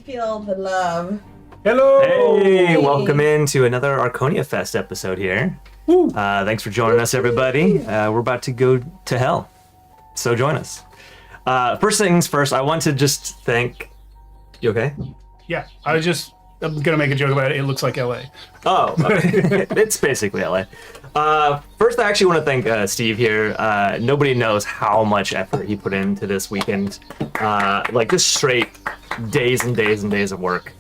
feel the love. Hello! Hey, welcome into another ArchoniaFest episode here. Thanks for joining us, everybody. We're about to go to hell, so join us. First things first, I want to just thank... You okay? Yeah, I'm gonna make a joke about it. It looks like LA. Oh, okay. It's basically LA. First, I actually want to thank Steve here. Nobody knows how much effort he put into this weekend. Like just straight days and days and days of work.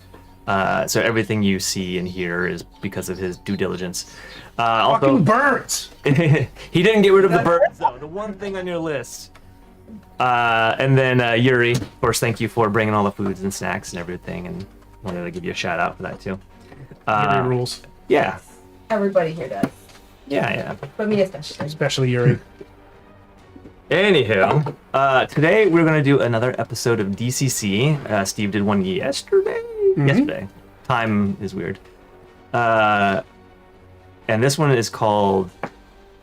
So everything you see and hear is because of his due diligence. Fucking birds! He didn't get rid of the birds, though. The one thing on your list. And then Yuri, of course, thank you for bringing all the foods and snacks and everything, and wanted to give you a shout out for that too. Yuri rules. Yeah. Everybody here does. Yeah. But me especially. Especially Yuri. Anywho, today we're going to do another episode of DCC. Steve did one yesterday. Yesterday. Time is weird. And this one is called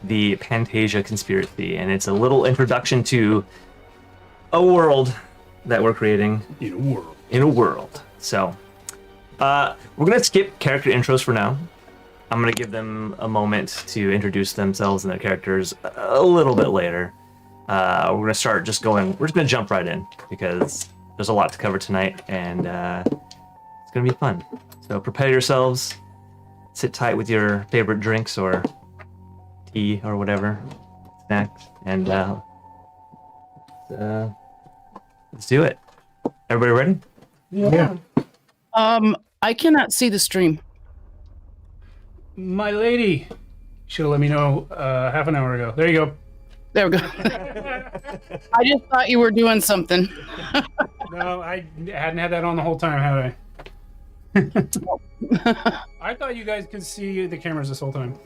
the Pantagia Conspiracy, and it's a little introduction to a world that we're creating. In a world. So, we're going to skip character intros for now. I'm going to give them a moment to introduce themselves and their characters a little bit later. We're going to start just going, we're just going to jump right in because there's a lot to cover tonight, and it's going to be fun. So prepare yourselves, sit tight with your favorite drinks or tea or whatever, snacks, and let's do it. Everybody ready? Yeah. I cannot see the stream. My lady should have let me know half an hour ago. There you go. There we go. I just thought you were doing something. No, I hadn't had that on the whole time, had I? I thought you guys could see the cameras this whole time.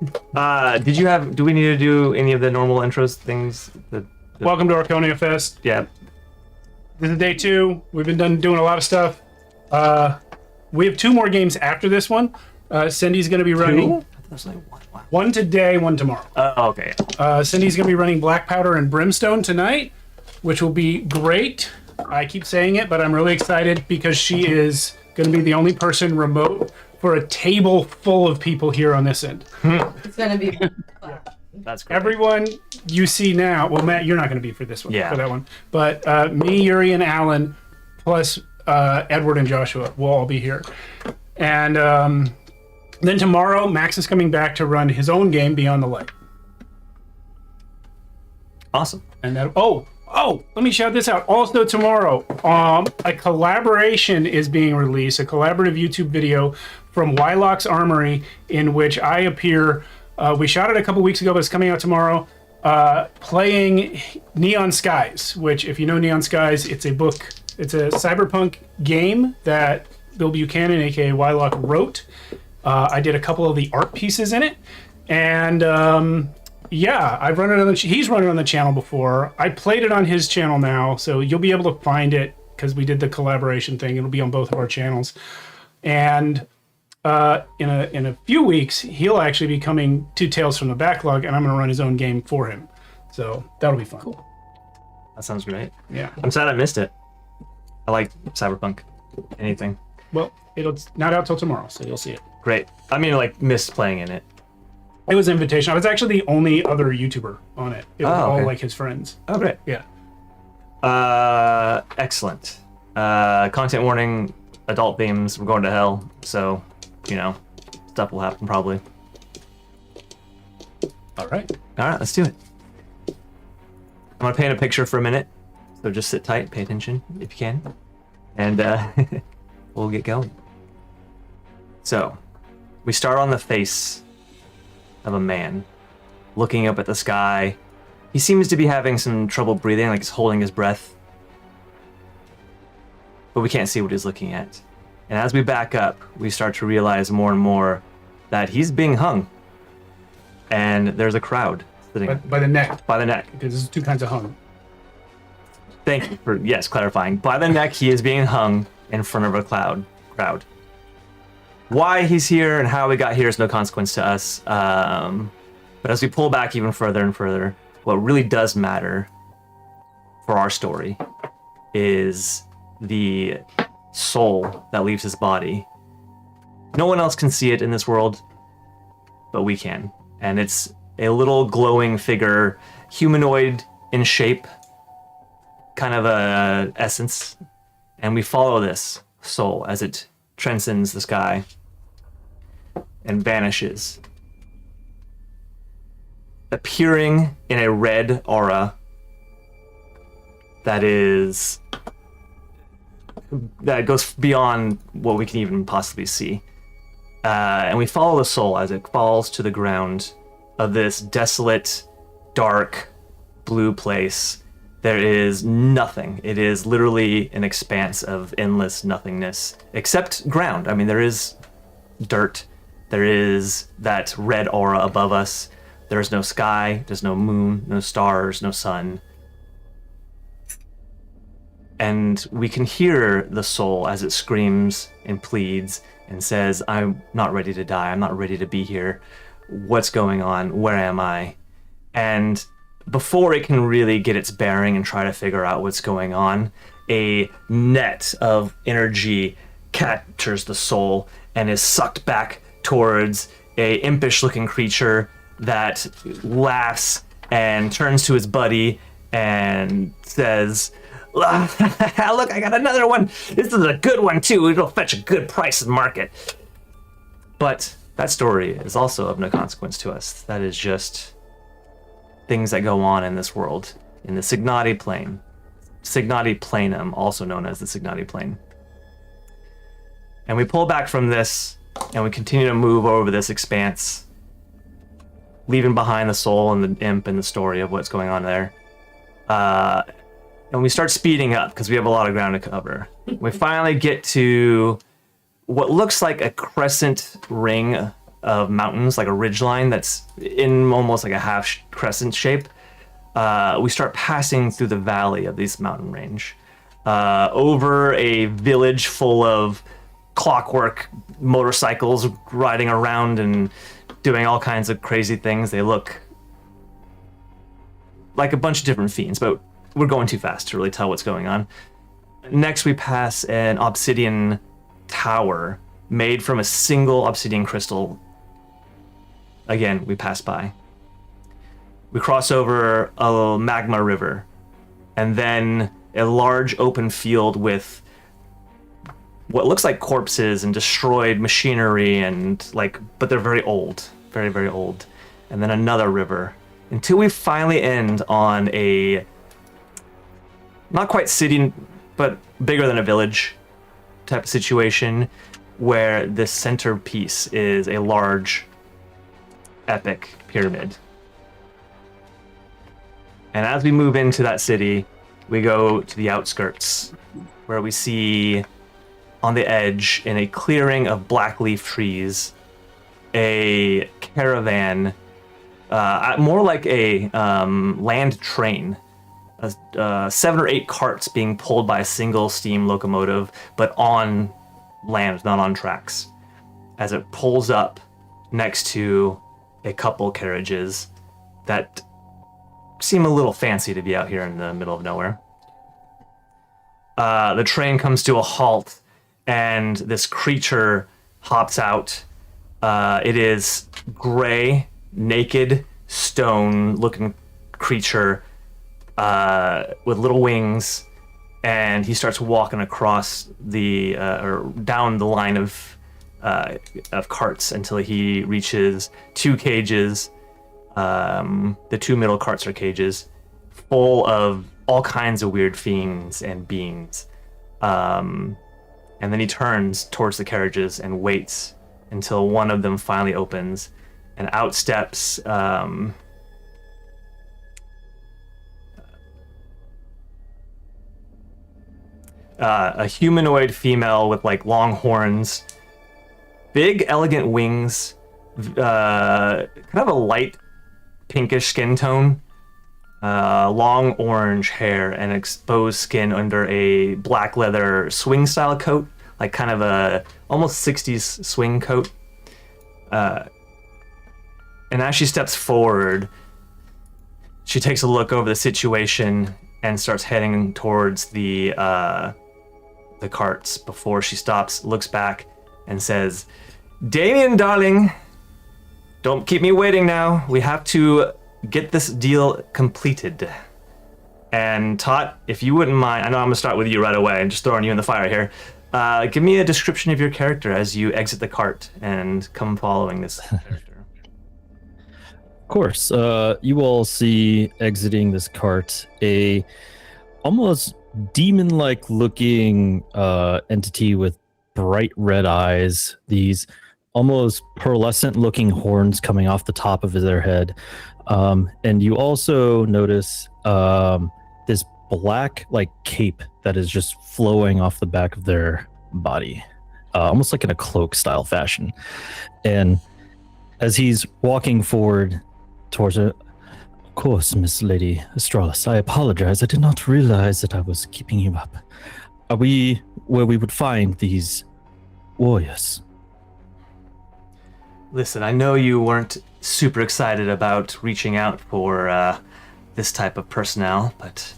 Do we need to do any of the normal intros things? Welcome to ArchoniaFest. Yeah. This is day 2. We've been doing a lot of stuff. We have 2 more games after this one. Cindy's going to be running. There's like one. Wow. One today, one tomorrow. Okay. Cindy's going to be running Black Powder and Brimstone tonight, which will be great. I keep saying it, but I'm really excited because she is going to be the only person remote for a table full of people here on this end. It's going to be That's great. Everyone you see now, well, Matt, you're not going to be for this one, Yeah. for that one. But me, Yuri, and Alan, plus Edward and Joshua will all be here. And then tomorrow, Max is coming back to run his own game, Beyond the Light. Awesome. And that, let me shout this out. Also tomorrow, a collaboration is being released, a collaborative YouTube video from Wylock's Armory, in which I appear. We shot it a couple weeks ago, but it's coming out tomorrow. Playing Neon Skies, which, if you know Neon Skies, it's a book. It's a cyberpunk game that Bill Buchanan, aka Wylock, wrote. I did a couple of the art pieces in it, and I've run it on he's run it on the channel before. I played it on his channel now, so you'll be able to find it because we did the collaboration thing. It'll be on both of our channels, and in a few weeks he'll actually be coming to Tales from the Backlog, and I'm going to run his own game for him. So that'll be fun. Cool. That sounds great. Yeah. I'm sad I missed it. I like cyberpunk. Anything. Well, it's not out till tomorrow, so you'll see it. Great. I mean, like, missed playing in it. It was invitation. I was actually the only other YouTuber on it. It was all like his friends. Oh, great. Yeah. Excellent. Content warning, adult themes, we're going to hell, so, stuff will happen probably. All right, let's do it. I'm going to paint a picture for a minute, so just sit tight, pay attention if you can, and we'll get going. So, we start on the face of a man, looking up at the sky. He seems to be having some trouble breathing, like he's holding his breath. But we can't see what he's looking at. And as we back up, we start to realize more and more that he's being hung. And there's a crowd sitting by the neck. By the neck. Because there's 2 kinds of hung. Thank you for, clarifying. By the neck, he is being hung in front of a crowd. Why he's here and how we got here is no consequence to us. But as we pull back even further and further, what really does matter for our story is the soul that leaves his body. No one else can see it in this world, but we can. And it's a little glowing figure, humanoid in shape, kind of a essence. And we follow this soul as it transcends the sky and vanishes, appearing in a red aura that goes beyond what we can even possibly see. And we follow the soul as it falls to the ground of this desolate, dark, blue place. There is nothing. It is literally an expanse of endless nothingness, except ground. I mean, there is dirt. There is that red aura above us. There's no sky. There's no moon, no stars, no sun. And we can hear the soul as it screams and pleads and says, I'm not ready to die. I'm not ready to be here. What's going on? Where am I? And before it can really get its bearing and try to figure out what's going on, a net of energy captures the soul and is sucked back towards a impish-looking creature that laughs and turns to his buddy and says, look, I got another one. This is a good one, too. It'll fetch a good price in the market. But that story is also of no consequence to us. That is just things that go on in this world, in the Signati plane. Signati Planum, also known as the Signati plane. And we pull back from this, and we continue to move over this expanse, leaving behind the soul and the imp and the story of what's going on there. And we start speeding up because we have a lot of ground to cover. We finally get to what looks like a crescent ring of mountains, like a ridgeline that's in almost like a half crescent shape. We start passing through the valley of this mountain range, over a village full of clockwork motorcycles riding around and doing all kinds of crazy things. They look like a bunch of different fiends, but we're going too fast to really tell what's going on. Next, we pass an obsidian tower made from a single obsidian crystal. Again, we pass by. We cross over a magma river, and then a large open field with what looks like corpses and destroyed machinery, and but they're very old, very, very old. And then another river, until we finally end on a not quite city, but bigger than a village type of situation, where the centerpiece is a large, epic pyramid. And as we move into that city, we go to the outskirts, where we see on the edge, in a clearing of black leaf trees, a caravan, more like a land train. 7 or 8 carts being pulled by a single steam locomotive, but on land, not on tracks, as it pulls up next to a couple carriages that seem a little fancy to be out here in the middle of nowhere. The train comes to a halt, and this creature hops out. It is gray, naked, stone-looking creature with little wings, and he starts walking across or down the line of carts until he reaches 2 cages. The 2 middle carts are cages full of all kinds of weird fiends and beings. And then he turns towards the carriages and waits until one of them finally opens, and out steps a humanoid female with long horns, big elegant wings, kind of a light pinkish skin tone, long orange hair, and exposed skin under a black leather swing style coat, like kind of a almost 60s swing coat. And as she steps forward, she takes a look over the situation and starts heading towards the the carts before she stops, looks back, and says, Damien, darling, don't keep me waiting now. We have to get this deal completed. And Tot, if you wouldn't mind, I know I'm going to start with you right away and just throwing you in the fire here. Give me a description of your character as you exit the cart and come following this character. Of course. You all see exiting this cart a almost demon-like looking entity with bright red eyes, these almost pearlescent looking horns coming off the top of their head. And you also notice this black like cape that is just flowing off the back of their body, almost like in a cloak style fashion. And as he's walking forward towards it, of course, Miss Lady Astralis, I apologize. I did not realize that I was keeping you up. Are we where we would find these warriors? Listen, I know you weren't super excited about reaching out for this type of personnel, but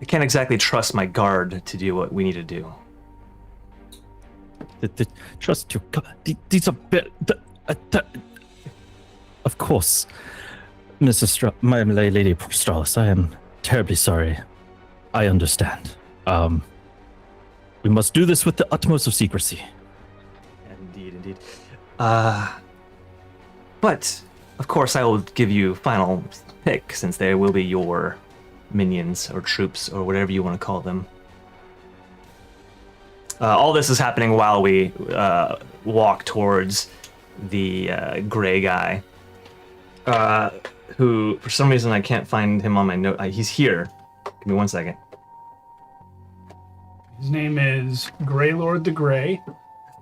I can't exactly trust my guard to do what we need to do. Trust your God. These are of course, my Lady Astralis, I am terribly sorry. I understand. We must do this with the utmost of secrecy. Indeed. But, of course, I will give you final pick, since they will be your minions or troops or whatever you want to call them. All this is happening while we walk towards the gray guy, who, for some reason, I can't find him on my note. He's here. Give me 1 second. His name is Greylord the Grey.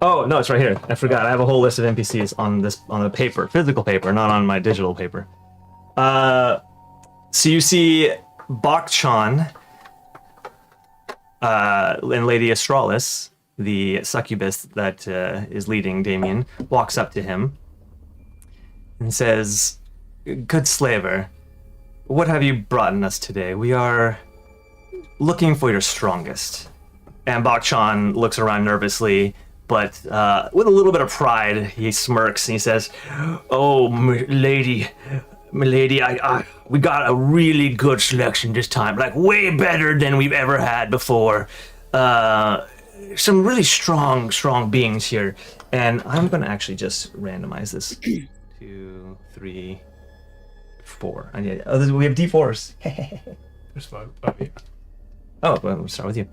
Oh, no, it's right here. I forgot. I have a whole list of NPCs on the paper, physical paper, not on my digital paper. So you see Bakchan and Lady Astralis, the succubus that is leading Damien, walks up to him and says, Good slaver, what have you brought in us today? We are looking for your strongest. And Bakchan looks around nervously, but with a little bit of pride, he smirks and he says, Oh, my lady, we got a really good selection this time, like way better than we've ever had before. Some really strong beings here. And I'm going to actually just randomize this. 2, 3, 4. We have D4s. There's five. Yeah. Oh, well, we'll start with you.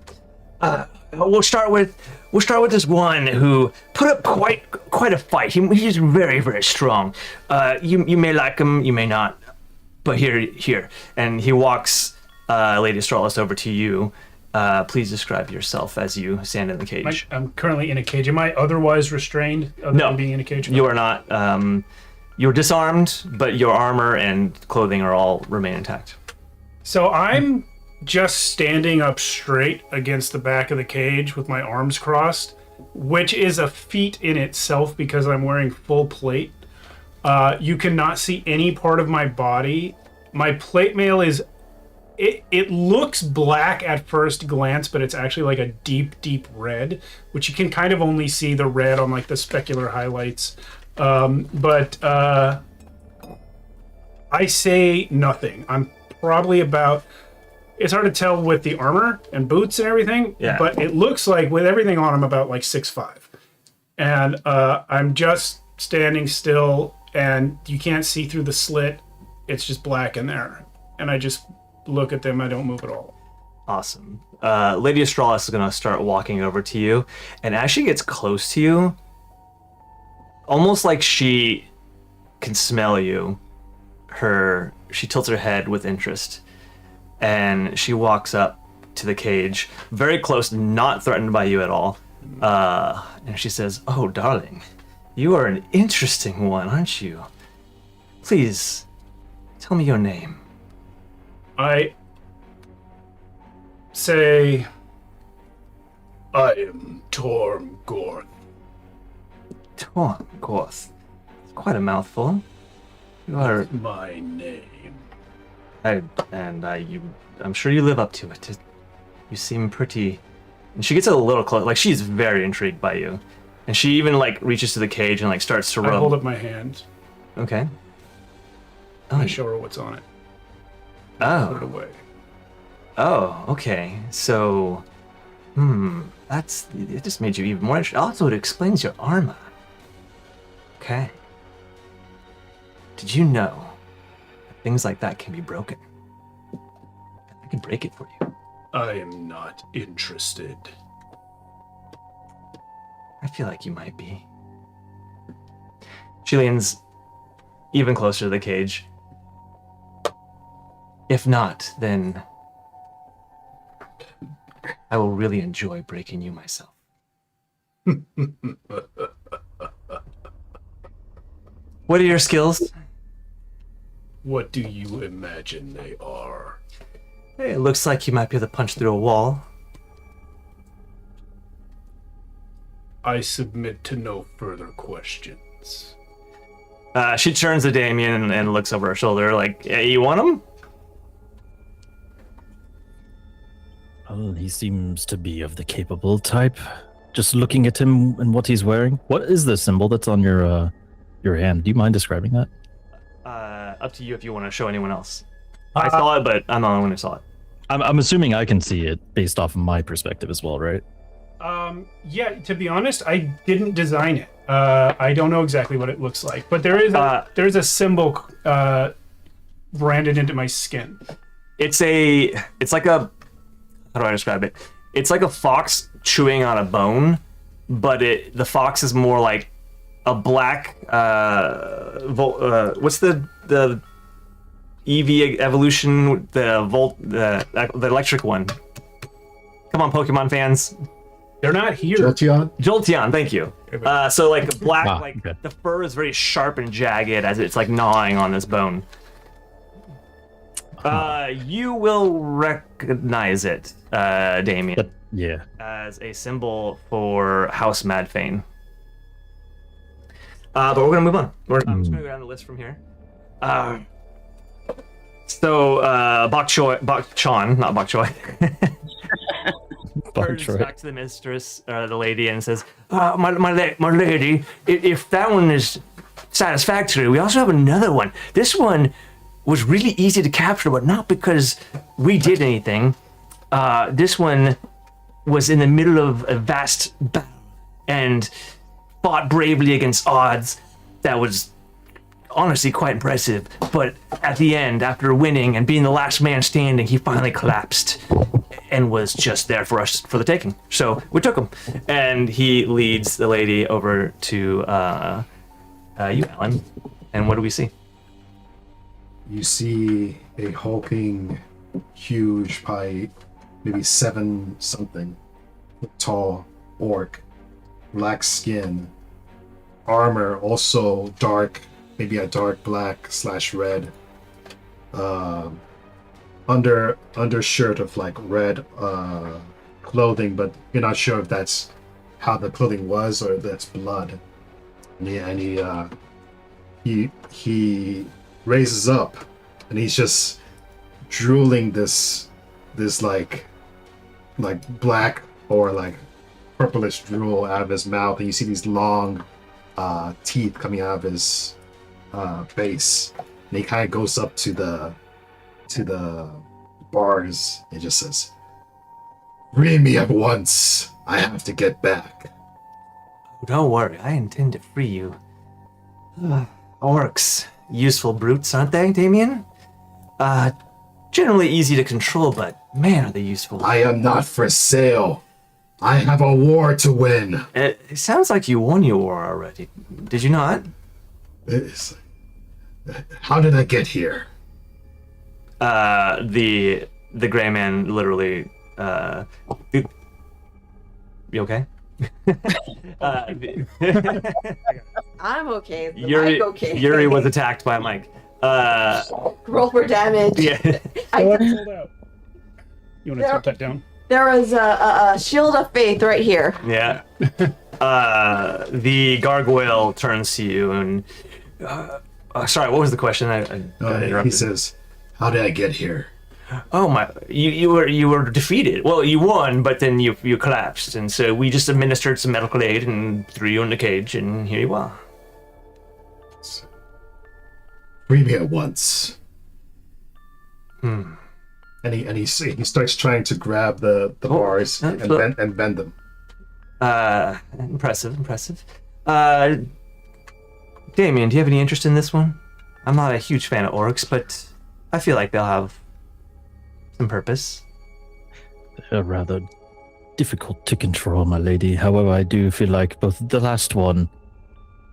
We'll start with this one who put up quite a fight. He's very, very strong. You may like him, you may not, but here, and he walks Lady Astralis over to you. Please describe yourself as you stand in the cage. I'm currently in a cage. Am I otherwise restrained other than being in a cage? You are not. You're disarmed, but your armor and clothing all remain intact. So I'm just standing up straight against the back of the cage with my arms crossed, which is a feat in itself because I'm wearing full plate. You cannot see any part of my body. My plate mail is, it looks black at first glance, but it's actually like a deep red, which you can kind of only see the red on like the specular highlights. But I say nothing. I'm probably about, it's hard to tell with the armor and boots and everything, but it looks like with everything on, I'm about like 6'5". And I'm just standing still, and you can't see through the slit. It's just black in there. And I just look at them. I don't move at all. Awesome. Lady Astralis is going to start walking over to you, and as she gets close to you, almost like she can smell you, she tilts her head with interest. And she walks up to the cage, very close, not threatened by you at all. And she says, Oh, darling, you are an interesting one, aren't you? Please, tell me your name. I say, I am Tormgorth. Tormgorth. It's quite a mouthful. You are my name. I'm sure you live up to it. You seem pretty And she gets a little close, like she's very intrigued by you. And she even like reaches to the cage and like starts to I rub. hold up my hand. Okay. I show her what's on it. Put it Oh. away. Oh, okay. So, it just made you even more interested. Also, it explains your armor. Okay. Did you know that things like that can be broken? I can break it for you. I am not interested. I feel like you might be. She leans even closer to the cage. If not, then I will really enjoy breaking you myself. What are your skills? What do you imagine they are? Hey, it looks like you might be able to punch through a wall. I submit to no further questions. She turns to Damien and looks over her shoulder like, yeah, you want him? Oh, he seems to be of the capable type. Just looking at him and what he's wearing. What is the symbol that's on your hand? Do you mind describing that? Up to you if you want to show anyone else. I saw it, but I'm the only one who saw it. I'm assuming I can see it based off of my perspective as well, right? Yeah, to be honest, I didn't design it. I don't know exactly what it looks like, but there is a symbol branded into my skin. It's like a, how do I describe it? It's like a fox chewing on a bone, but the fox is more like a black, what's the EV evolution, the electric one. Come on, Pokemon fans. They're not here. Jolteon, thank you. So like black, okay. the fur is very sharp and jagged as it's like gnawing on this bone. You will recognize it, Damien, Yeah. as a symbol for House Madfane. But we're gonna move on. I'm just gonna go down the list from here. Bok Chan, not Bok Choy. Turns back to the mistress, the lady, and says, my lady, if that one is satisfactory, we also have another one. This one was really easy to capture, but not because we did anything. This one was in the middle of a vast battle and fought bravely against odds. That was honestly quite impressive. But at the end, after winning and being the last man standing, he finally collapsed and was just there for us for the taking. So we took him. And he leads the lady over to you, Alan. And what do we see? You see a hulking, huge, probably maybe 7-something tall orc, black skin, armor also dark, maybe a dark black / red, undershirt of like red clothing, but you're not sure if that's how the clothing was or if that's blood. And he raises up and he's just drooling this like black or like purplish drool out of his mouth, and you see these long teeth coming out of his base, and he kind of goes up to the bars and just says, "Free me at once. I have to get back." Don't worry, I intend to free you. Orcs. Useful brutes, aren't they, Damien? Generally easy to control, but man, are they useful. I am not for sale. I have a war to win. It sounds like you won your war already. Did you not? How did I get here? The gray man literally. You okay? I'm okay. The Yuri, mic okay. Yuri was attacked by a mic. Roll for damage. Yeah. Oh, I pulled out. You want to tilt that down? There was a shield of faith right here. Yeah. The gargoyle turns to you and. Sorry, what was the question? I got interrupted. He says, "How did I get here?" Oh my! You were defeated. Well, you won, but then you collapsed, and so we just administered some medical aid and threw you in the cage, and here you are. Free me at once. Hmm. And he starts trying to grab the bars and bend them. Impressive. Damien, do you have any interest in this one? I'm not a huge fan of orcs, but I feel like they'll have some purpose. They're rather difficult to control, my lady. However, I do feel like both the last one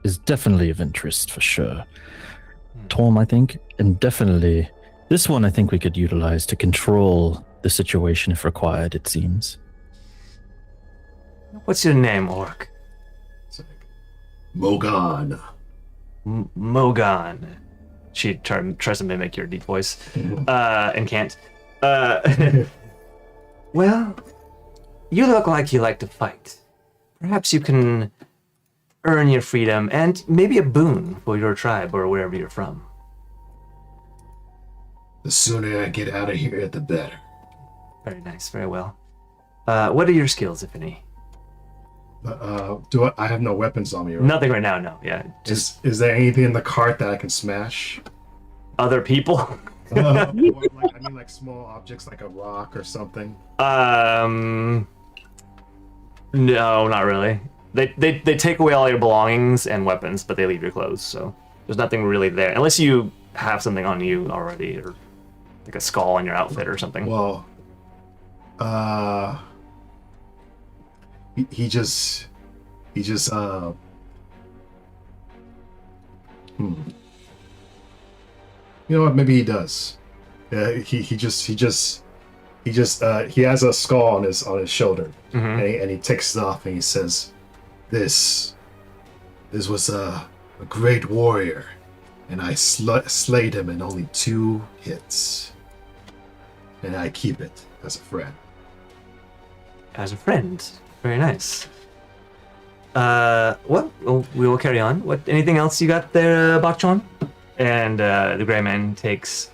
is definitely of interest for sure. Tom, I think, and definitely this one I think we could utilize to control the situation if required, it seems. What's your name, orc? Mogan. Mogan. She tries to mimic your deep voice, and can't. Well, you look like you like to fight. Perhaps you can earn your freedom and maybe a boon for your tribe or wherever you're from. The sooner I get out of here, the better. Very nice, very well. What are your skills, if any? I have no weapons on me, right? Nothing right now, no. Yeah, just Is there anything in the cart that I can smash? other people. Like small objects like a rock or something. No, not really. They take away all your belongings and weapons, but they leave your clothes, so there's nothing really there. Unless you have something on you already, or like a skull on your outfit or something. Well, he just You know what? Maybe he does. He has a skull on his shoulder, and he takes it off and he says, "This was a great warrior, and I slayed him in only 2 hits, and I keep it as a friend." As a friend, very nice. Well, we will carry on. Anything else you got there, Bakchon? And the Gray Man takes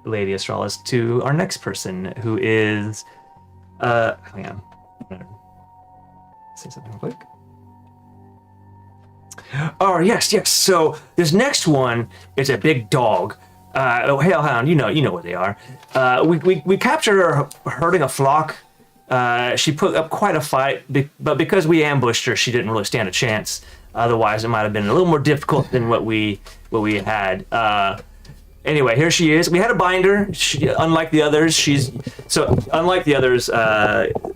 Lady Astralis to our next person, who is hang on. I'm gonna say something real quick. Oh yes. So this next one is a big dog. Hellhound, you know what they are. We captured her herding a flock. She put up quite a fight, but because we ambushed her, she didn't really stand a chance. Otherwise, it might have been a little more difficult than what we had. Anyway, here she is. We had to bind her. Unlike the others,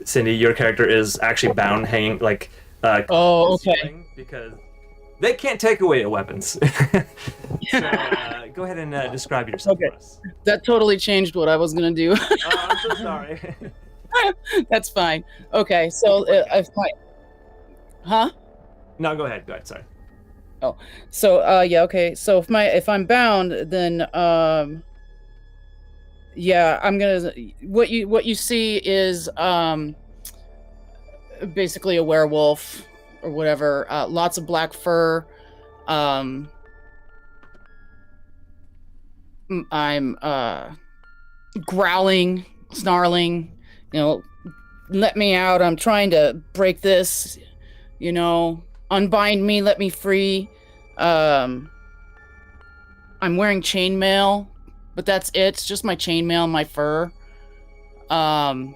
Cindy, your character is actually bound, hanging like. Oh, okay. Because they can't take away your weapons. So, go ahead and describe yourself for us. That totally changed what I was gonna do. Oh, I'm so sorry. That's fine. Okay, so if my, huh? No, go ahead. Sorry. Oh, so yeah, okay. So if I'm bound, then yeah, I'm gonna. What you see is basically a werewolf or whatever. Lots of black fur. I'm growling, snarling. You know, let me out. I'm trying to break this. You know, unbind me, let me free. I'm wearing chainmail, but that's it. It's just my chainmail and my fur. And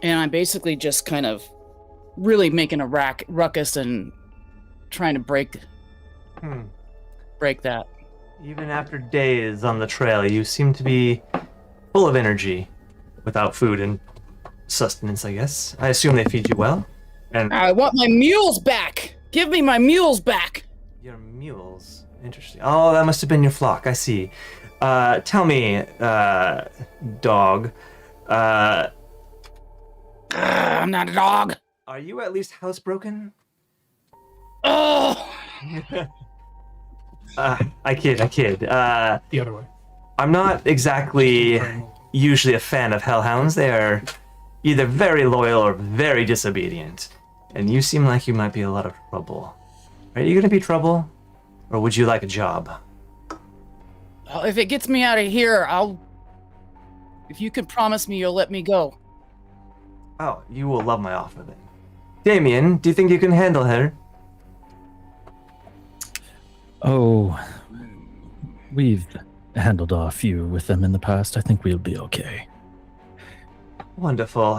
I'm basically just kind of really making a ruckus and trying to break that. Even after days on the trail, you seem to be full of energy, without food and sustenance, I guess. I assume they feed you well? And I want my mules back! Give me my mules back! Your mules? Interesting. Oh, that must have been your flock, I see. Tell me, dog, I'm not a dog! are you at least housebroken? Oh! I kid. The other way. I'm not exactly usually a fan of hellhounds. They are either very loyal or very disobedient. And you seem like you might be a lot of trouble. Are you going to be trouble? Or would you like a job? Well, if it gets me out of here, if you can promise me you'll let me go. Oh, you will love my offer then. Damien, do you think you can handle her? Oh, we've handled a few with them in the past. I think we'll be okay. Wonderful.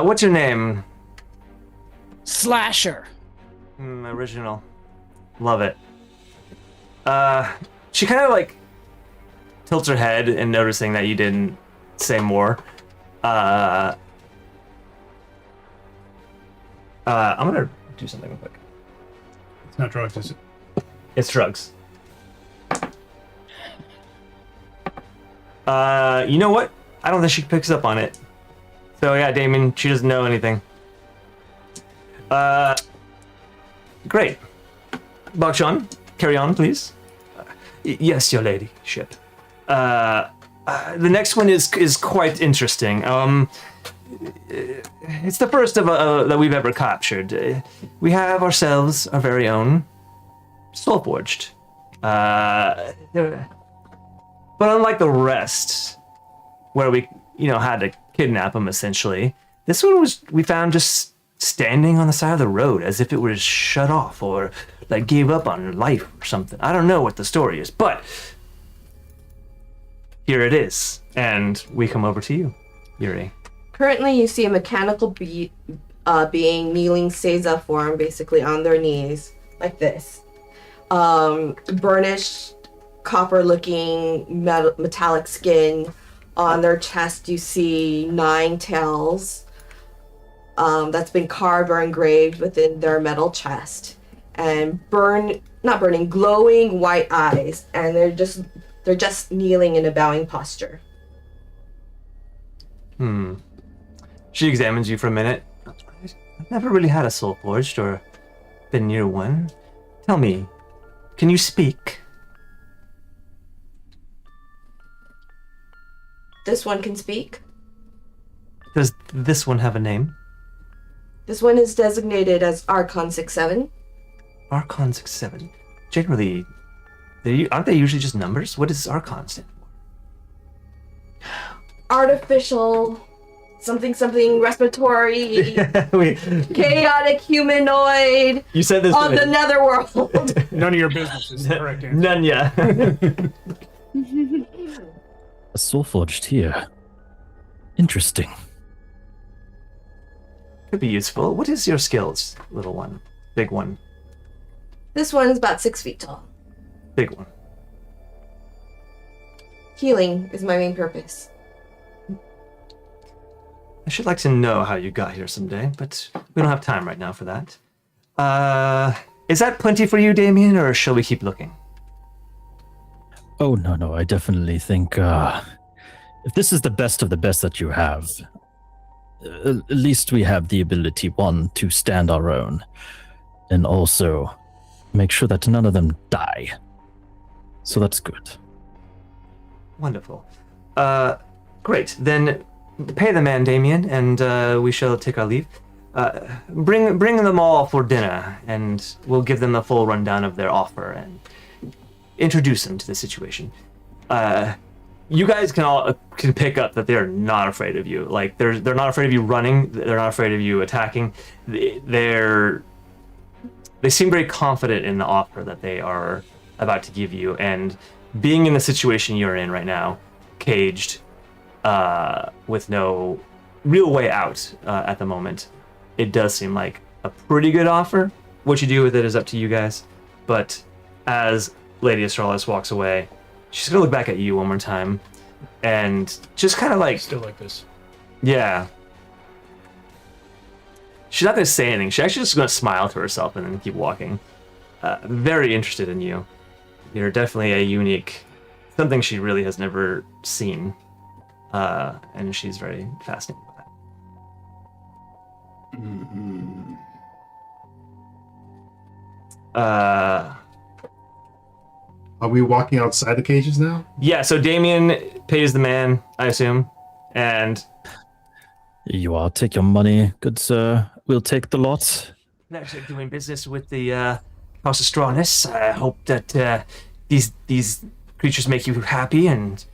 What's your name? Slasher. Original. Love it. She kind of like tilts her head and noticing that you didn't say more. I'm gonna do something real quick. It's not drugs, is it? It's drugs. You know what? I don't think she picks up on it. So yeah, Damien, she doesn't know anything. Great. Bakshon, carry on, please. Yes, your ladyship. The next one is quite interesting. It's the first of that we've ever captured. We have ourselves our very own Soulforged. But unlike the rest, where we, had to kidnap him essentially, this one we found just standing on the side of the road as if it was shut off or like gave up on life or something. I don't know what the story is, but here it is. And we come over to you, Yuri. Currently, you see a mechanical being kneeling Seiza form, basically on their knees, like this. Burnished, copper-looking metallic skin. On their chest, you see 9 tails. That's been carved or engraved within their metal chest, and glowing white eyes, and they're just kneeling in a bowing posture. She examines you for a minute. I've never really had a soul forged or been near one. Tell me, can you speak? This one can speak. Does this one have a name? This one is designated as Archon 67. Archon 67. Generally, aren't they usually just numbers? What does Archon stand for? Artificial, something respiratory, chaotic humanoid You said this on the netherworld. None of your business is the correct answer. None, yeah. A Soulforged here. Interesting. Could be useful. What is your skills, little one? Big one. This one is about 6 feet tall. Big one. Healing is my main purpose. I should like to know how you got here someday, but we don't have time right now for that. Is that plenty for you, Damien, or shall we keep looking? Oh, no, I definitely think, if this is the best of the best that you have, at least we have the ability, one, to stand our own, and also make sure that none of them die. So that's good. Wonderful. Great. Then pay the man, Damien, and we shall take our leave. Bring them all for dinner, and we'll give them a full rundown of their offer and introduce them to the situation. You guys can pick up that they're not afraid of you. Like they're not afraid of you running. They're not afraid of you attacking. They seem very confident in the offer that they are about to give you, and being in the situation you're in right now, caged, with no real way out at the moment, it does seem like a pretty good offer. What you do with it is up to you guys. But as Lady Astralis walks away, she's gonna look back at you one more time, and just kind of like, Still like this. yeah. She's not gonna say anything. She's actually just gonna smile to herself and then keep walking. Very interested in you. You're definitely a unique, something she really has never seen, and she's very fascinated by that. Are we walking outside the cages now? Yeah, so Damien pays the man, I assume, and You are. Take your money, good sir. We'll take the lot. pleasure doing business with the House of Strawness. I hope that these creatures make you happy, and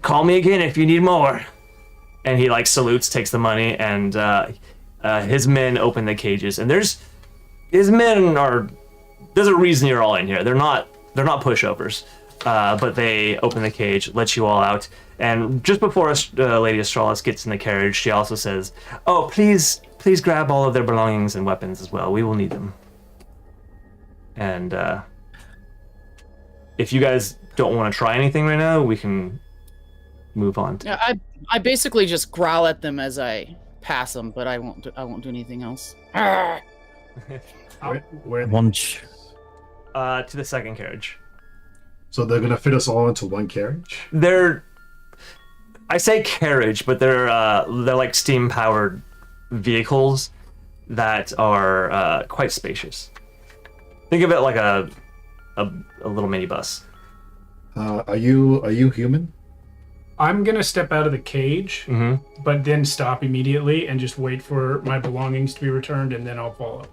call me again if you need more. And he like salutes, takes the money, and his men open the cages. And there's a reason you're all in here. They're not pushovers, but they open the cage, let you all out. And just before Lady Astralis gets in the carriage, she also says, "Oh, please grab all of their belongings and weapons as well. We will need them." And if you guys don't want to try anything right now, we can move on. Yeah, I basically just growl at them as I pass them, but I won't do anything else. Where Once. To the second carriage. So they're gonna fit us all into one carriage? I say carriage, but they're like steam-powered vehicles that are quite spacious. Think of it like a little minibus. Are you human? I'm gonna step out of the cage, but then stop immediately and just wait for my belongings to be returned, and then I'll follow.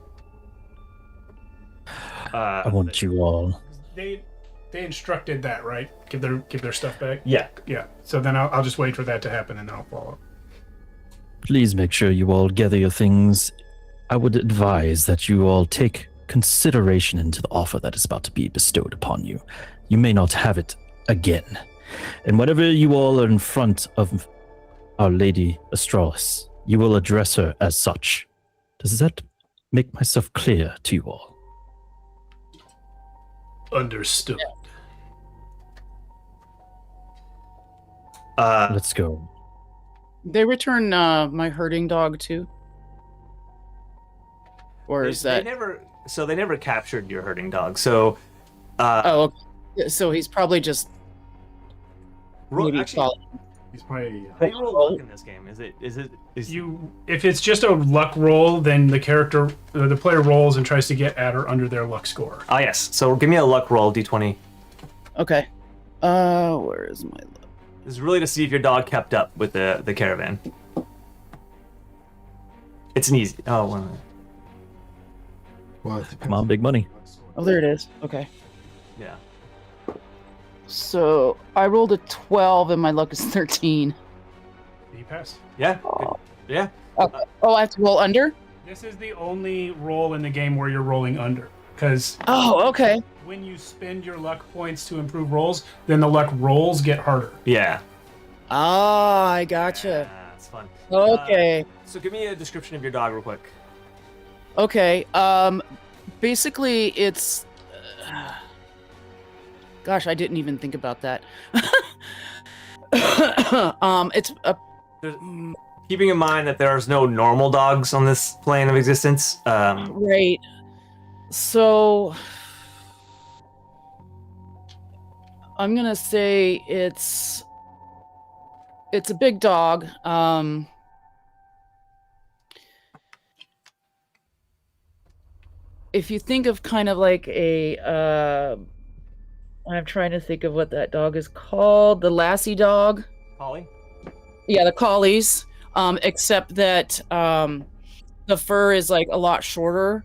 I want you all. They instructed that, right? Give their stuff back. Yeah. Yeah. So then I'll just wait for that to happen, and then I'll follow. Please make sure you all gather your things. I would advise that you all take consideration into the offer that is about to be bestowed upon you. You may not have it again. And whenever you all are in front of Our Lady Astralis, you will address her as such. Does that make myself clear to you all? Understood. Let's go. They return my herding dog too, or is that? They never captured your herding dog. So. Oh, okay. So he's probably just. Maybe solid. He's probably. How do you roll luck in this game? If it's just a luck roll, then the player rolls and tries to get at or under their luck score. Ah, yes. So give me a luck roll, d20. Okay. Where is my luck? This is really to see if your dog kept up with the caravan. It's an easy. Oh, well. Well, Come on, big money. Oh, there it is. Okay. Yeah. So I rolled a 12 and my luck is 13. You pass. Yeah. Good. Yeah. Oh, I have to roll under? This is the only roll in the game where you're rolling under, because Oh, okay. when you spend your luck points to improve rolls, then the luck rolls get harder. Yeah. Ah, I gotcha. That's fun. Okay. So give me a description of your dog real quick. Okay. Basically, it's. Gosh, I didn't even think about that. It's a. Keeping in mind that there's no normal dogs on this plane of existence. Right. So. I'm gonna say it's a big dog. If you think of kind of like I'm trying to think of what that dog is called. The Lassie dog. Collie? Yeah, the collies. Except that the fur is like a lot shorter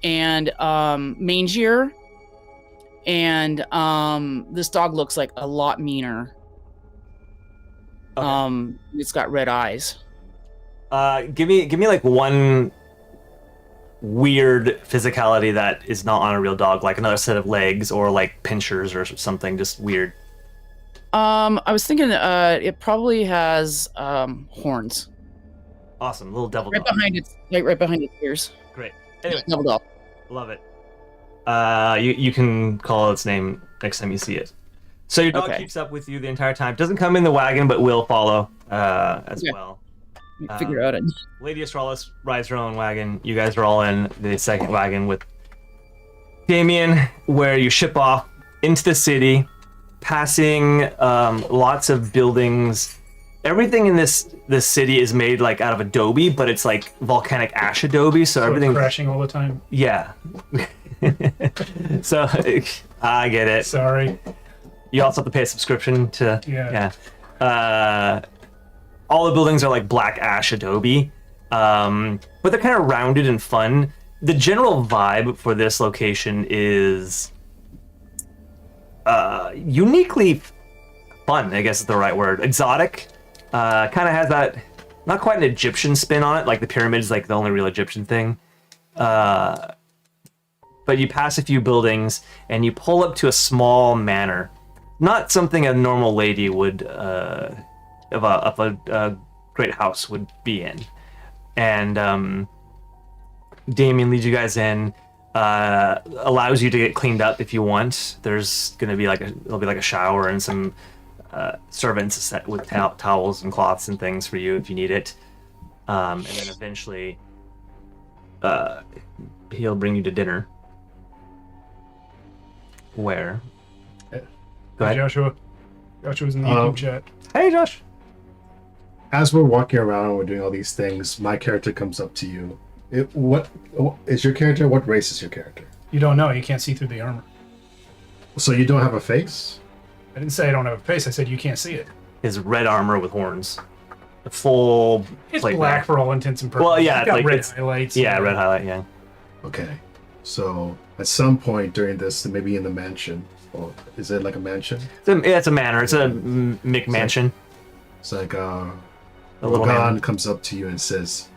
and mangier. And this dog looks like a lot meaner. Okay. It's got red eyes. Give me like one weird physicality that is not on a real dog, like another set of legs or like pinchers or something, just weird. I was thinking it probably has horns. Awesome, little devil Right dog. behind its right behind its ears. Great. Anyway, Devil dog. love it. You can call its name next time you see it. So your dog Okay. keeps up with you the entire time. Doesn't come in the wagon, but will follow as Yeah. well. Figure out it. Lady Astralis rides her own wagon. You guys are all in the second wagon with Damien, where you ship off into the city, passing lots of buildings. Everything in this city is made like out of adobe, but it's like volcanic ash adobe, so So everything. it's crashing all the time. Yeah. So I get it. Sorry. You also have to pay a subscription to. Yeah. All the buildings are like black ash adobe, but they're kind of rounded and fun. The general vibe for this location is uniquely fun, I guess is the right word. Exotic. Kind of has that, not quite an Egyptian spin on it, like the pyramids, like the only real Egyptian thing. But you pass a few buildings and you pull up to a small manor. Not something a normal lady would, of a great house would be in. And Damien leads you guys in, allows you to get cleaned up if you want. There's gonna be there'll be like a shower and some servants set with towels and cloths and things for you if you need it. And then eventually, he'll bring you to dinner. Where? Go ahead. Joshua. Joshua's in the YouTube chat. Hey, Josh. As we're walking around and we're doing all these things, my character comes up to you. What is your character? What race is your character? You don't know. You can't see through the armor. So you don't have a face? I didn't say I don't have a face. I said you can't see it. His red armor with horns. A full It's plate black mask. for all intents and purposes. Well, yeah, It's got like red it's- highlights. Yeah, red highlight, yeah. Okay. So at some point during this, maybe in the mansion, or is it like a mansion? It's a manor. It's a McMansion. It's like A little Rogan man. comes up to you and says,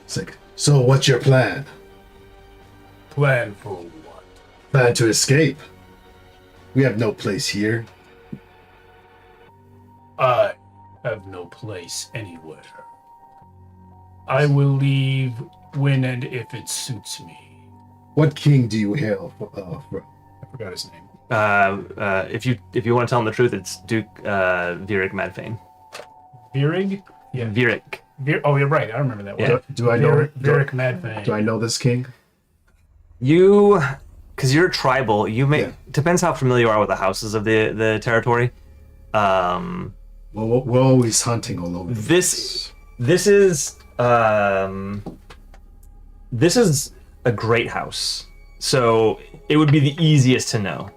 "It's like, so what's your plan? Plan for what? Plan to escape? We have no place here." I have no place anywhere. I will leave when and if it suits me. What king do you hail from? I forgot his name. If you want to tell him the truth, it's Duke Virik Madfane. Virig? Yeah. Virik. Oh, you're right. I remember that Yeah. one. Do I know? Virik Madfane. Do I know this king? You, because you're tribal, you may Yeah. depends how familiar you are with the houses of the territory. Well, we're always hunting all over. the This place. this is a great house, so it would be the easiest to know.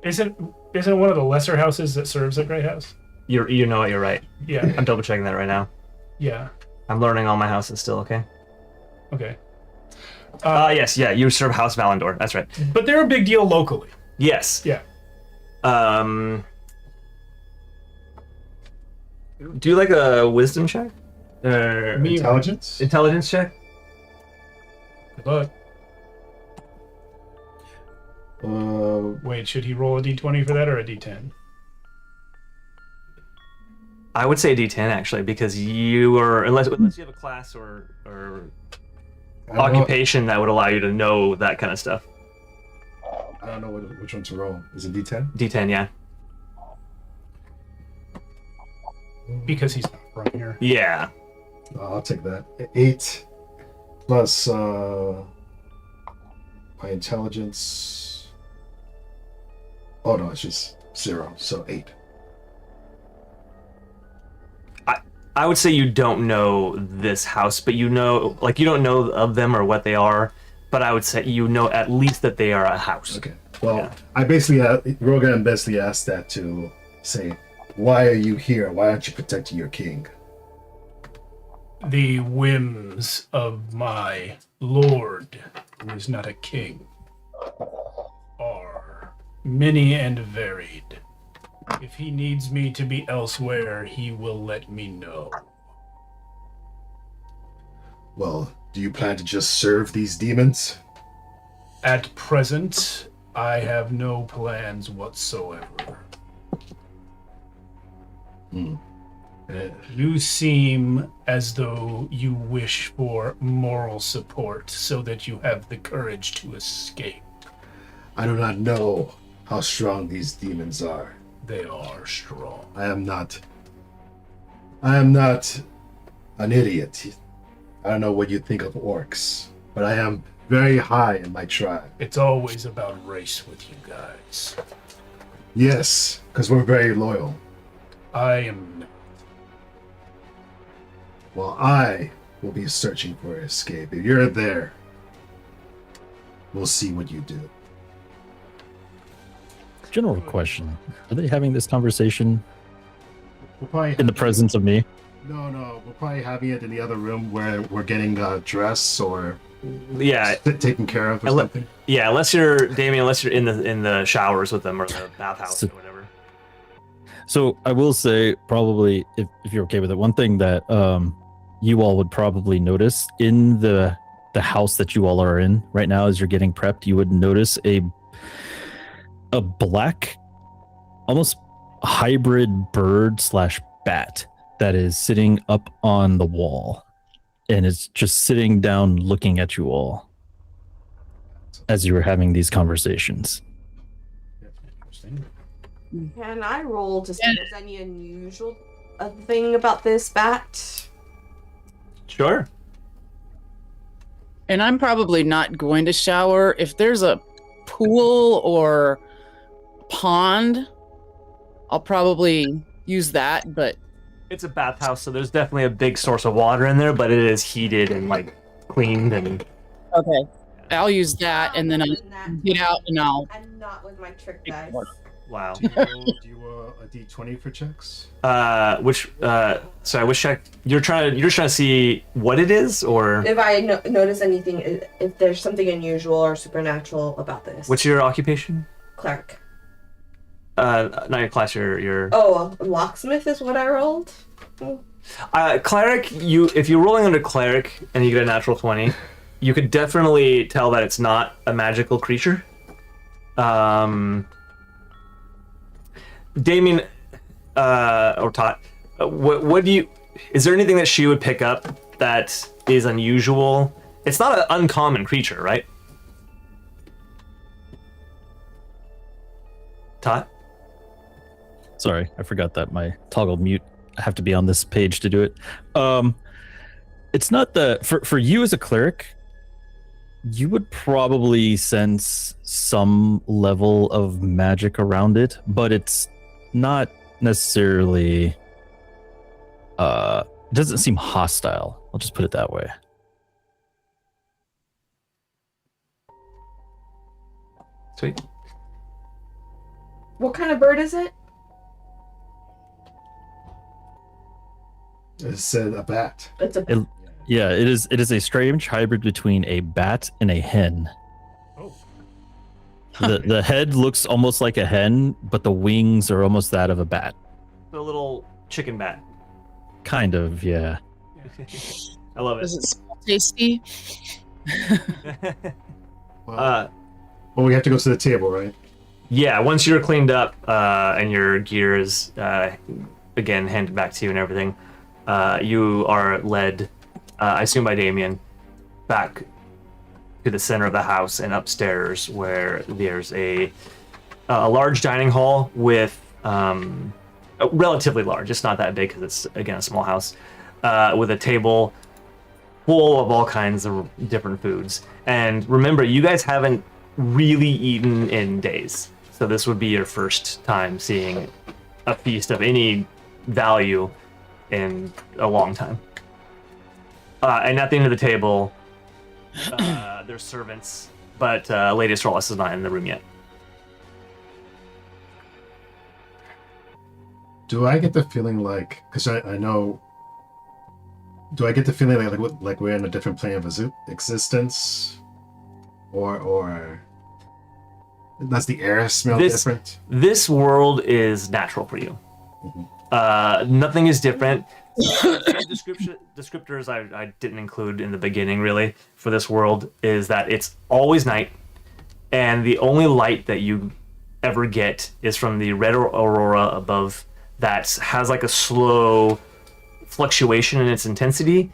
Isn't one of the lesser houses that serves a great house? You know what? You're right. Yeah. I'm double checking that right now. Yeah. I'm learning all my houses still. Okay. Okay. Yes. Yeah. You serve House Valandor. That's right. But they're a big deal locally. Yes. Yeah. Do you like a wisdom check? Me- Intelligence? Intelligence check? Good luck. Uh, Wait, should he roll a d20 for that or a d10? I would say D10 actually, because you are unless you have a class or I don't know- occupation that would allow you to know that kind of stuff. I don't know which one to roll. Is it D10? D10, yeah. Because he's not from here. Yeah. I'll take that. 8 plus my intelligence. Oh no, it's just 0, so 8. I would say you don't know this house, but you know, like you don't know of them or what they are, but I would say you know at least that they are a house. Okay. Well, Yeah. I basically Rogan basically asked that to say, why are you here? Why aren't you protecting your king? The whims of my lord, who is not a king, are many and varied. If he needs me to be elsewhere, he will let me know. Well, do you plan to just serve these demons? At present, I have no plans whatsoever. You seem as though you wish for moral support so that you have the courage to escape. I do not know how strong these demons are. They are strong. I am not an idiot. I don't know what you think of orcs, but I am very high in my tribe. It's always about race with you guys. Yes, because we're very loyal. I am. Well, I will be searching for escape. If you're there, we'll see what you do. General question: are they having this conversation We'll probably in the presence of me? No. We're probably having it in the other room where we're getting dressed or Yeah, taken care of or Ele- something. yeah. Unless you're Damien, unless you're in the showers with them or the bathhouse So- or whatever. So I will say, probably, if you're okay with it, one thing that you all would probably notice in the house that you all are in right now, as you're getting prepped, you would notice a black, almost hybrid bird / bat that is sitting up on the wall, and it's just sitting down looking at you all as you were having these conversations. Interesting. Can I roll to see if there's any unusual thing about this bat? Sure. And I'm probably not going to shower. If there's a pool or pond, I'll probably use that, but It's a bathhouse, so there's definitely a big source of water in there, but it is heated and like cleaned and. okay. I'll use that, and then I'll get out and I'll. And not with my trick Big dice. water. Wow. Do you roll a d20 for checks? Sorry, which check? You're just trying to see what it is, or If I notice anything, if there's something unusual or supernatural about this. what's your occupation? Cleric. Not your class. Your Oh, a locksmith is what I rolled? cleric. If you're rolling under cleric and you get a natural 20, you could definitely tell that it's not a magical creature. Damien, or Tot, what do you? Is there anything that she would pick up that is unusual? It's not an uncommon creature, right? Tot? Sorry, I forgot that my toggle mute. I have to be on this page to do it. It's not for you as a cleric, you would probably sense some level of magic around it, but it's not necessarily it doesn't seem hostile. I'll just put it that way. Sweet. What kind of bird is it? It said a bat. It's a Yeah, it is a strange hybrid between a bat and a hen. Oh. The head looks almost like a hen, but the wings are almost that of a bat. The little chicken bat. Kind of, yeah. I love it. Does it smell tasty? Well, we have to go to the table, right? Yeah, once you're cleaned up and your gear is again handed back to you and everything, you are led, I assume by Damien, back to the center of the house and upstairs where there's a large dining hall with relatively large. It's not that big because it's again a small house with a table full of all kinds of different foods. And remember, you guys haven't really eaten in days. So this would be your first time seeing a feast of any value in a long time. And at the end of the table, there's servants, but Lady Astralis is not in the room yet. Do I get the feeling like, because I know, do I get the feeling like we're in a different plane of existence, or does the air smell different? This world is natural for you. Nothing is different. Descriptors I didn't include in the beginning really for this world is that it's always night, and the only light that you ever get is from the red aurora above that has like a slow fluctuation in its intensity,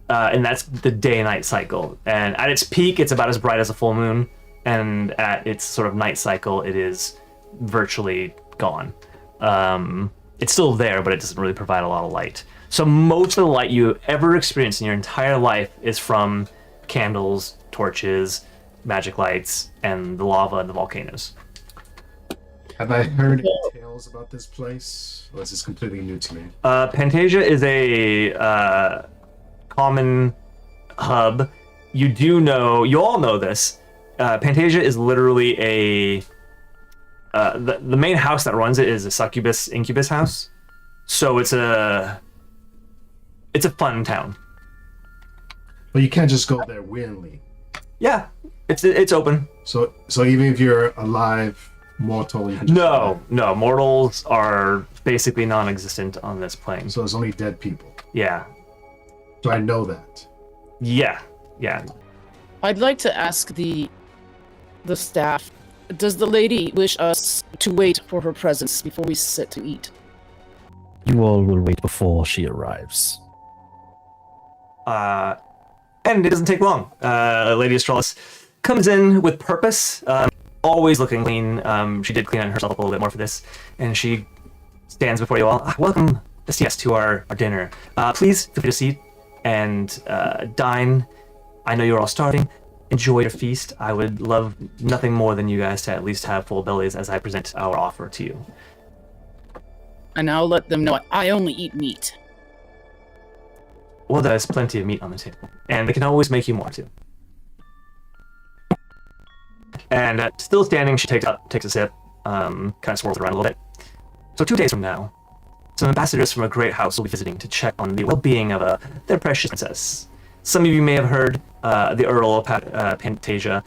and that's the day-night cycle. And at its peak, it's about as bright as a full moon, and at its sort of night cycle, it is virtually gone. It's still there, but it doesn't really provide a lot of light. So most of the light you ever experience in your entire life is from candles, torches, magic lights, and the lava and the volcanoes. Have I heard any tales about this place, or is this completely new to me? Pantagia is a common hub. You all know this. Pantagia is literally the main house that runs it is a succubus incubus house. So it's it's a fun town. But you can't just go there willingly. Yeah, it's open. So even if you're alive, mortal, you can just No, mortals are basically non-existent on this plane. So it's only dead people. Yeah. So I know that. Yeah. I'd like to ask the staff, does the lady wish us to wait for her presence before we sit to eat? You all will wait before she arrives. And it doesn't take long. Lady Astralis comes in with purpose, always looking clean. She did clean herself up a little bit more for this, and she stands before you all. Welcome, yes, to our dinner. Please feel free to seat and dine. I know you're all starving. Enjoy your feast. I would love nothing more than you guys to at least have full bellies as I present our offer to you. And I'll let them know I only eat meat. Well, there's plenty of meat on the table, and they can always make you more too. And still standing, she takes a sip, kind of swirls around a little bit. So 2 days from now, some ambassadors from a great house will be visiting to check on the well-being of their precious princess. Some of you may have heard the Earl of Pantagia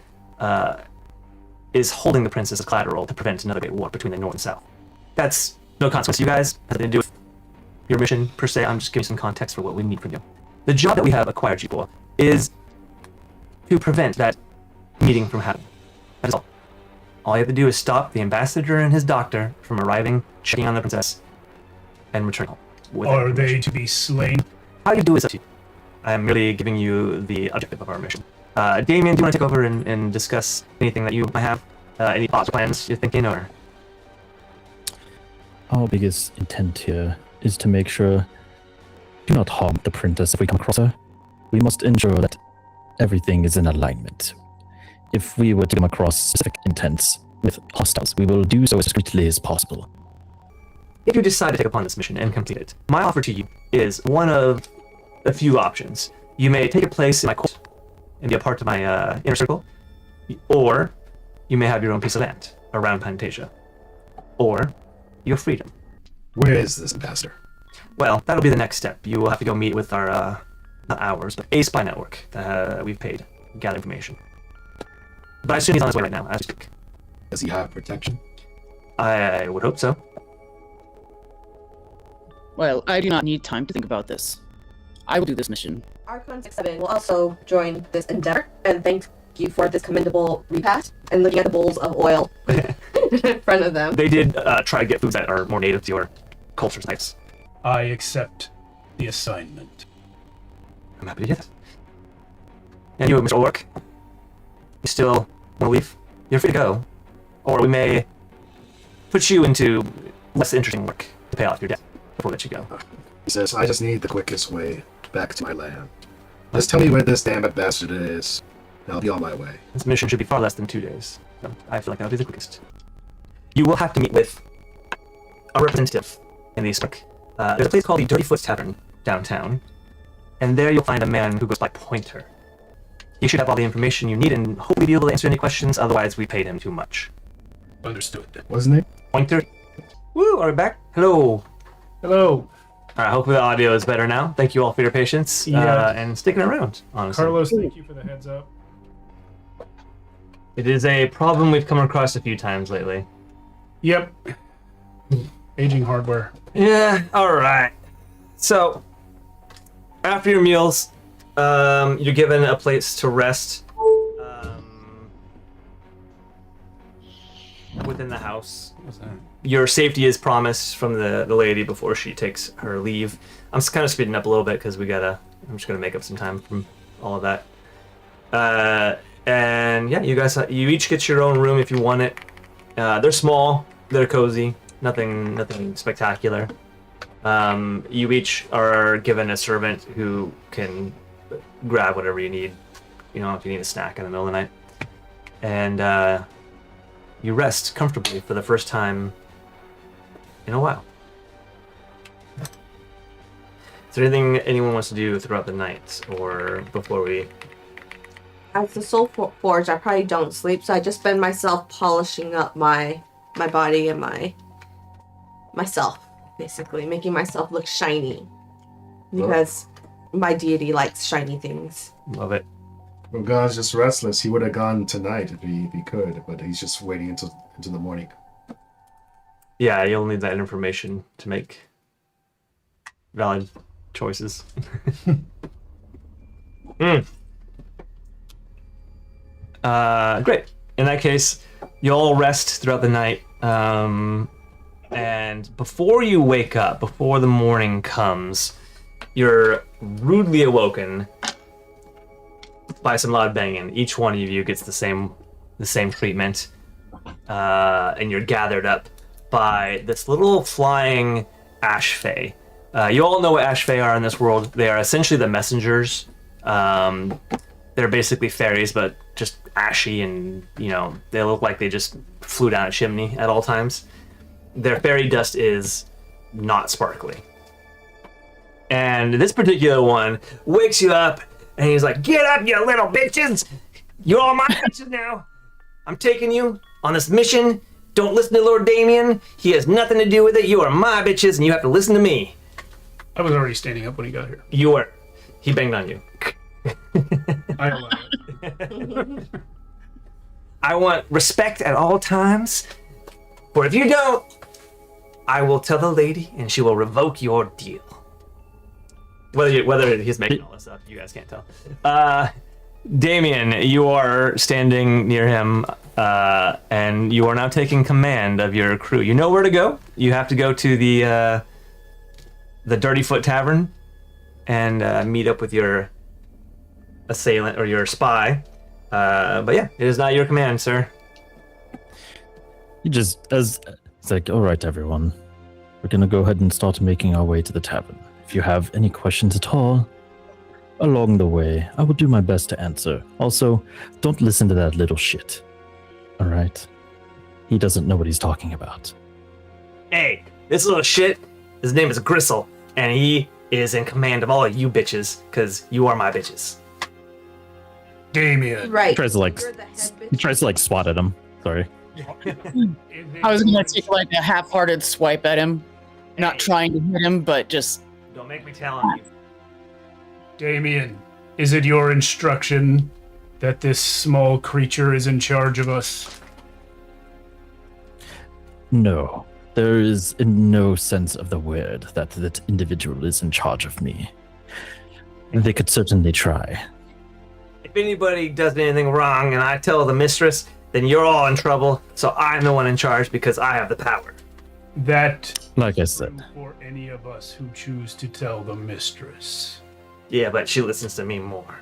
is holding the princess as collateral to prevent another great war between the North and South. That's no consequence to you guys. Has nothing to do with your mission per se. I'm just giving some context for what we need from you. The job that we have acquired you for is to prevent that meeting from happening. That is all. All you have to do is stop the ambassador and his doctor from arriving, checking on the princess, and return home. Are they to be slain? How you do is up to you. I am merely giving you the objective of our mission. Damien, do you want to take over and discuss anything that you might have? Any thoughts or plans you're thinking, or? Our biggest intent here is to make sure do not harm the princess if we come across her. We must ensure that everything is in alignment. If we were to come across specific intents with hostiles, we will do so as discreetly as possible. If you decide to take upon this mission and complete it, my offer to you is one of a few options. You may take a place in my court and be a part of my inner circle, or you may have your own piece of land around Pantagia, or your freedom. Where is this ambassador? Well, that'll be the next step. You will have to go meet with our, not ours, but a spy network that we've paid to gather information. But I assume he's on his way right now, as we speak. Does he have protection? I would hope so. Well, I do not need time to think about this. I will do this mission. Archon 67 will also join this endeavor, and thank you for this commendable repast, and looking at the bowls of oil in front of them. They did try to get foods that are more native to your culture's nice. I accept the assignment. I'm happy to hear that. And you, Mr. O'Rourke, you still want to leave? You're free to go. Or we may put you into less interesting work to pay off your debt before we let you go. He says, I just need the quickest way back to my land. Just tell me where this damn ambassador is, and I'll be on my way. This mission should be far less than 2 days. So I feel like that'll be the quickest. You will have to meet with a representative in the Eastwick. There's a place called the Dirty Foot Tavern downtown, and there you'll find a man who goes by Pointer. He should have all the information you need and hopefully be able to answer any questions, otherwise we paid him too much. Understood. What's his name? Pointer? Woo, are we back? Hello. Hello. Alright, hopefully the audio is better now. Thank you all for your patience and sticking around, honestly. Carlos, thank you for the heads up. It is a problem we've come across a few times lately. Yep. Aging hardware. Yeah, alright. So, after your meals, you're given a place to rest within the house. What's that? Your safety is promised from the lady before she takes her leave. I'm just kind of speeding up a little bit because I'm just gonna make up some time from all of that. And yeah, you each get your own room if you want it. They're small, they're cozy, nothing spectacular. You each are given a servant who can grab whatever you need, if you need a snack in the middle of the night. And you rest comfortably for the first time in a while. Is there anything anyone wants to do throughout the night or before we... As the soul forge, I probably don't sleep, so I just spend myself polishing up my body and myself, basically making myself look shiny. Because my deity likes shiny things. Love it. Well, God's just restless. He would have gone tonight if he could, but he's just waiting into the morning. Yeah, you'll need that information to make valid choices. Great. In that case, you'll all rest throughout the night. And before you wake up, before the morning comes, you're rudely awoken by some loud banging. Each one of you gets the same treatment, and you're gathered up by this little flying ash fae. You all know what ash fae are in this world. They are essentially the messengers. They're basically fairies, but just ashy, and they look like they just flew down a chimney at all times. Their fairy dust is not sparkly. And this particular one wakes you up, and he's like, "Get up, you little bitches! You're all my bitches now. I'm taking you on this mission. Don't listen to Lord Damien. He has nothing to do with it. You are my bitches, and you have to listen to me." I was already standing up when he got here. You were. He banged on you. I allow it. I want respect at all times, for if you don't, I will tell the lady, and she will revoke your deal. Whether he's making all this up, you guys can't tell. Damien, you are standing near him, and you are now taking command of your crew. You know where to go. You have to go to the Dirty Foot Tavern and meet up with your assailant or your spy. But yeah, it is not your command, sir. It's like, all right, everyone, we're gonna go ahead and start making our way to the tavern. If you have any questions at all along the way, I will do my best to answer. Also, don't listen to that little shit. All right? He doesn't know what he's talking about. Hey, this little shit, his name is Gristle, and he is in command of all of you bitches, because you are my bitches. Damien. Right. He tries to You're the head bitch. he tries to swat at him. Sorry. I was gonna take like a half-hearted swipe at him, not trying to hit him, but just Don't make me tell him. Damien, is it your instruction that this small creature is in charge of us? No. There is in no sense of the word that individual is in charge of me. They could certainly try. If anybody does anything wrong and I tell the mistress, then you're all in trouble, so I'm the one in charge because I have the power. That, Like I said, for any of us who choose to tell the mistress. Yeah, but she listens to me more.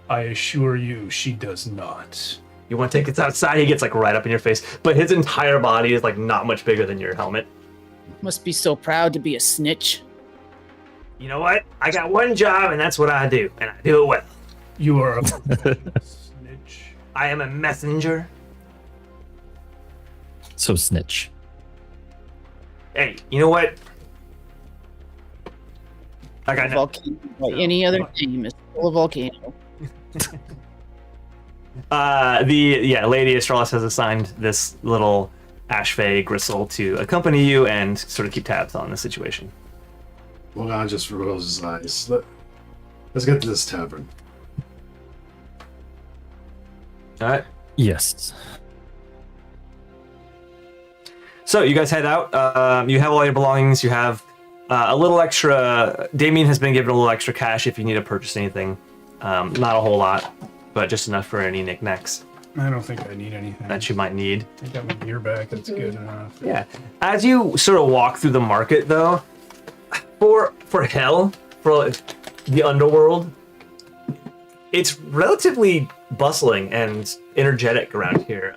I assure you, she does not. You want to take this outside? He gets right up in your face, but his entire body is not much bigger than your helmet. must be so proud to be a snitch. You know what? I got one job, and that's what I do, and I do it well. You are a snitch. I am a messenger. so snitch. Hey, you know what? I got no. Volcano, by any other name, is still a volcano. Lady Astralis has assigned this little Ashfay Gristle to accompany you and sort of keep tabs on the situation. Well, I just rolls his eyes. Let's get to this tavern. All right. Yes. So you guys head out. You have all your belongings. You have a little extra. Damien has been given a little extra cash if you need to purchase anything. Not a whole lot, but just enough for any knickknacks I don't think I need anything. that you might need. I got my gear back. That's good enough. Yeah. As you sort of walk through the market, though, for hell, for the underworld, it's relatively bustling and energetic around here.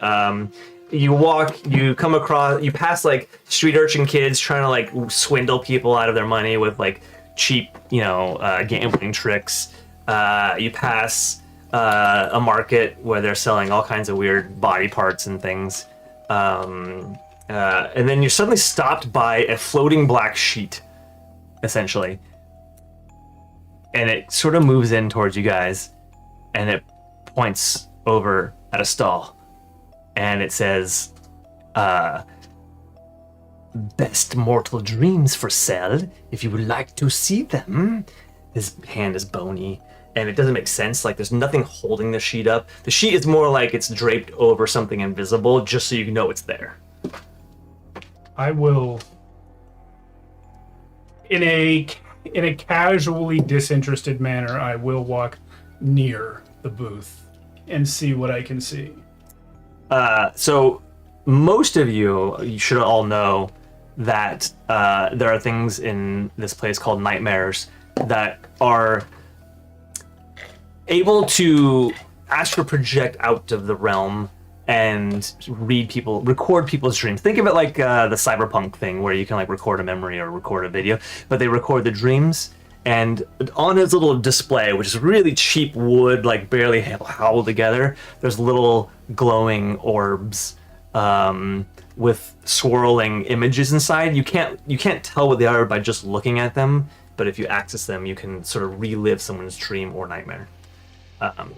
You walk, you come across, you pass street urchin kids trying to swindle people out of their money with cheap, gambling tricks. You pass a market where they're selling all kinds of weird body parts and things. And then you're suddenly stopped by a floating black sheet, essentially. And it sort of moves in towards you guys, and it points over at a stall. And it says, best mortal dreams for sale. If you would like to see them, his hand is bony, and it doesn't make sense. Like there's nothing holding the sheet up. The sheet is more like it's draped over something invisible, just so you know it's there. I will, in a casually disinterested manner, I will walk near the booth and see what I can see. So most of you should all know that there are things in this place called nightmares that are able to astral project out of the realm and record people's dreams. Think of it like the cyberpunk thing where you can like record a memory or record a video, but they record the dreams. And on his little display, which is really cheap wood, like barely held together, there's little glowing orbs with swirling images inside. You can't tell what they are by just looking at them, but if you access them, you can sort of relive someone's dream or nightmare.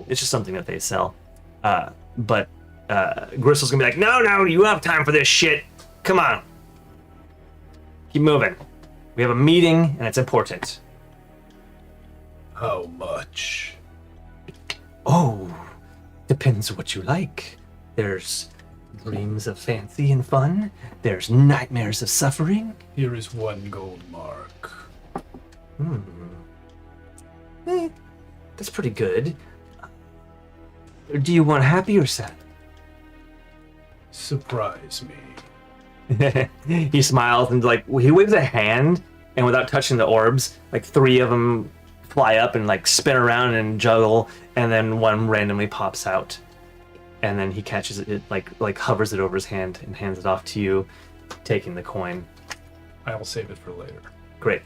It's just something that they sell. But Gristle's gonna be like, no, you have time for this shit. Come on. Keep moving. We have a meeting, and it's important. How much? Oh, depends what you like. There's dreams of fancy and fun. There's nightmares of suffering. Here is 1 gold mark. That's pretty good. Do you want happy or sad? Surprise me. He smiles and like he waves a hand, and without touching the orbs, like 3 of them fly up and like spin around and juggle, and then one randomly pops out, and then he catches it, like hovers it over his hand and hands it off to you, taking the coin. I will save it for later. Great.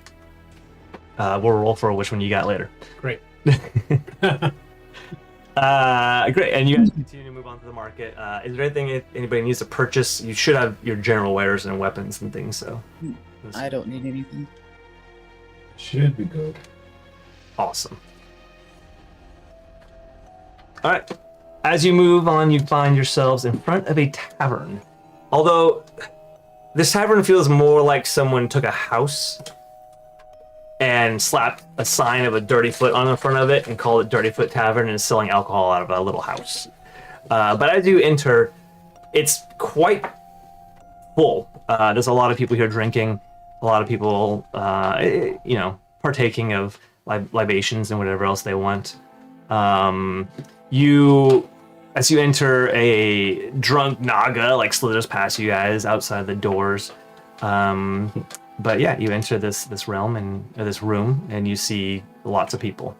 We'll roll for which one you got later. Great. Great, and you guys continue to move on to the market. Is there anything anybody needs to purchase? You should have your general wares and weapons and things, so. I don't need anything. Should be good. Awesome. All right. As you move on, you find yourselves in front of a tavern. Although this tavern feels more like someone took a house and slapped a sign of a Dirty Foot on the front of it and called it Dirty Foot Tavern and is selling alcohol out of a little house. But as you enter, it's quite full. There's a lot of people here drinking, a lot of people, partaking of libations and whatever else they want. As you enter, a drunk Naga slithers past you guys outside the doors. But yeah, you enter this realm and this room, and you see lots of people.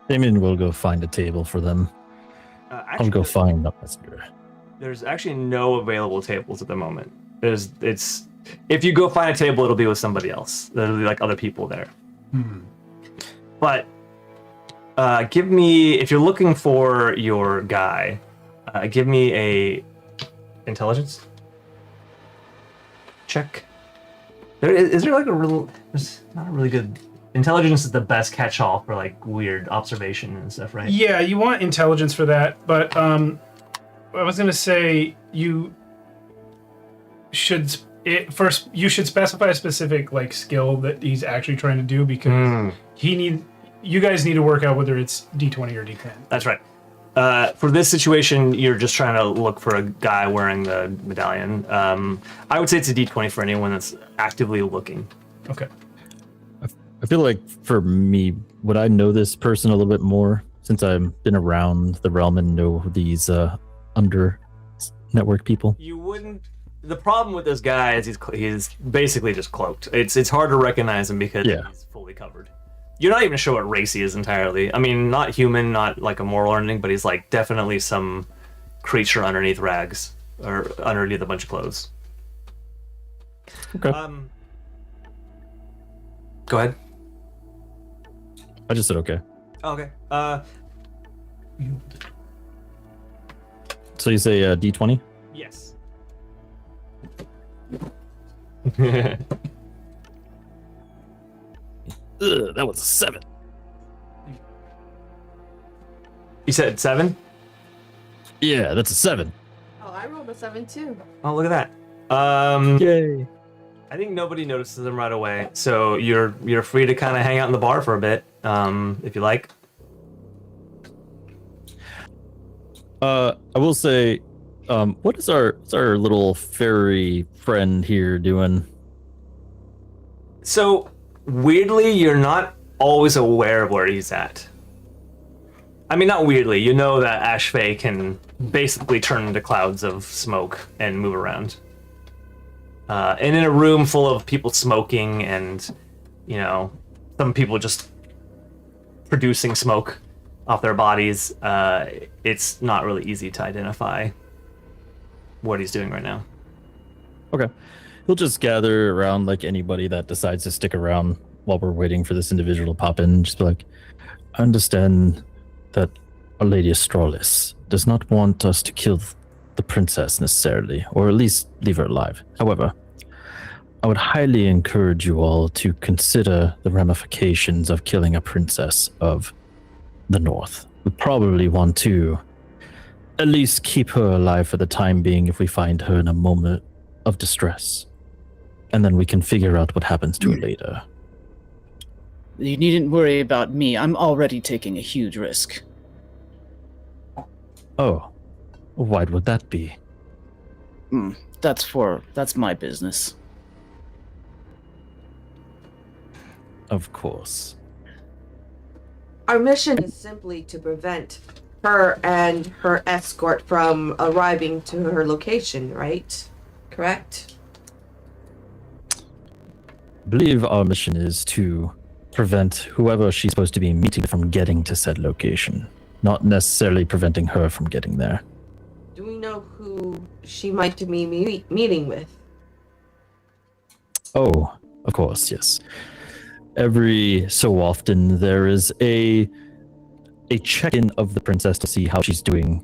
Damien will go find a table for them. I'll go find a messenger. There's actually no available tables at the moment. If you go find a table, it'll be with somebody else. There'll be other people there. But give me, if you're looking for your guy, give me a intelligence check. There's not a really good. Intelligence is the best catch-all for weird observation and stuff, right? Yeah, you want intelligence for that, but I was gonna say you should specify a specific skill that he's actually trying to do, because you guys need to work out whether it's D20 or D10. That's right. For this situation, you're just trying to look for a guy wearing the medallion. I would say it's a D20 for anyone that's actively looking. Okay. I feel like for me, would I know this person a little bit more since I've been around the realm and know these under network people? You wouldn't. The problem with this guy is he's basically just cloaked. It's hard to recognize him because he's fully covered. You're not even sure what race he is entirely. I mean, not human, not like a moral or anything, but he's definitely some creature underneath rags or underneath a bunch of clothes. Okay. Go ahead. I just said okay. Oh, okay. So you say D20? Yes. That was a 7. You said 7? Yeah, that's a 7. Oh, I rolled a 7 too. Oh, look at that. Yay! I think nobody notices them right away, so you're free to kind of hang out in the bar for a bit, if you like. I will say, what is our little fairy friend here doing? So weirdly, you're not always aware of where he's at. I mean, not weirdly. You know that Ashfey can basically turn into clouds of smoke and move around. And in a room full of people smoking and, you know, some people just producing smoke off their bodies, it's not really easy to identify what he's doing right now. Okay. He'll just gather around like anybody that decides to stick around while we're waiting for this individual to pop in and just be like, I understand that Our Lady Astralis does not want us to kill the princess necessarily, or at least leave her alive. However, I would highly encourage you all to consider the ramifications of killing a princess of the North. We probably want to at least keep her alive for the time being if we find her in a moment of distress. And then we can figure out what happens to her later. You needn't worry about me. I'm already taking a huge risk. Oh, why would that be? That's my business. Of course. Our mission is simply to prevent her and her escort from arriving to her location, right? Correct? I believe our mission is to prevent whoever she's supposed to be meeting from getting to said location, not necessarily preventing her from getting there. Do we know who she might be meeting with? Oh, of course, yes. Every so often there is a check-in of the princess to see how she's doing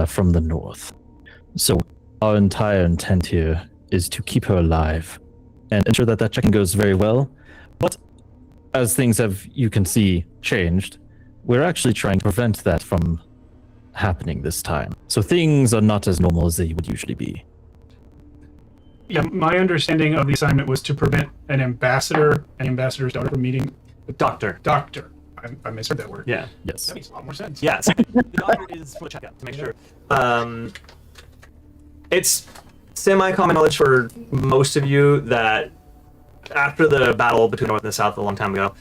from the north. So our entire intent here is to keep her alive and ensure that check-in goes very well. But as things have, you can see, changed, we're actually trying to prevent that from happening this time. So things are not as normal as they would usually be. Yeah, my understanding of the assignment was to prevent an ambassador's daughter from meeting the Doctor. doctor. I misheard that word. Yeah. Yes. That makes a lot more sense. Yeah, so the doctor is for checkup to make sure. It's semi-common knowledge for most of you that after the battle between North and the South a long time ago,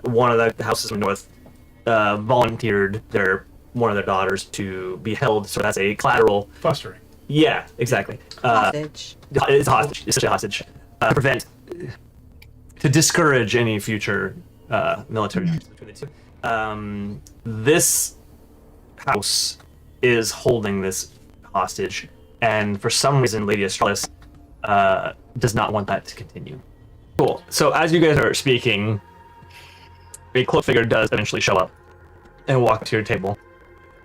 one of the houses in the North volunteered one of their daughters to be held sort of as a collateral. Fostering. Yeah, exactly. Hostage. It's a hostage. It's such a hostage. To discourage any future military actions between the two. This house is holding this hostage, and for some reason, Lady Astralis does not want that to continue. Cool. So as you guys are speaking, a cloaked figure does eventually show up and walk to your table,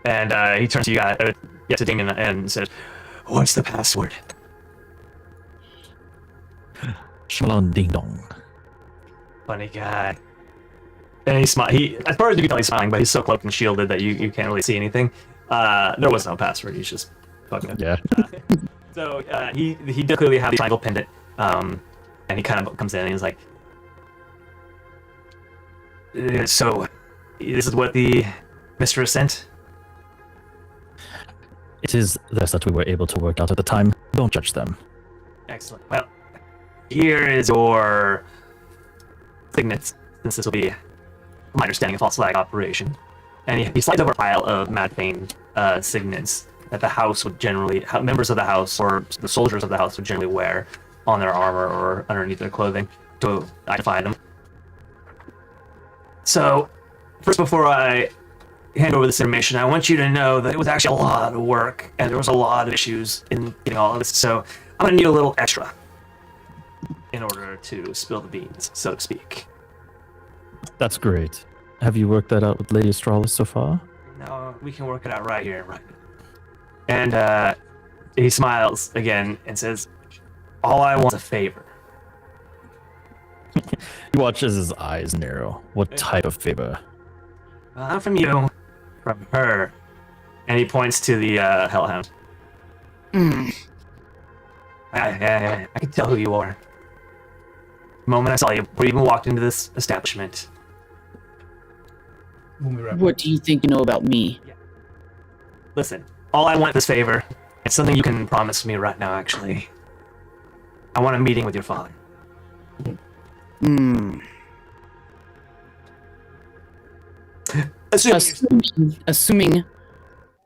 and he turns to you guys, to Damien, and says, "What's the password?" Shalom ding dong. Funny guy. And as far as you can tell, he's smiling, but he's so cloaked and shielded that you can't really see anything. There was no password. He's just fucking up. Yeah. So he did clearly have the triangle pendant, and he kind of comes in and he's like, "So, this is what the mistress sent?" It is the best that we were able to work out at the time. Don't judge them. Excellent. Well, here is your signet, since this will be, my understanding, a false flag operation. And he slides over a pile of Mad Thane signets that the house would generally, members of the house or the soldiers of the house would generally wear on their armor or underneath their clothing to identify them. So, first, before I hand over this information, I want you to know that it was actually a lot of work and there was a lot of issues in getting all of this. So, I'm going to need a little extra in order to spill the beans, so to speak. That's great. Have you worked that out with Lady Astralis so far? No, we can work it out right here, right now. And he smiles again and says, "All I want is a favor." He watches his eyes narrow. What type of favor? Well, not from you, from her. And he points to the Hellhound. I can tell who you are. The moment I saw you, before you even walked into this establishment. When we wrap What do you think you know about me? Listen, all I want this favor. It's something you can promise me right now, actually. I want a meeting with your father. Assuming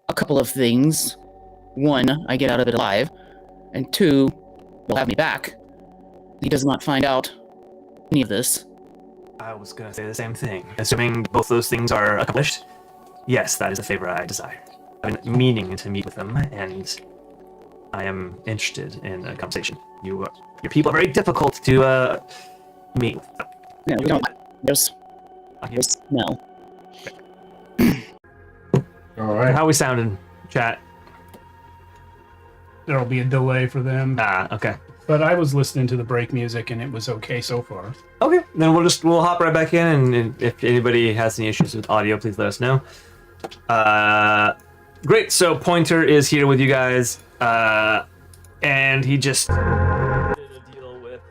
a couple of things. One, I get out of it alive. And two, you'll have me back. He does not find out any of this. I was gonna say the same thing. Assuming both those things are accomplished, yes, that is a favor I desire. I've been meaning to meet with them, and I am interested in a conversation. Your people are very difficult to meet with. No, we don't. There's no. All right. How we sounding, chat? There'll be a delay for them. Okay. But I was listening to the break music and it was okay so far. Okay, then we'll hop right back in, and if anybody has any issues with audio, please let us know. Great. So Pointer is here with you guys, and he just did a deal with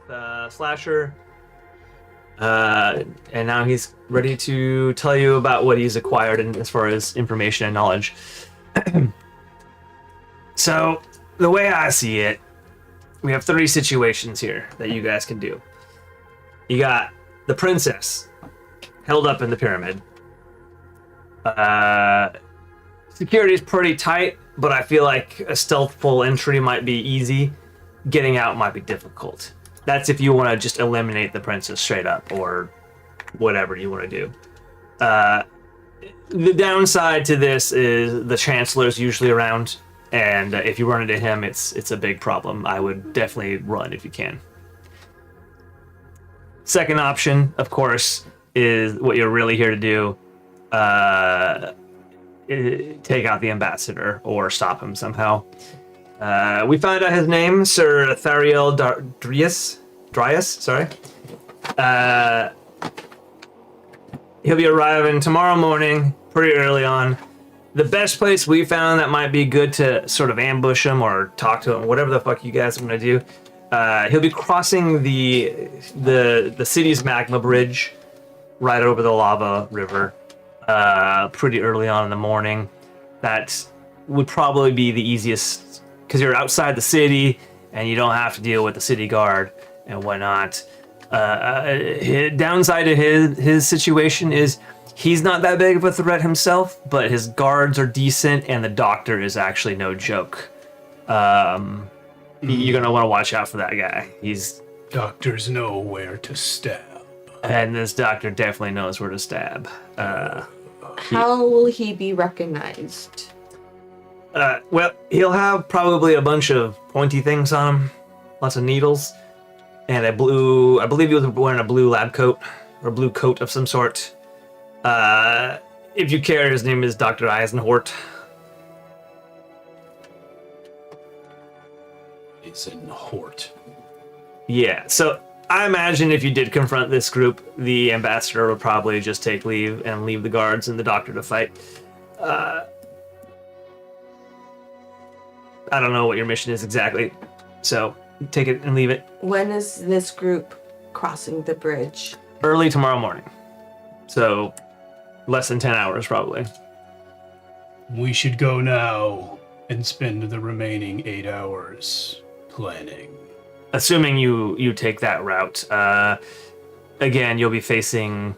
Slasher, and now he's ready to tell you about what he's acquired as far as information and knowledge. So the way I see it, we have 3 situations here that you guys can do. You got the princess held up in the pyramid. Security is pretty tight, but I feel like a stealthful entry might be easy. Getting out might be difficult. That's if you want to just eliminate the princess straight up, or whatever you want to do. The downside to this is the chancellor's usually around, and if you run into him, it's a big problem. I would definitely run if you can. Second option, of course, is what you're really here to do. Take out the ambassador or stop him somehow. We found out his name, Sir Thariel Dryas, sorry. He'll be arriving tomorrow morning, pretty early on. The best place we found that might be good to sort of ambush him or talk to him, whatever the fuck you guys want to do. He'll be crossing the city's magma bridge right over the lava river pretty early on in the morning. That would probably be the easiest because you're outside the city and you don't have to deal with the city guard and whatnot. Downside to his situation is he's not that big of a threat himself, but his guards are decent and the doctor is actually no joke. You're gonna want to watch out for that guy. Doctors know where to stab. And this doctor definitely knows where to stab. How will he be recognized? Well, he'll have probably a bunch of pointy things on him, lots of needles, and I believe he was wearing a blue lab coat, or blue coat of some sort. If you care, his name is Dr. Eisenhort. It's in Hort. Yeah, so I imagine if you did confront this group, the ambassador would probably just take leave and leave the guards and the doctor to fight. I don't know what your mission is exactly, so take it and leave it. When is this group crossing the bridge? Early tomorrow morning. So less than 10 hours, probably. We should go now and spend the remaining 8 hours planning. Assuming you take that route. Again, you'll be facing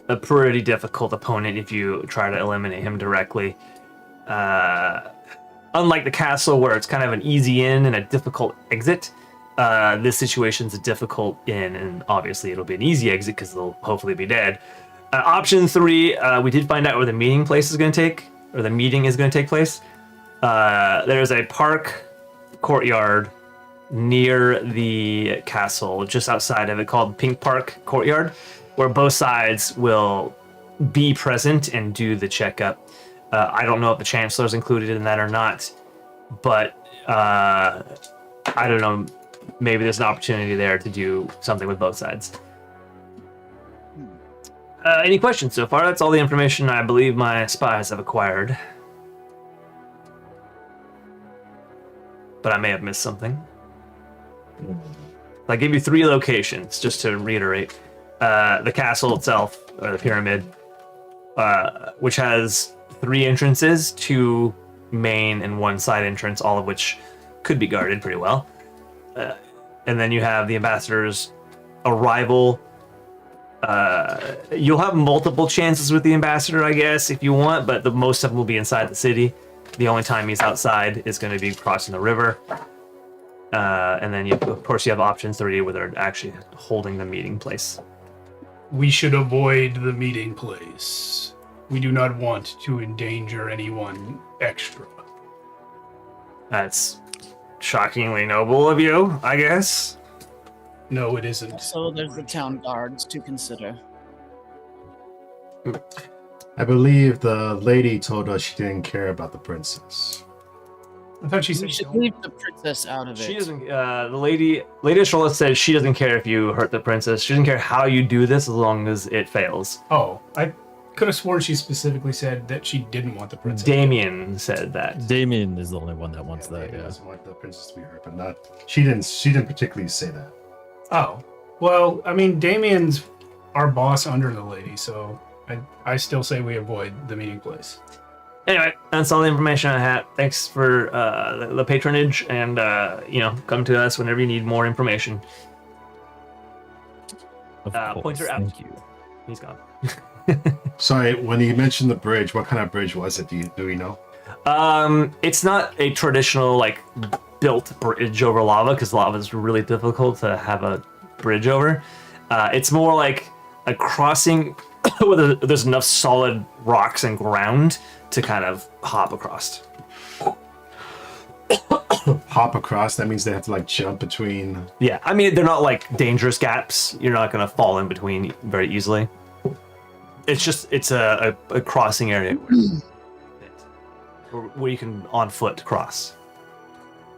a pretty difficult opponent if you try to eliminate him directly. Unlike the castle, where it's kind of an easy in and a difficult exit, this situation's a difficult in, and obviously it'll be an easy exit because they'll hopefully be dead. Option 3, we did find out where the meeting is going to take place. There's a park courtyard near the castle, just outside of it, called Pink Park Courtyard, where both sides will be present and do the checkup. I don't know if the Chancellor's included in that or not, but I don't know, maybe there's an opportunity there to do something with both sides. Any questions so far? That's all the information I believe my spies have acquired. But I may have missed something. I gave you 3 locations, just to reiterate. The castle itself, or the pyramid, which has 3 entrances, 2 main and 1 side entrance, all of which could be guarded pretty well. And then you have the ambassador's arrival. You'll have multiple chances with the ambassador, I guess, if you want, but the most of them will be inside the city. The only time he's outside is going to be crossing the river. And then, of course, you have options 3 where they're actually holding the meeting place. We should avoid the meeting place. We do not want to endanger anyone extra. That's shockingly noble of you, I guess. No, it isn't. So there's the town guards to consider. I believe the lady told us she didn't care about the princess. I thought she We said should don't. leave the princess out of it. She doesn't. The Lady Charlotte said she doesn't care if you hurt the princess. She doesn't care how you do this as long as it fails. Oh, I could have sworn she specifically said that she didn't want the princess. Damien said that. Damien is the only one that wants that. Lady Yeah. doesn't want the princess to be hurt, but not. She didn't particularly say that. Oh, well, I mean, Damien's our boss under the lady, so I still say we avoid the meeting place. Anyway, that's all the information I had. Thanks for the patronage, and come to us whenever you need more information. Of course. Pointer out. Thank you. He's gone. Sorry, when you mentioned the bridge, what kind of bridge was it? Do we know? It's not a traditional built bridge over lava, because lava is really difficult to have a bridge over. It's more like a crossing where there's enough solid rocks and ground to kind of hop across. Hop across. That means they have to jump between. Yeah, I mean, they're not dangerous gaps. You're not going to fall in between very easily. It's a crossing area where you can on foot cross.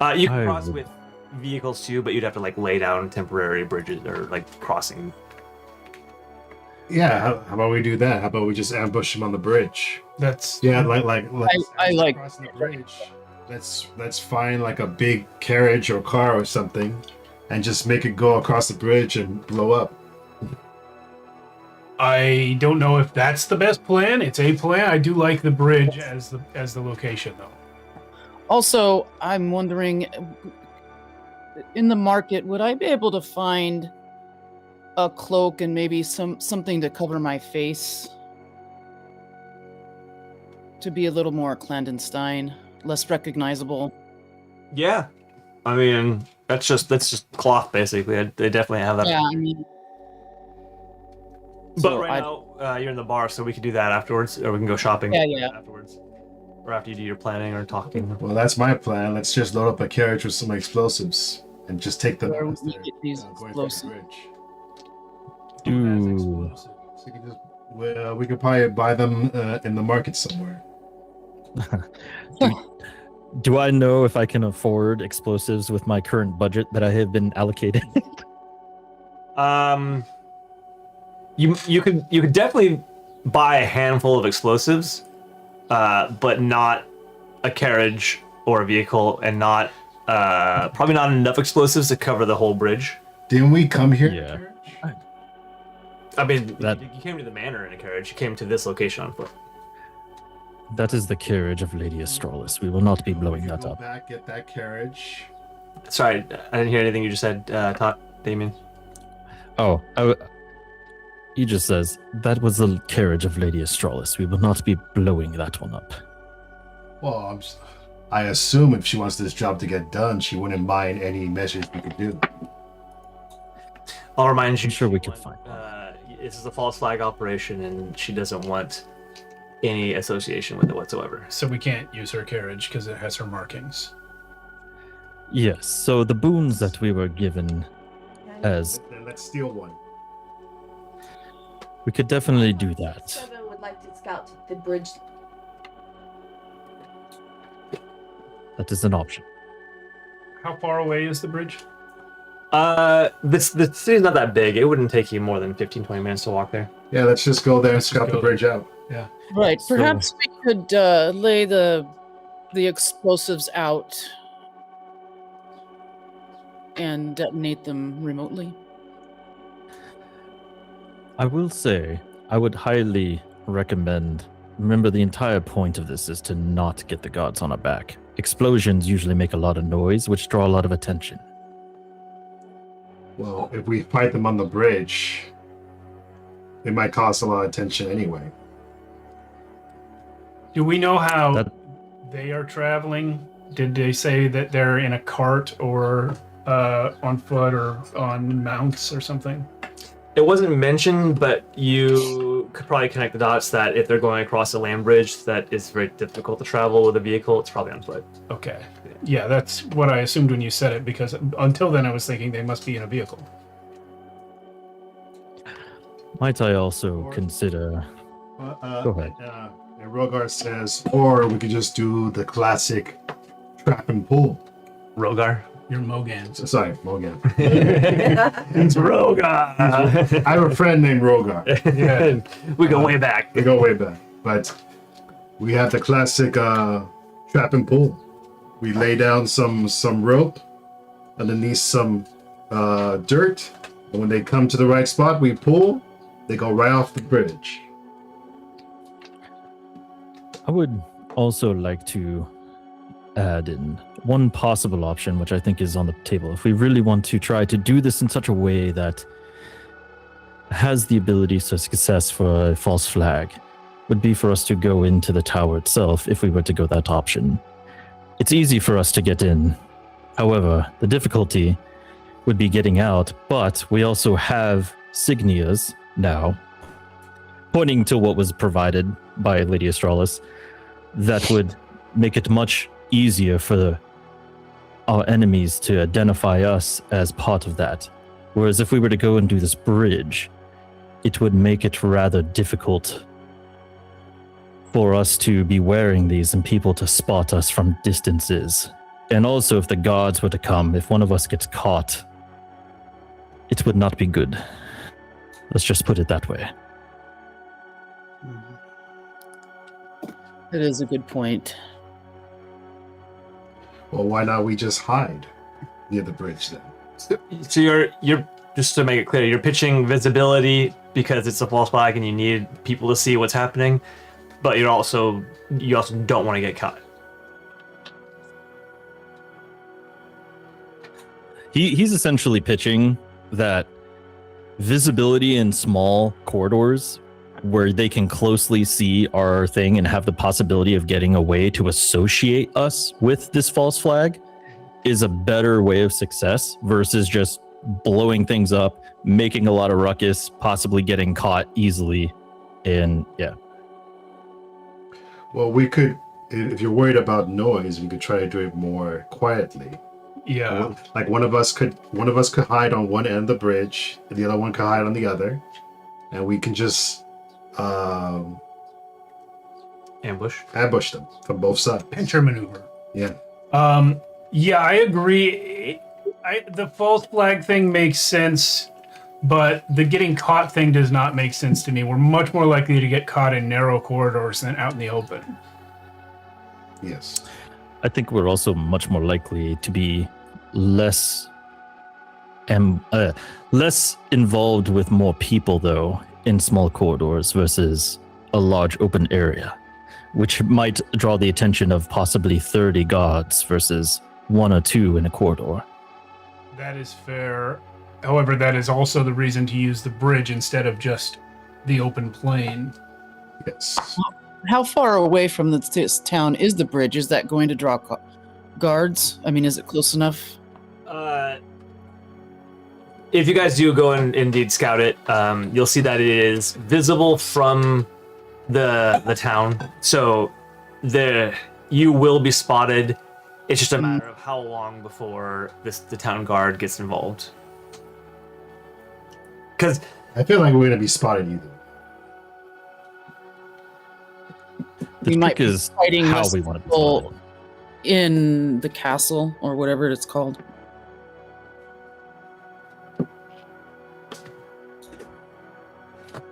You can cross with vehicles too, but you'd have to lay down temporary bridges or crossing. Yeah, how about we do that? How about we just ambush him on the bridge? That's Yeah, I like crossing the bridge. Let's find a big carriage or car or something, and just make it go across the bridge and blow up. I don't know if that's the best plan. It's a plan. I do like the bridge as the location, though. Also, I'm wondering, in the market, would I be able to find a cloak and maybe something to cover my face? To be a little more clandestine, less recognizable. Yeah, I mean that's just cloth basically. They definitely have that. Yeah, I mean. But So right now you're in the bar, so we could do that afterwards, or we can go shopping. Yeah. Afterwards, or after you do your planning or talking. Well, that's my plan. Let's just load up a carriage with some explosives and just take them Where as would we they're get these going for the explosives? bridge. Ooh. So you can we could probably buy them in the market somewhere. Do I know if I can afford explosives with my current budget that I have been allocated? You could definitely buy a handful of explosives, but not a carriage or a vehicle, and not probably not enough explosives to cover the whole bridge. Didn't we come here? in a Yeah. carriage? I mean, That- you came to the manor in a carriage. You came to this location on foot. That is the carriage of Lady Astralis. We will not be blowing We that go up. back, get that carriage. Sorry, I didn't hear anything you just said, Damien. Oh, he just says, that was the carriage of Lady Astralis. We will not be blowing that one up. Well, I assume if she wants this job to get done, she wouldn't mind any measures we could do. I'll remind you. I'm sure we can find This is a false flag operation, and she doesn't want any association with it whatsoever. So we can't use her carriage because it has her markings. Yes, so the boons that we were given as... Then let's steal one. We could definitely do that. Seven would like to scout the bridge. That is an option. How far away is the bridge? The city's not that big. It wouldn't take you more than 15-20 minutes to walk there. Yeah, let's just go there and scout go the bridge out. Yeah. Right. So- Perhaps we could lay the explosives out and detonate them remotely? I will say, I would highly recommend. Remember, the entire point of this is to not get the gods on our back. Explosions usually make a lot of noise, which draw a lot of attention. Well, if we fight them on the bridge, it might cause a lot of attention anyway. Do we know how That- they are traveling? Did they say that they're in a cart or on foot or on mounts or something? It wasn't mentioned, but you could probably connect the dots that if they're going across a land bridge that is very difficult to travel with a vehicle, it's probably on foot. Okay. Yeah, that's what I assumed when you said it, because until then I was thinking they must be in a vehicle. Might I also consider? Go ahead. And Rogar says, or we could just do the classic trap and pull. Rogar. You're Mogans. Sorry, Mogan. It's Rogar. I have a friend named Rogar. Yeah. We go way back. We go way back. But we have the classic trap and pull. We lay down some rope underneath some dirt. And when they come to the right spot, we pull. They go right off the bridge. I would also like to add in one possible option, which I think is on the table. If we really want to try to do this in such a way that has the ability to success for a false flag, would be for us to go into the tower itself if we were to go that option. It's easy for us to get in. However, the difficulty would be getting out, but we also have signias now, pointing to what was provided by Lady Astralis, that would make it much easier for our enemies to identify us as part of that. Whereas if we were to go and do this bridge, it would make it rather difficult for us to be wearing these and people to spot us from distances. And also, if the guards were to come, if one of us gets caught, it would not be good. Let's just put it that way. That is a good point. Well, why not we just hide near the bridge then? So you're just to make it clear, you're pitching visibility because it's a false flag and you need people to see what's happening, but you also don't want to get caught. He's essentially pitching that visibility in small corridors where they can closely see our thing and have the possibility of getting a way to associate us with this false flag is a better way of success versus just blowing things up, making a lot of ruckus, possibly getting caught easily. And yeah. Well, we could, if you're worried about noise, we could try to do it more quietly. Yeah. Like one of us could hide on one end of the bridge, and the other one could hide on the other, and we can just ambush them from both sides. Pincher maneuver. Yeah. Yeah, I agree. The false flag thing makes sense, but the getting caught thing does not make sense to me. We're much more likely to get caught in narrow corridors than out in the open. Yes. I think we're also much more likely to be less involved with more people, though, in small corridors versus a large open area, which might draw the attention of possibly 30 guards versus 1 or 2 in a corridor. That is fair. However, that is also the reason to use the bridge instead of just the open plain. Yes. How far away from this town is the bridge? Is that going to draw guards? I mean, is it close enough? If you guys do go and indeed scout it, you'll see that it is visible from the town. So you will be spotted. It's just a matter of how long before the town guard gets involved. Because I feel like we're gonna be spotted either. The We might trick be is fighting how less we want to be people spotted. in the castle or whatever it's called.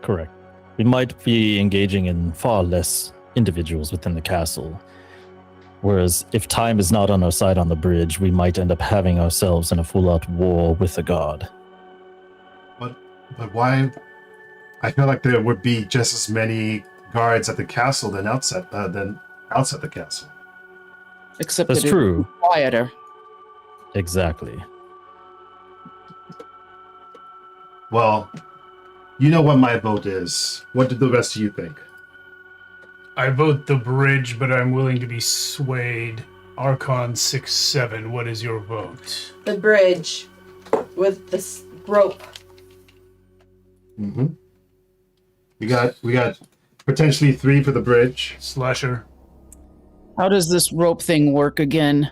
Correct. We might be engaging in far less individuals within the castle. Whereas if time is not on our side on the bridge, we might end up having ourselves in a full-out war with a god. But why? I feel like there would be just as many guards at the castle than outside the castle. Except That's that true. it's quieter. Exactly. Well, you know what my vote is. What did the rest of you think? I vote the bridge, but I'm willing to be swayed. Archon 6-7. What is your vote? The bridge with this rope. Mm-hmm. We got potentially 3 for the bridge. Slasher. How does this rope thing work again?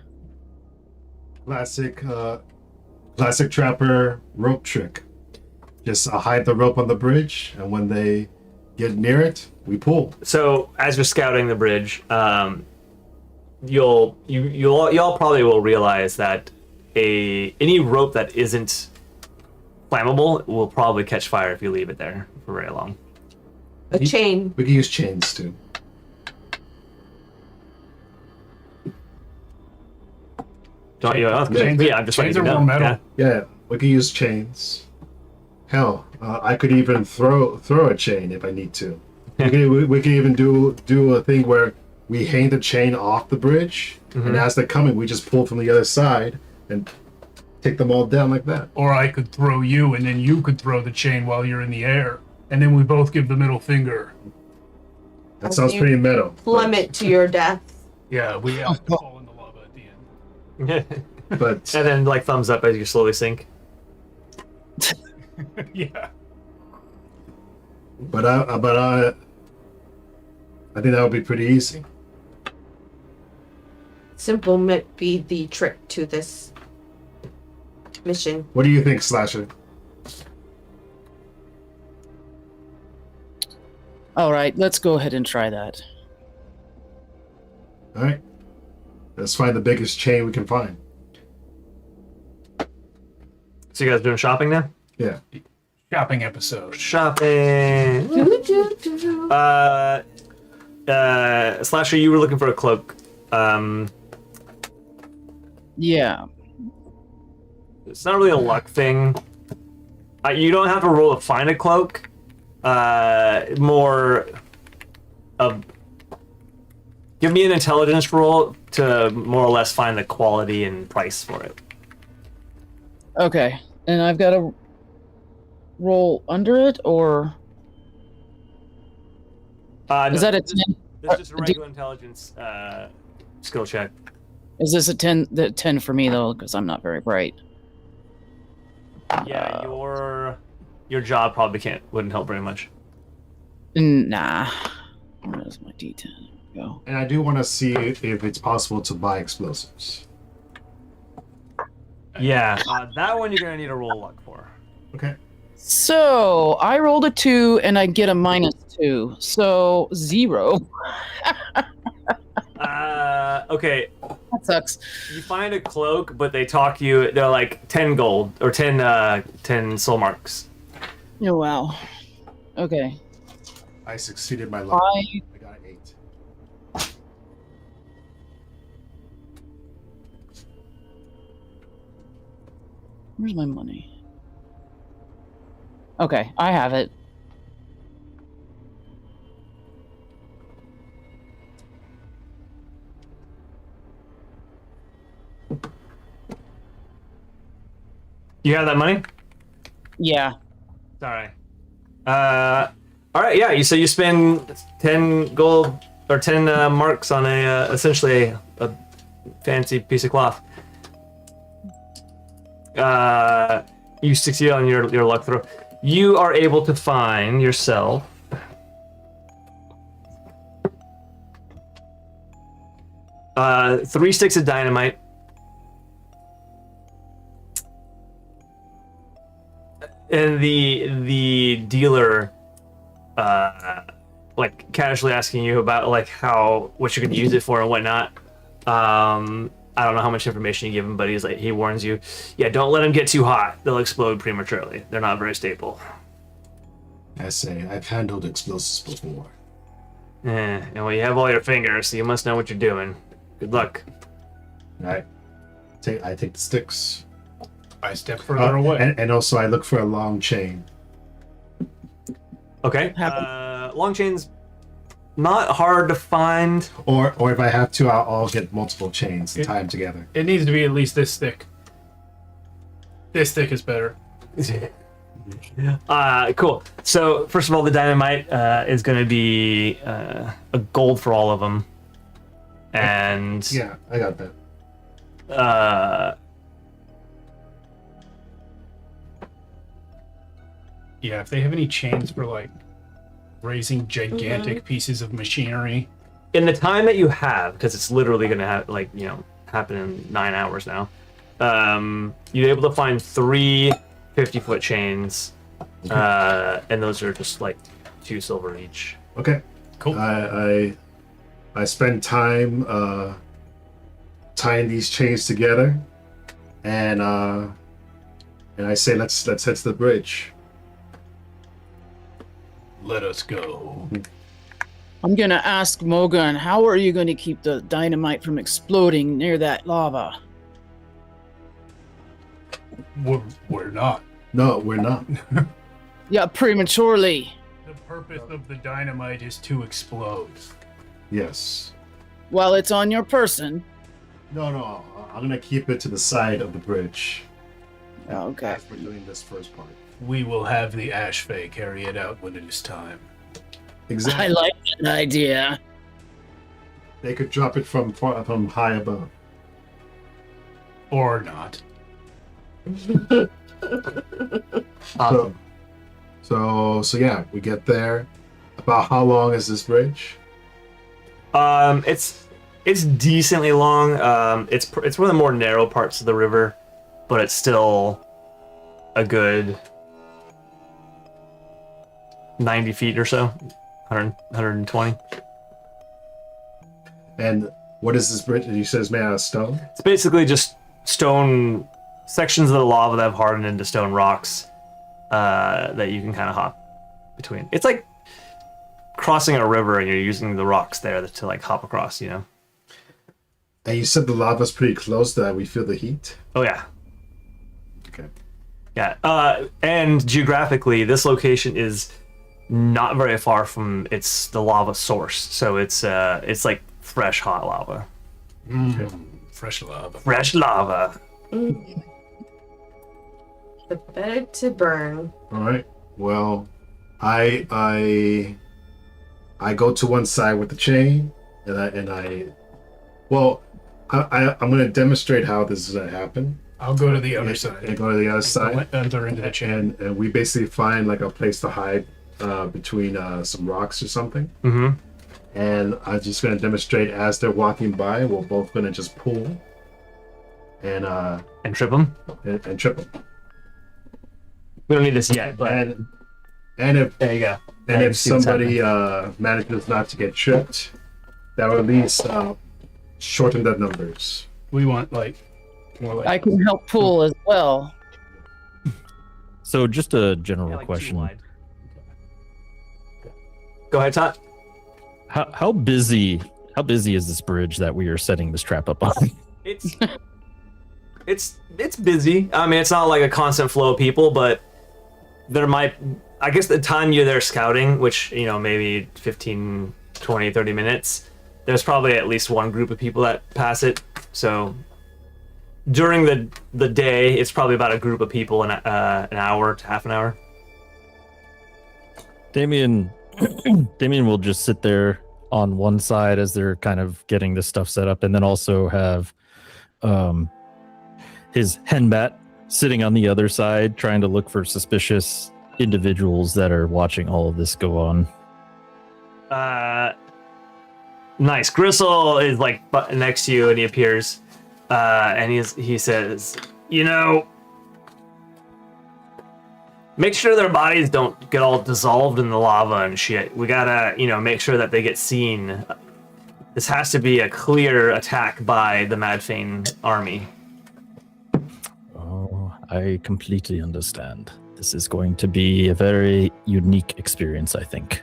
Classic trapper rope trick. Just hide the rope on the bridge, and when they get near it, we pull. So as you're scouting the bridge, y'all probably will realize that any rope that isn't flammable will probably catch fire if you leave it there for very long. A chain. We can use chains too. Don't you? Oh, Chains yeah, I'm just letting chains you are know. more metal. Yeah. Yeah, we can use chains. Hell, I could even throw a chain if I need to. We can even do a thing where we hang the chain off the bridge, and as they're coming, we just pull from the other side and take them all down like that. Or I could throw you, and then you could throw the chain while you're in the air. And then we both give the middle finger. That sounds pretty metal. Plummet to your death. Yeah, we have to fall in the lava at the end. But And then like thumbs up as you slowly sink. Yeah. I think that would be pretty easy. Simple might be the trick to this mission. What do you think, Slasher? All right, let's go ahead and try that. All right, let's find the biggest chain we can find. So you guys doing shopping now? Yeah. Shopping episode. Shopping. Slasher, you were looking for a cloak. Yeah. It's not really a luck thing. You don't have to roll to find a cloak. More of give me an intelligence roll to more or less find the quality and price for it. Okay, and I've got to roll under it, or is that a 10? This is just a regular intelligence skill check. Is this a 10? The 10 for me though, because I'm not very bright. Yeah, your job probably wouldn't help very much. Nah. Where's my D10? There we go. And I do want to see if it's possible to buy explosives. Yeah, that one you're gonna need a roll luck for. Okay. So I rolled a 2 and I get a -2, so 0. Okay. That sucks. You find a cloak, but they talk you. They're like 10 gold or 10 soul marks. Oh wow. Okay. I succeeded my luck. I got an 8. Where's my money? Okay, I have it. You have that money? Yeah. Sorry. All right. Yeah. So you spend 10 gold or 10 marks on essentially a fancy piece of cloth. You succeed on your luck throw. You are able to find yourself three sticks of dynamite. And the dealer, like casually asking you about like what you could use it for and whatnot. I don't know how much information you give him, but he warns you, yeah, don't let them get too hot. They'll explode prematurely. They're not very stable. I say, I've handled explosives before. And well, you have all your fingers, so you must know what you're doing. Good luck. All right. I take the sticks. I step further away. And also I look for a long chain. Okay. Long chains, not hard to find. Or if I have to, I'll get multiple chains and tie them together. It needs to be at least this thick. This thick is better. Cool. So first of all, the dynamite is going to be a gold for all of them, and Yeah, I got that. Yeah, if they have any chains for like raising gigantic pieces of machinery. in the time that you have, because it's literally going to have happen in 9 hours now. You're able to find 3 50-foot chains, and those are just like 2 silver each. Okay. Cool. I spend time tying these chains together, and I say let's head to the bridge. Let us go. I'm gonna ask Mogan, how are you going to keep the dynamite from exploding near that lava? We're not. No, we're not. Yeah, prematurely. The purpose of the dynamite is to explode. Yes. While it's on your person. No. I'm gonna keep it to the side of the bridge. Okay. As we're doing this first part. We will have the Ash Fae carry it out when it is time. Exactly. I like that idea. They could drop it from high above. Or not. Awesome. So yeah, we get there. About how long is this bridge? It's decently long. It's one of the more narrow parts of the river, but it's still a good 90 feet or so, 120. And what is this bridge? You said it's made out of stone? It's basically just stone sections of the lava that have hardened into stone rocks that you can kind of hop between. It's like crossing a river and you're using the rocks there to like hop across, you know? And you said the lava's pretty close that we feel the heat? Oh yeah. Okay. Yeah. And geographically, this location is not very far from the lava source. So it's like fresh hot lava. Fresh lava. Fresh lava. The better to burn. All right. Well, I go to one side with the chain, and I'm going to demonstrate how this is going to happen. I'll go to the other And side. go to the other side, Enter into the chain. and we basically find like a place to hide between some rocks or something. Mm-hmm. And I'm just going to demonstrate as they're walking by. We're both going to just pull and trip them. and trip them. We don't need this yet, but And if there you go. And Now you if see what's somebody happening. manages not to get tripped, that will at least shorten the numbers. We want like more like I can help pull as well. So just a general Yeah, like 2 question. wide. Go ahead, Todd. How busy is this bridge that we are setting this trap up on? It's busy. I mean, it's not like a constant flow of people, but there might, I guess the time you're there scouting, which, maybe 15, 20, 30 minutes, there's probably at least one group of people that pass it. So during the day, it's probably about a group of people in an hour to half an hour. Damien will just sit there on one side as they're kind of getting this stuff set up, and then also have his henbat sitting on the other side trying to look for suspicious individuals that are watching all of this go on. Nice. Gristle is like next to you, and he appears, and he says, make sure their bodies don't get all dissolved in the lava and shit. We gotta, make sure that they get seen. This has to be a clear attack by the Madfane army. Oh, I completely understand. This is going to be a very unique experience, I think.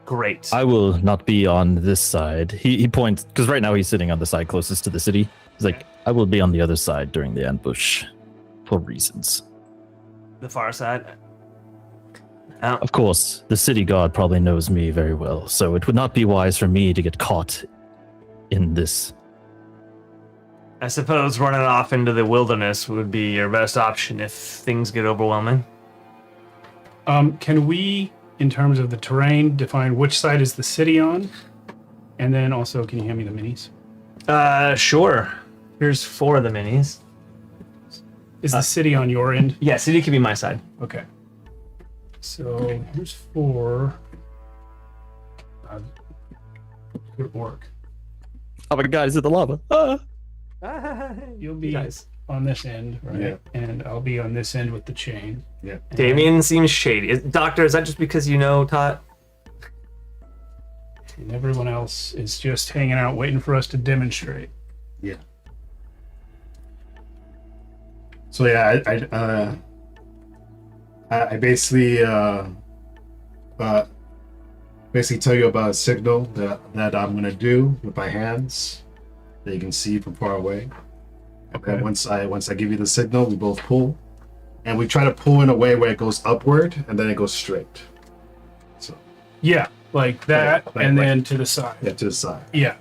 Great. I will not be on this side. He points, because right now he's sitting on the side closest to the city. He's like, I will be on the other side during the ambush for reasons. The far side. Of course, the city guard probably knows me very well, so it would not be wise for me to get caught in this. I suppose running off into the wilderness would be your best option if things get overwhelming. Can we, in terms of the terrain, define which side is the city on? And then also, can you hand me the minis? Sure. Here's 4 of the minis. Is the city on your end? Yeah, city could be my side. Okay. So here's 4. Good work. Oh my god, is it the lava? You'll be Guys. on this end, right? Yeah. And I'll be on this end with the chain. Yeah. Damien seems shady. Doctor, is that just because you know Tot? And everyone else is just hanging out waiting for us to demonstrate. Yeah. So yeah, I basically basically tell you about a signal that I'm gonna do with my hands that you can see from far away. Okay. And once I give you the signal, we both pull, and we try to pull in a way where it goes upward and then it goes straight. So Yeah, like that, Right, and right. then to the side. yeah, to the side. Yeah.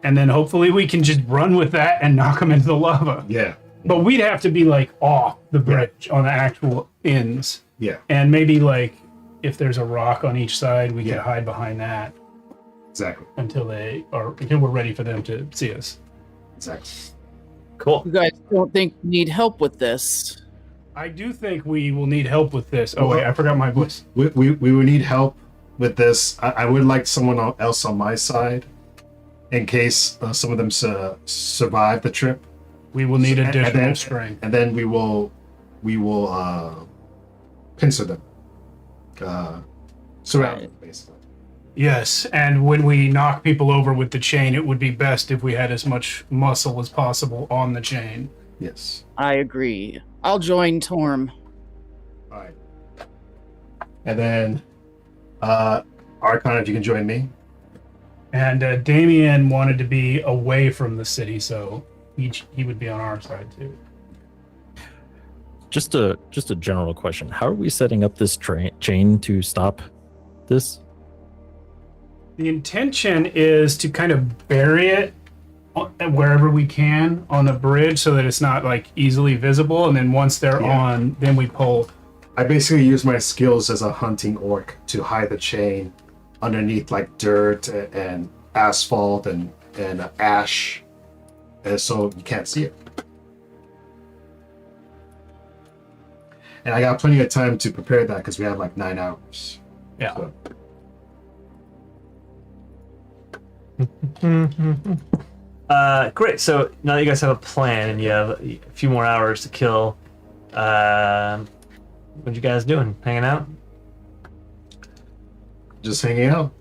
And then hopefully we can just run with that and knock them into the lava. Yeah, But we'd have to be like off the bridge on the actual ends. yeah, And maybe like if there's a rock on each side, we Yeah. could hide behind that exactly, until we're ready for them to see us. exactly. Cool. You guys don't think you need help with this? I do think we will need help with this. Oh wait, I forgot my voice. We would need help with this. I would like someone else on my side in case some of them survive the trip. We will need And additional then- strength. And then we will pincer them, surround them basically. Yes, and when we knock people over with the chain, it would be best if we had as much muscle as possible on the chain. Yes. I agree. I'll join Torm. All right. And then, Archon, if you can join me. And Damien wanted to be away from the city, so he would be on our side too. Just a general question. How are we setting up this chain to stop this? The intention is to kind of bury it wherever we can on the bridge so that it's not like easily visible. And then once they're Yeah. on, then we pull. I basically use my skills as a hunting orc to hide the chain underneath like dirt and asphalt and ash, and so you can't see it. And I got plenty of time to prepare that because we have like 9 hours. Yeah. So, Great. So now that you guys have a plan and you have a few more hours to kill, what you guys doing? Hanging out? just hanging out.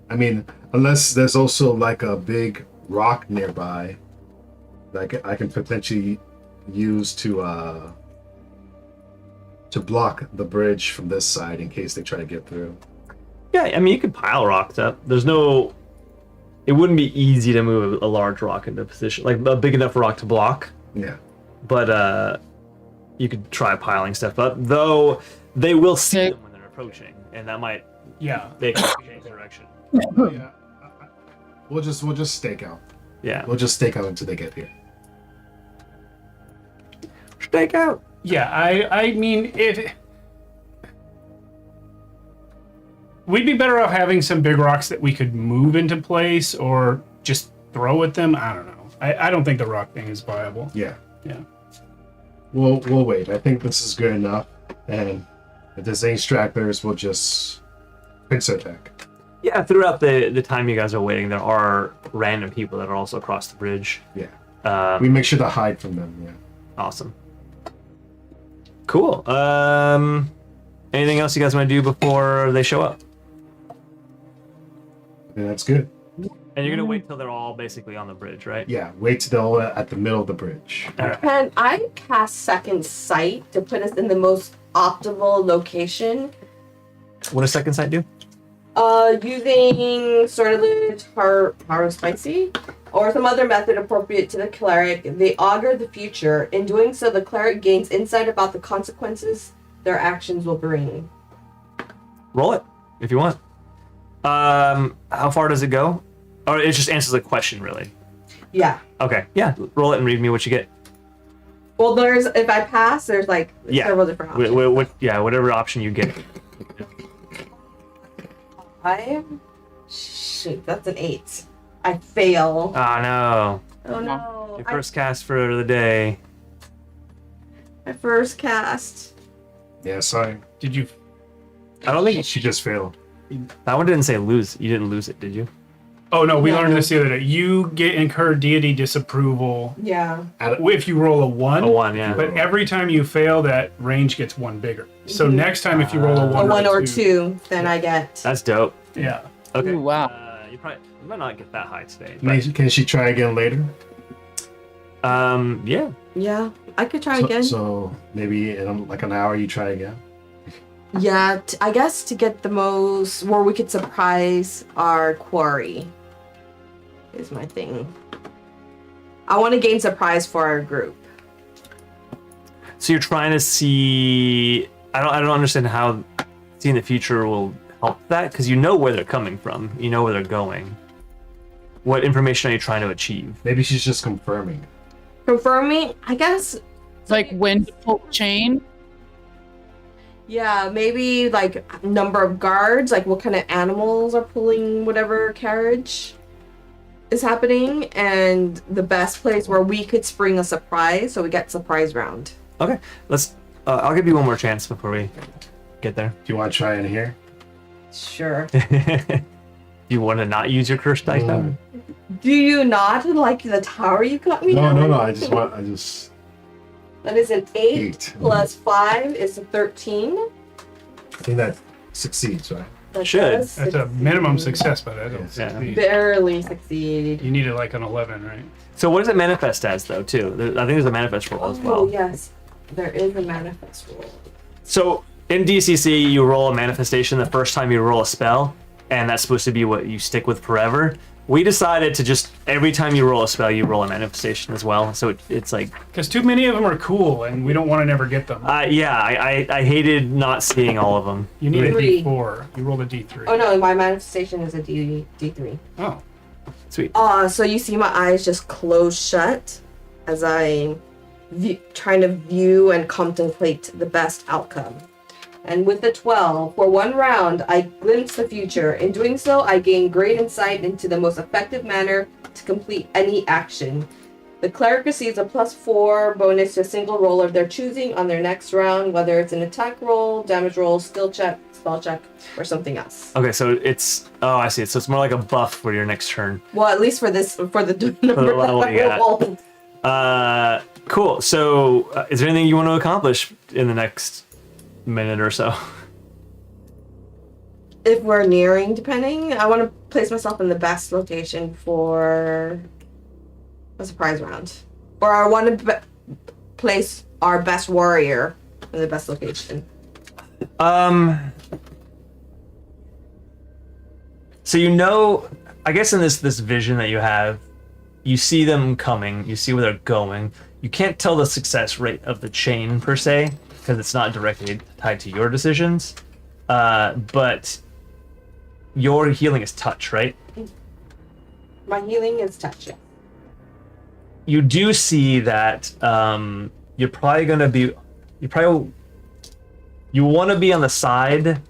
I mean, unless there's also like a big rock nearby that I can potentially use to block the bridge from this side in case they try to get through. Yeah, I mean, you could pile rocks up. It wouldn't be easy to move a large rock into position, like a big enough rock to block, Yeah. but you could try piling stuff up, though they will see Okay. them when they're approaching, and that might Yeah. make them change direction. Yeah. We'll just stake out. Yeah. We'll just stake out until they get here. Stake out. Yeah, I mean, if we'd be better off having some big rocks that we could move into place or just throw at them. I don't know. I don't think the rock thing is viable. Yeah. Yeah. We'll wait. I think this is good enough. And if there's any stragglers, we'll just pincer attack. Yeah, throughout the time you guys are waiting, there are random people that are also across the bridge. Yeah. We make sure to hide from them. Yeah. Awesome. Cool. Anything else you guys want to do before they show up? Yeah, that's good. And you're gonna wait till they're all basically on the bridge, right? Yeah. Wait till they're at the middle of the bridge. Can I cast Second Sight to put us in the most optimal location What does second sight do? Using sortilege, Haro Spicy, or some other method appropriate to the cleric, they augur the future. In doing so, the cleric gains insight about the consequences their actions will bring. Roll it if you want. How far does it go? Or it just answers the question, really. Yeah. Okay, yeah. Roll it and read me what you get. Well, if I pass, there's like several different options. Whatever option you get. 5? Shoot, that's an 8. I fail. Oh no. Oh no. Your first cast for the day. My first cast. Yeah, sorry. Did you? I don't think She just failed. that one didn't say lose. You didn't lose it, did you? Oh no, we No. learned this the other day. You get incur deity disapproval Yeah. if you roll a 1. A 1, yeah. But every time you fail, that range gets 1 bigger. So next time, if you roll a 1, A 1 or 2, then I get. That's dope. yeah. Okay. Ooh, wow. You might not get that high today. Can she try again later? Yeah. Yeah, I could try again. So maybe in like an hour you try again. Yeah, I guess to get the most, where we could surprise our quarry is my thing. I want to gain surprise for our group. So you're trying to see. I don't understand how seeing the future will help that, because you know where they're coming from. You know where they're going. What information are you trying to achieve? Maybe she's just confirming. Confirming, I guess. Like when to pull the chain. Yeah, maybe like number of guards, like what kind of animals are pulling whatever carriage is happening, and the best place where we could spring a surprise, so we get surprise round. Okay, let's. I'll give you one more chance before we get there. Do you want to try in here? Sure. You want to not use your cursed dice tower? Do you not like the tower you got me? No, on? no, no. I just. That is an 8 8. plus 5 is a 13. I think that succeeds, right? That Should. does That's a succeed. minimum success, but I don't Yeah. succeed. Barely succeed. You need it like an 11, right? So what does it manifest as, though? Too. I think there's a manifest roll as Oh well. yes, there is a manifest roll. So in DCC, you roll a manifestation the first time you roll a spell, and that's supposed to be what you stick with forever. We decided to just every time you roll a spell, you roll a manifestation as well. So it's like, Because too many of them are cool, and we don't want to never get them. I hated not seeing all of them. You need a Three. D4. You rolled a D3. Oh no, my manifestation is a D3. Oh, sweet. So you see my eyes just close shut as I trying to view and contemplate the best outcome. And with the 12, for one round, I glimpse the future. In doing so, I gain great insight into the most effective manner to complete any action. The cleric receives a +4 bonus to a single roll of their choosing on their next round, whether it's an attack roll, damage roll, skill check, spell check, or something else. Okay, so it's I see. So it's more like a buff for your next turn. Well, at least for the number level that you I got. rolled. Cool. So is there anything you want to accomplish in the next minute or so? If we're nearing, depending, I want to place myself in the best location for a surprise round. Or I want to place our best warrior in the best location. So you know, I guess in this vision that you have, you see them coming, you see where they're going. You can't tell the success rate of the chain per se, because it's not directly tied to your decisions. But your healing is touch, right? My healing is touch. You do see that you're probably going to be, you want to be on the side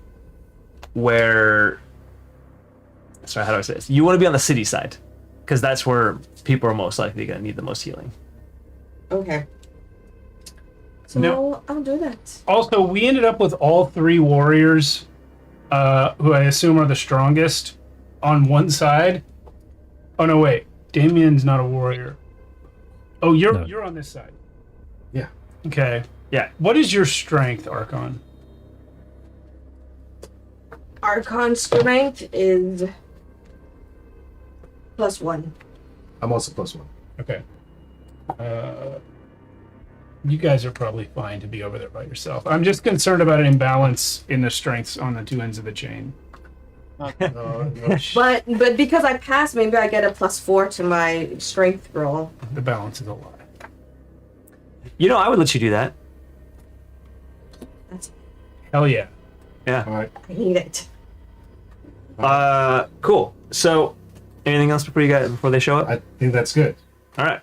where, sorry, how do I say this? You want to be on the city side, because that's where people are most likely going to need the most healing. Okay. So No. I'll do that. Also, we ended up with all 3 warriors, who I assume are the strongest, on one side. Oh no, wait. Damien's not a warrior. Oh, you're on this side. Yeah. Okay. Yeah. What is your strength, Archon? Archon strength is +1. I'm also +1. Okay. You guys are probably fine to be over there by yourself. I'm just concerned about an imbalance in the strengths on the two ends of the chain. No, But because I passed, maybe I get a +4 to my strength roll. The balance is a lie. You know, I would let you do that. That's, Hell yeah. Yeah. all right. I need it. Cool. So, anything else before they show up? I think that's good. All right.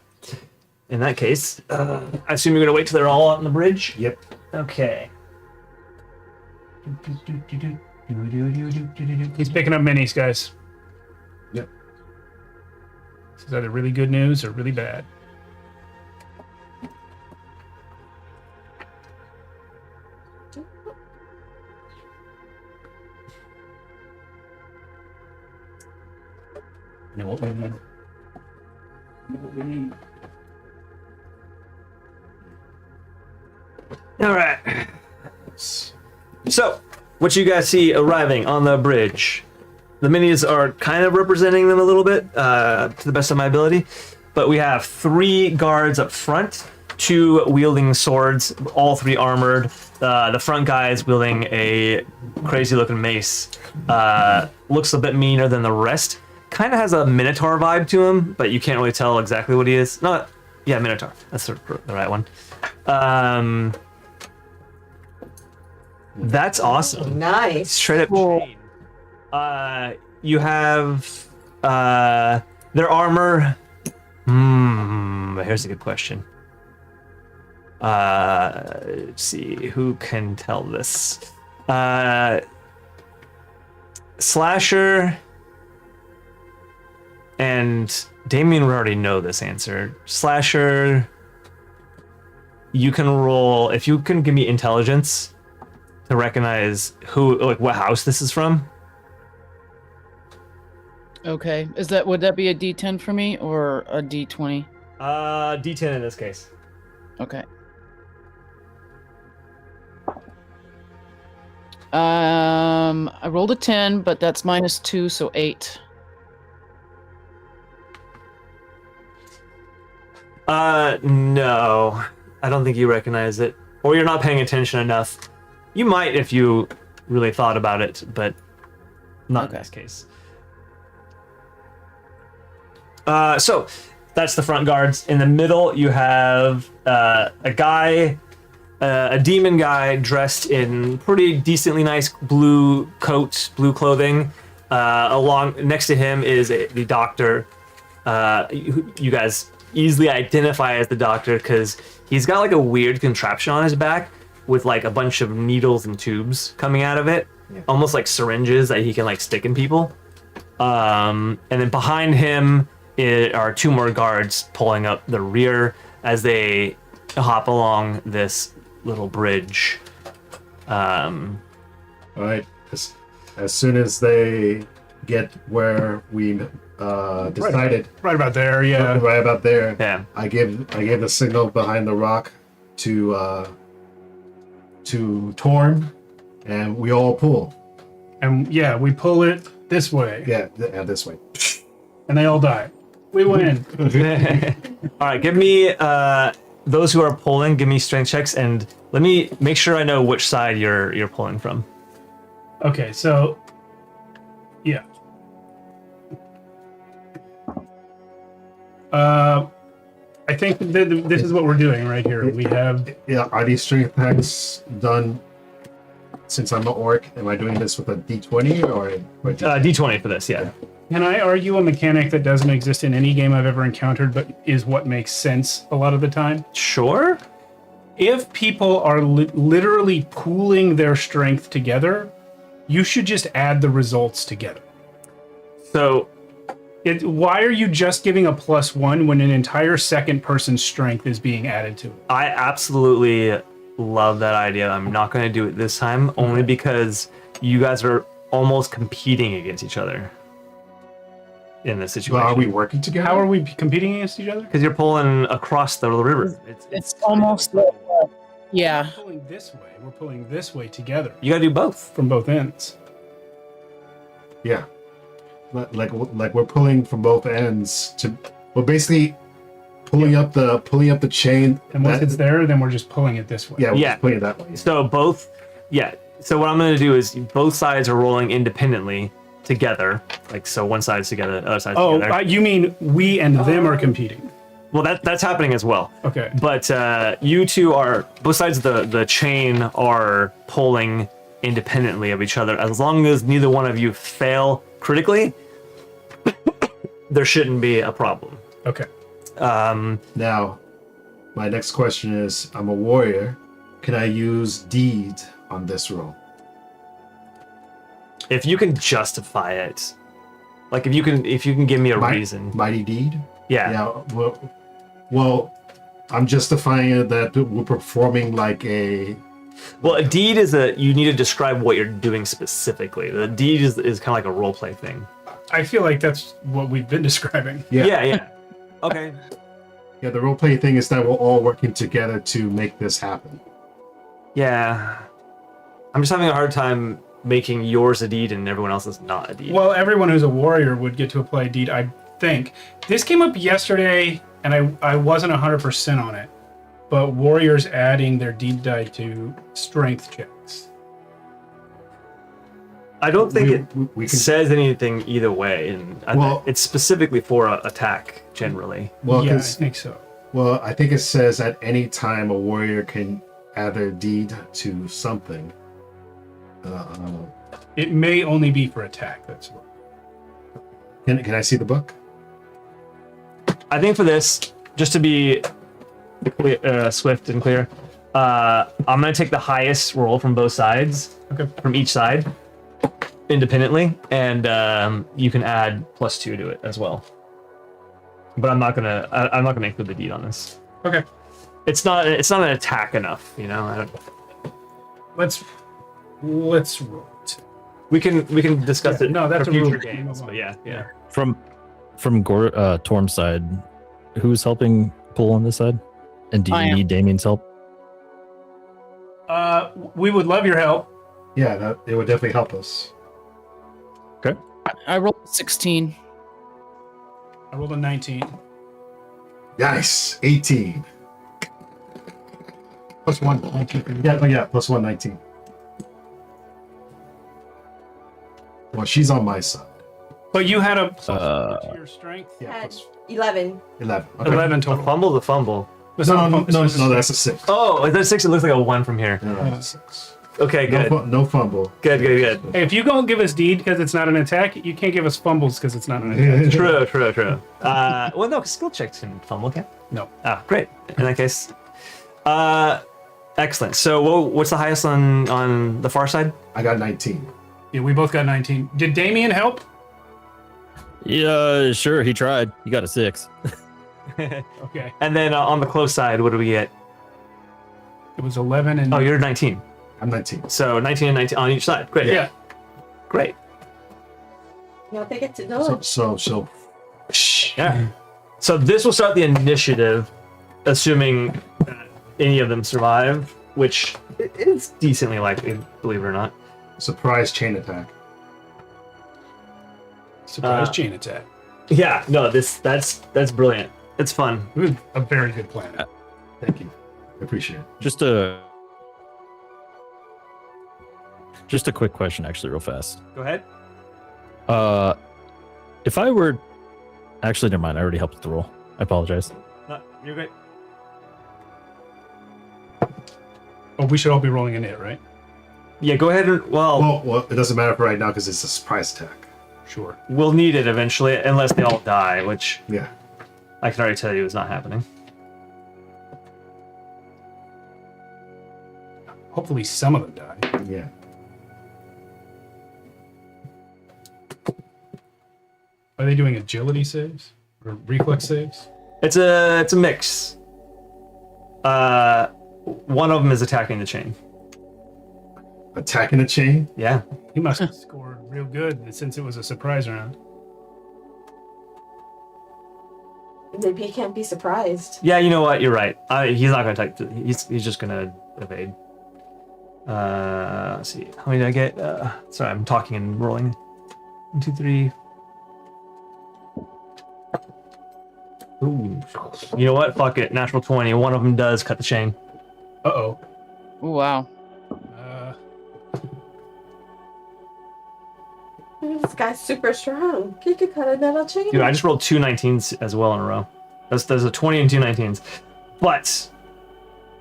In that case, I assume you're gonna wait till they're all out on the bridge. Yep. Okay. He's picking up minis, guys. Yep. This is either really good news or really bad. You know what we need? You know what we need? All right. So, what you guys see arriving on the bridge? The minis are kind of representing them a little bit, to the best of my ability. But we have 3 guards up front, 2 wielding swords, all 3 armored. The front guy is wielding a crazy-looking mace. Looks a bit meaner than the rest. Kind of has a Minotaur vibe to him, but you can't really tell exactly what he is. Yeah, Minotaur. That's the right one. That's awesome. Nice. Straight up chain. You have their armor. Here's a good question. Let's see, who can tell this? Slasher and Damien would already know this answer. Slasher, you can roll, if you can give me intelligence to recognize what house this is from. Okay. Would that be a D10 for me or a D20? D10 in this case. Okay. I rolled a 10, but that's -2, so 8. No. I don't think you recognize it. Or you're not paying attention enough. You might if you really thought about it, but not in this case. So, that's the front guards. In the middle, you have a demon guy dressed in pretty decently nice blue coat, blue clothing. Next to him is the doctor. You guys easily identify as the doctor because he's got like a weird contraption on his back with like a bunch of needles and tubes coming out of it, almost like syringes that he can like stick in people. And then behind him are 2 more guards pulling up the rear as they hop along this little bridge. All right. As soon as they get where we decided, Right about there, yeah. right about there, Yeah. I gave the signal behind the rock to Torm, and we all pull. And yeah, we pull it this way, Yeah, this way. and they all die. We win. All right, give me those who are pulling. Give me strength checks, and let me make sure I know which side you're pulling from. Okay, so yeah. I think this is what we're doing right here. We have Yeah, are these strength checks done? Since I'm an orc, am I doing this with a D20 or D20 for this, yeah. Can I argue a mechanic that doesn't exist in any game I've ever encountered, but is what makes sense a lot of the time? Sure. If people are literally pooling their strength together, you should just add the results together. So, Why are you just giving a +1 when an entire second person's strength is being added to it? I absolutely love that idea. I'm not going to do it this time, only because you guys are almost competing against each other in this situation. Well, are we working together? How are we competing against each other? Because you're pulling across the river. It's almost yeah. We're pulling this way. We're pulling this way together You got to do both. from both ends. Yeah, like we're pulling from both ends to. We're basically pulling up the chain. And once it's there, then we're just pulling it this way. Yeah, we're Yeah. just putting it that way. So both, yeah. So what I'm going to do is both sides are rolling independently together. Like, so one side's together, the other side's Oh, together. you mean we and them are competing? Well, that's happening as well. Okay. But you two are, both sides of the chain are pulling independently of each other. As long as neither one of you fail critically, there shouldn't be a problem. Okay. Now, my next question is: I'm a warrior. Can I use deed on this roll? If you can justify it, like if you can give me a reason. Mighty deed. Yeah. Yeah. Well, I'm justifying it that we're performing like a. Well, a deed is you need to describe what you're doing specifically. The deed is kind of like a role play thing. I feel like that's what we've been describing. Yeah. Okay. Yeah, the role play thing is that we're all working together to make this happen. Yeah. I'm just having a hard time making yours a deed and everyone else's not a deed. Well, everyone who's a warrior would get to apply deed, I think. This came up yesterday, and I wasn't 100% on it. But warriors adding their deed die to strength checks. I don't think we it can. says anything either way, and it's specifically for attack generally. Well, Yeah, I 'cause- think so. well, I think it says at any time a warrior can add their deed to something. It may only be for attack. That's what. Can I see the book? I think for this, just to be swift and clear, I'm gonna take the highest roll from both sides, Okay. from each side, independently, and you can add +2 to it as well. But I'm not gonna include the deed on this. Okay. It's not an attack enough, you know. Let's roll it. We can discuss Yeah, it. no, that's for a future rule. games, but yeah. From Torm's side, who's helping pull on this side? And do I you am. need Damien's help? We would love your help. Yeah, that it would definitely help us. I rolled 16. I rolled a 19. Nice, 18. Plus 1. 19. Yeah, plus 1, 19. Well, she's on my side. But you had a plus to your strength. Yeah, Had plus 11. 11. Okay. 11 A total. fumble's a fumble. It's No, not a no, fumble, no, it's no, just- that's a 6. Oh, that's 6. It looks like a 1 from here. No, that's a 6. Okay, good. No fumble. Good. Hey, if you don't give us deed because it's not an attack, you can't give us fumbles because it's not an attack. True. Well, no, 'cause skill checks can fumble, can? No. Ah, great. In that case, excellent. So, what's the highest on the far side? I got 19. Yeah, we both got 19. Did Damien help? Yeah, sure. He tried. He got a 6. Okay. And then on the close side, what do we get? It was 11 and... Oh, you're 19. I'm 19. So 19 and 19 on each side. Great. Yeah. Great. No, they get to So, know. so Yeah. So this will start the initiative, assuming that any of them survive, which is decently likely, believe it or not. surprise chain attack. Surprise chain attack. Yeah. No. That's brilliant. It's fun. It was a very good plan. Thank you. I appreciate it. Just a quick question, actually, real fast. Go ahead. If I were, actually, never mind. I already helped with the roll. I apologize. No, you're great. Oh, we should all be rolling in it, right? Yeah. Go ahead and Well, it doesn't matter for right now because it's a surprise attack. Sure. we'll need it eventually, unless they all die, which Yeah. I can already tell you is not happening. Hopefully some of them die. Yeah. Are they doing agility saves? Or reflex saves? It's a mix. One of them is attacking the chain. Attacking the chain. Yeah. He must have scored real good since it was a surprise round. Maybe he can't be surprised. Yeah, you know what? You're right. He's not gonna attack. He's just gonna evade. Let's see. How many did I get? Sorry, I'm talking and rolling. 1, 2, 3. Ooh. You know what? Fuck it. Natural 20. One of them does cut the chain. Uh-oh. Oh, wow. This guy's super strong. He could cut another chain. Dude, I just rolled 2 19s as well in a row. There's a 20 and 2 19s. But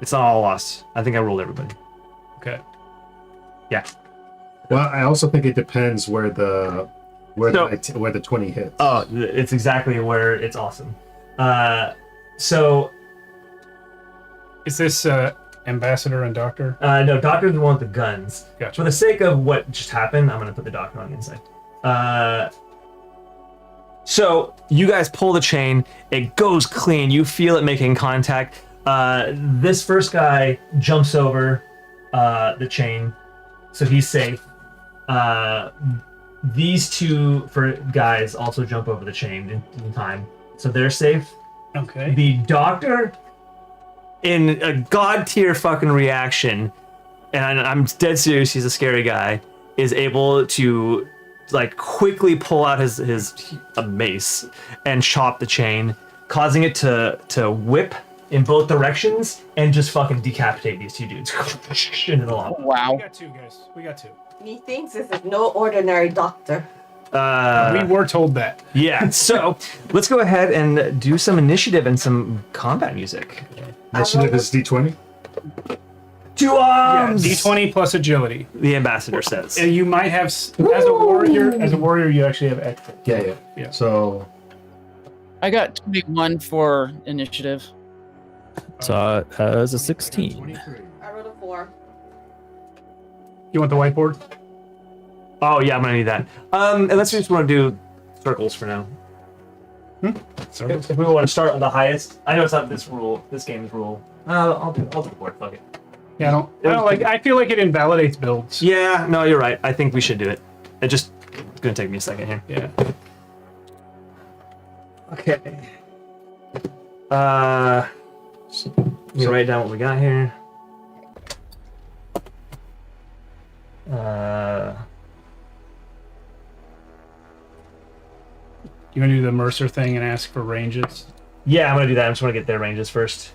it's not all lost. I think I rolled everybody. Okay. Yeah. Well, I also think it depends where the 20 hits. Oh, it's exactly where it's awesome. So Is this ambassador and doctor? no, doctor's the one with the guns. Gotcha. For the sake of what just happened, I'm gonna put the doctor on the inside. So you guys pull the chain, it goes clean. You feel it making contact. This first guy jumps over the chain, so he's safe. These two guys also jump over the chain in time, so they're safe. Okay. The doctor, in a god tier fucking reaction, and I'm dead serious, he's a scary guy, is able to like quickly pull out his mace and chop the chain, causing it to whip in both directions and just fucking decapitate these two dudes into the lava. Wow. We got two, guys. We got two. He thinks this is no ordinary doctor. We were told that. Yeah, so let's go ahead and do some initiative and some combat music. Initiative is D20. Two Yeah, arms! D20 plus agility. The ambassador says. And you might have, as a warrior, you actually have extra. Yeah. So I got 21 for initiative. So has a 16. 23. I rolled a 4. You want the whiteboard? Oh yeah, I'm gonna need that. And let's just want to do circles for now. If we want to start on the highest, I know it's not this game's rule. I'll do the board. Fuck it. Yeah, I feel like it invalidates builds. Yeah, no, you're right. I think we should do it. It's gonna take me a second here. Yeah. Okay. Let me write down what we got here. You want to do the Mercer thing and ask for ranges? Yeah, I'm gonna do that. I just want to get their ranges first.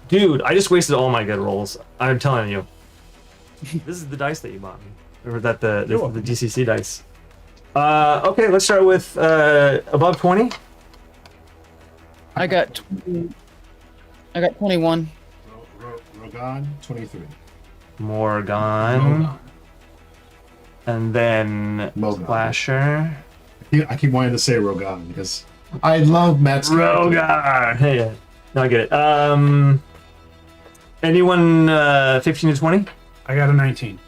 Dude, I just wasted all my good rolls. I'm telling you. This is the dice that you bought me. Or that the DCC dice. Okay, let's start with above 20. I got 21. Rogan, 23. Morgan. And then Mogan. Splasher. I keep wanting to say Rogan because I love Matt's character. Rogar. Hey, yeah. No, I get it. Anyone 15 to 20? I got a 19.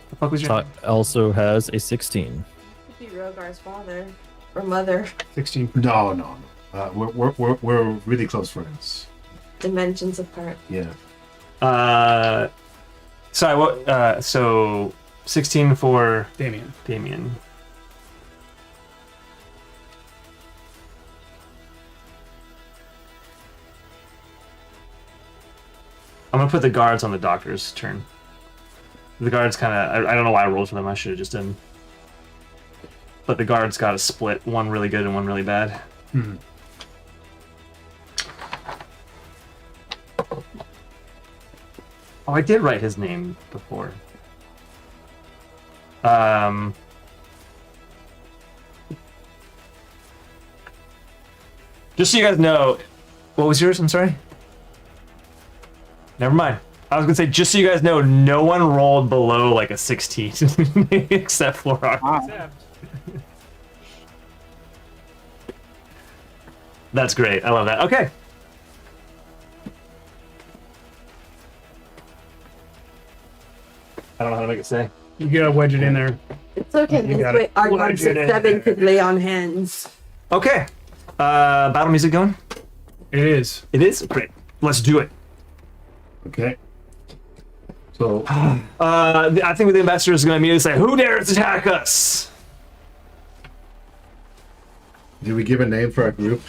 The fuck was your Tot also has a 16. Could be Rogar's father or mother. 16. No. We're really close friends. Dimensions apart. Yeah. Sorry, what? So 16 for Damien. Damien. I'm gonna put the guards on the doctor's turn. The guards kind of, I don't know why I rolled for them. I should have just done. But the guards got a split, one really good and one really bad. Oh, I did write his name before. Just so you guys know, what was yours? I'm sorry. Never mind. I was gonna say, just so you guys know, no one rolled below like a 16, except for our. That's great. I love that. Okay. I don't know how to make it say. You gotta wedge it in there. It's okay. You This got way it. our Wedge it in 7 there. could lay on hands. Okay. Battle music going? It is. It is? Great. Let's do it. Okay. So I think the ambassador is going to immediately say, "Who dares attack us?" did we give a name for our group?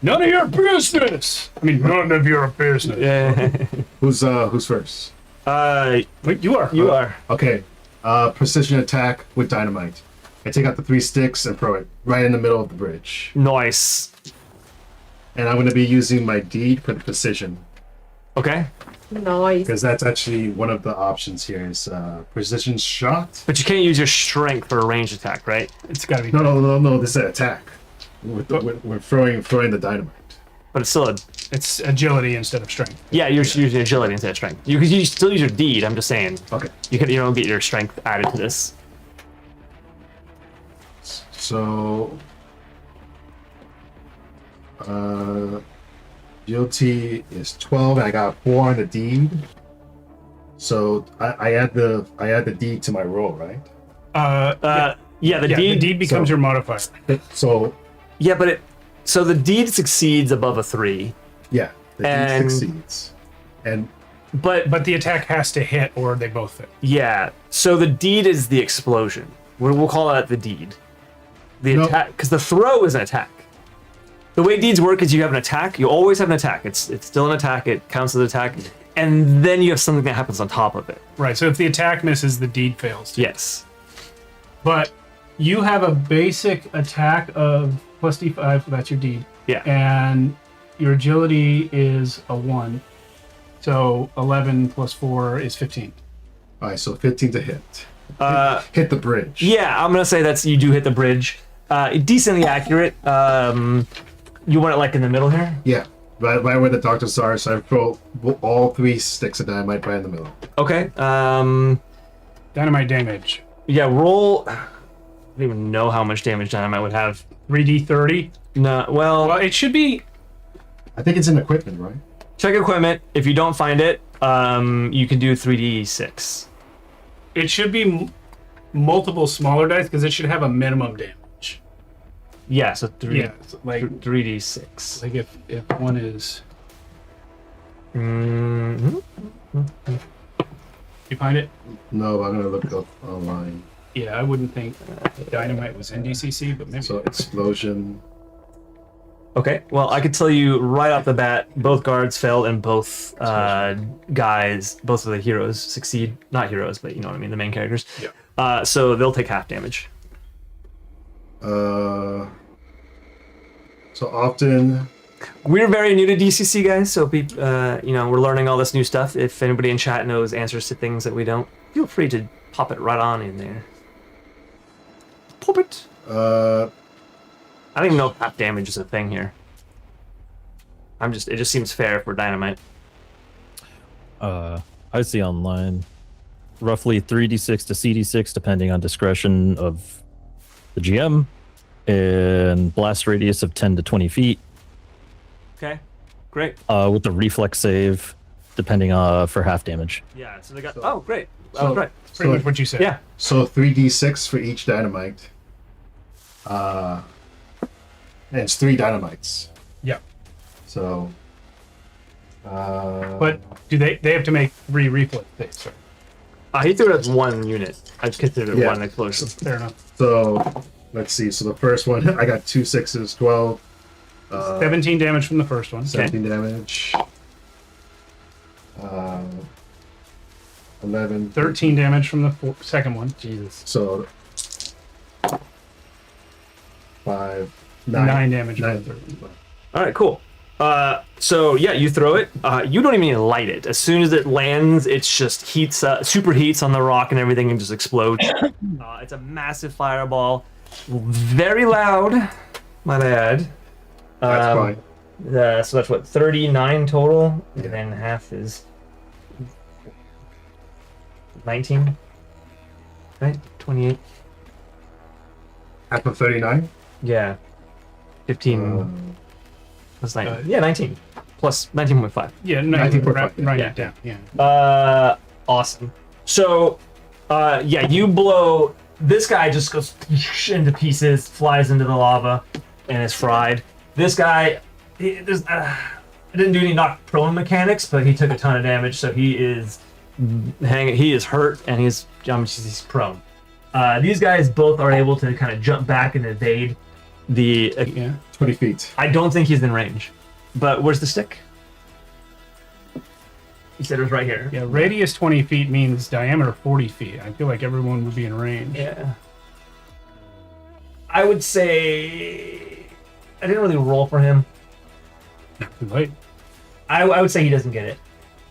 None of your business. I mean, none of your business. Yeah. Who's first? Wait, you are. You are. Okay. Precision attack with dynamite. I take out the 3 sticks and throw it right in the middle of the bridge. Nice. And I'm going to be using my deed for the precision. Okay. Nice. Because that's actually one of the options here is precision shot. But you can't use your strength for a ranged attack, right? It's got to be. No. This is an attack. We're throwing the dynamite. But it's still It's agility instead of strength. you're using agility instead of strength. You still use your deed. I'm just saying. Okay. You don't get your strength added to this. So, guilty is 12, and I got 4 on the deed. So I add the deed to my roll, right? The The deed. deed becomes so- your modifier. So Yeah, but so the deed succeeds above a 3, yeah, the And- deed succeeds, and But the attack has to hit, or they both hit. yeah. So the deed is the explosion. We'll call that the deed. The No. attack, because the throw is an attack. The way deeds work is you have an attack. You always have an attack. It's still an attack. It counts as an attack, and then you have something that happens on top of it. Right. So if the attack misses, the deed fails. Yes. But you have a basic attack of plus D5. That's your deed. Yeah. And your agility is a 1. So 11 plus 4 is 15. all right, so 15 to hit. Hit the bridge. Yeah, I'm gonna say you do hit the bridge. Decently accurate. You want it like in the middle here? Yeah, right where the doctors are. So I throw all 3 sticks of dynamite right in the middle. Okay. Dynamite damage. Yeah. Roll. I don't even know how much damage dynamite would have. 3d30. No. Well, Well, it should be. I think it's in equipment, right? check equipment. If you don't find it, you can do 3d6. It should be multiple smaller dice because it should have a minimum damage. Yeah. So Yeah. Like 3d6. like if one is. Mm-hmm. You find it? No, I'm gonna look it up online. Yeah, I wouldn't think dynamite was in DCC, but maybe. So explosion. Okay, well, I could tell you right off the bat, both guards failed and both guys, both of the heroes succeed. Not heroes, but you know what I mean, the main characters. Yeah. So they'll take half damage. So often, We're very new to DCC, guys, so we're learning all this new stuff. If anybody in chat knows answers to things that we don't, feel free to pop it right on in there. Pop it. I don't even know if half damage is a thing here. It just seems fair for dynamite. I see online roughly 3d6 to cd6 depending on discretion of the GM, and blast radius of 10 to 20 feet. Okay, great. With the reflex save depending for half damage. Yeah, so they got. Oh, great. I was right. Pretty much what you said. Yeah. so 3d6 for each dynamite. And it's 3 dynamites. Yeah. So. But do they have to make 3 reflex saves? Right? He threw it as 1 unit. I consider it Yeah. 1 explosion. Fair enough. So let's see. So the first one, I got 2 6s, 12. 17 damage from the first one. 17 damage. 11. 13 damage from the second one. Jesus. So 5. 9 damage from 9. the third one. All right, cool. So yeah, you throw it. You don't even need to light it. As soon as it lands, it's just super heats on the rock and everything, and just explodes. It's a massive fireball, very loud, might I add. That's fine. So that's what 39 total, Yeah. and then half is 19, right? 28. Half of 39. Yeah, 15. Plus 9. Yeah, 19 plus 19.5. Yeah, 19.5, write yeah. it down. Yeah. Awesome. So, yeah, you blow. This guy just goes into pieces, flies into the lava, and is fried. This guy, I didn't do any knock prone mechanics, but he took a ton of damage, so he is He is hurt, and he's prone. These guys both are able to kind of jump back and evade the. Yeah. 20 feet. I don't think he's in range, but where's the stick? You said it was right here. Yeah, radius 20 feet means diameter 40 feet. I feel like everyone would be in range. Yeah. I would say I didn't really roll for him. Too late. I would say he doesn't get it.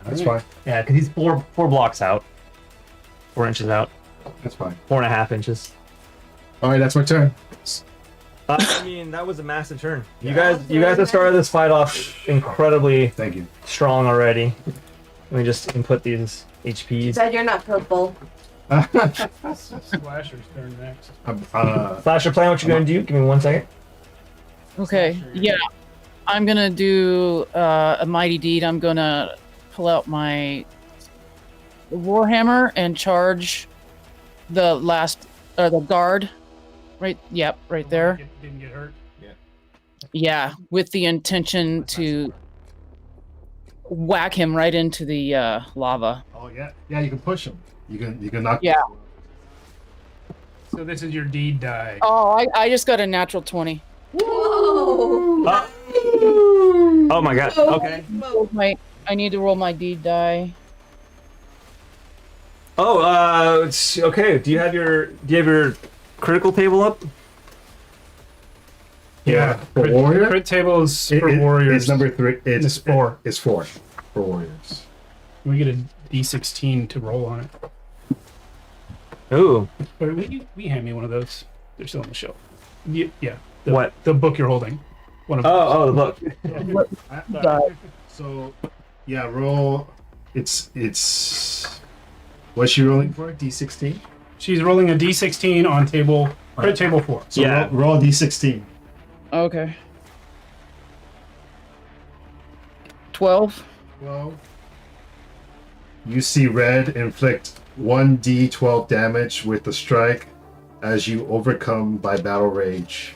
That's fine. Yeah, because he's four blocks out. 4 inches out. That's fine. 4.5 inches. All right, that's my turn. I mean, that was a massive turn. You guys have started this fight off incredibly Thank you. strong already. Let me just input these HPs. Said you're not purple. Slasher's turn next. Flasher, plan what you're gonna do. Give me 1 second. Okay. Yeah. I'm gonna do a mighty deed. I'm gonna pull out my warhammer and charge the guard. Right. Yep. Right there. Didn't get hurt. Yeah, with the intention to whack him right into the lava. Oh yeah, yeah. You can push him. You can knock. Yeah. So this is your deed die. Oh, I just got a natural 20. Whoa! Oh my god. Okay. I need to roll my deed die. Oh, it's okay. Do you have your critical table up? Yeah. For warrior? Crit table is for warriors. It's number 3. It's 4. It's 4 for warriors. We get a D16 to roll on it. Ooh. Wait, will you hand me one of those? They're still on the shelf. Yeah. What? The book you're holding. One of Oh, the book. So, yeah, roll. It's. What's she rolling for? D16. She's rolling a D16 on crit table 4. So Yeah. roll D16. Okay. 12. 12. You see red inflict 1d12 damage with the strike as you overcome by battle rage.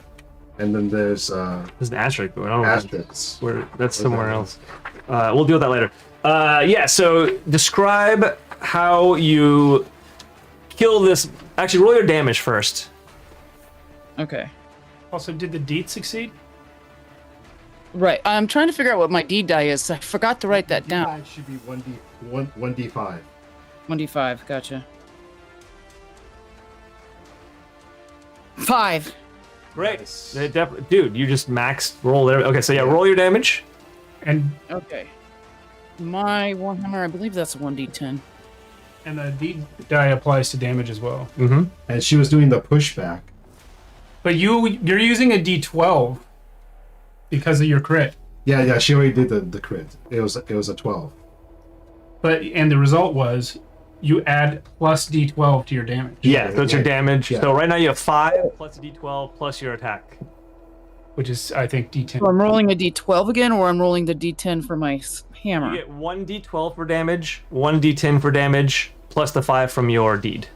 And then there's There's an asterisk, but I don't know. asterisks. That's somewhere else. We'll deal with that later. Yeah, so describe how you kill this. Actually, roll your damage first. Okay. Also, did the deed succeed? Right. I'm trying to figure out what my deed die is. I forgot to write that down. D5 should be 1d5. 1d5. Gotcha. 5. Great. Nice. Dude, you just maxed roll there. Okay, so yeah, roll your damage. And Okay. My warhammer, I believe that's a 1d10. the deed die applies to damage as well. Mm-hmm. And she was doing the pushback. But you're using a D12 because of your crit. Yeah, she already did the crit. It was a 12. And the result was you add plus D12 to your damage. Yeah, so it's your damage. Yeah. So right now you have 5 plus a d12 plus your attack. Which is, I think, D10. So I'm rolling a d12 again, or I'm rolling the d10 for my hammer? You get 1 d12 for damage, 1 d10 for damage, plus the 5 from your deed.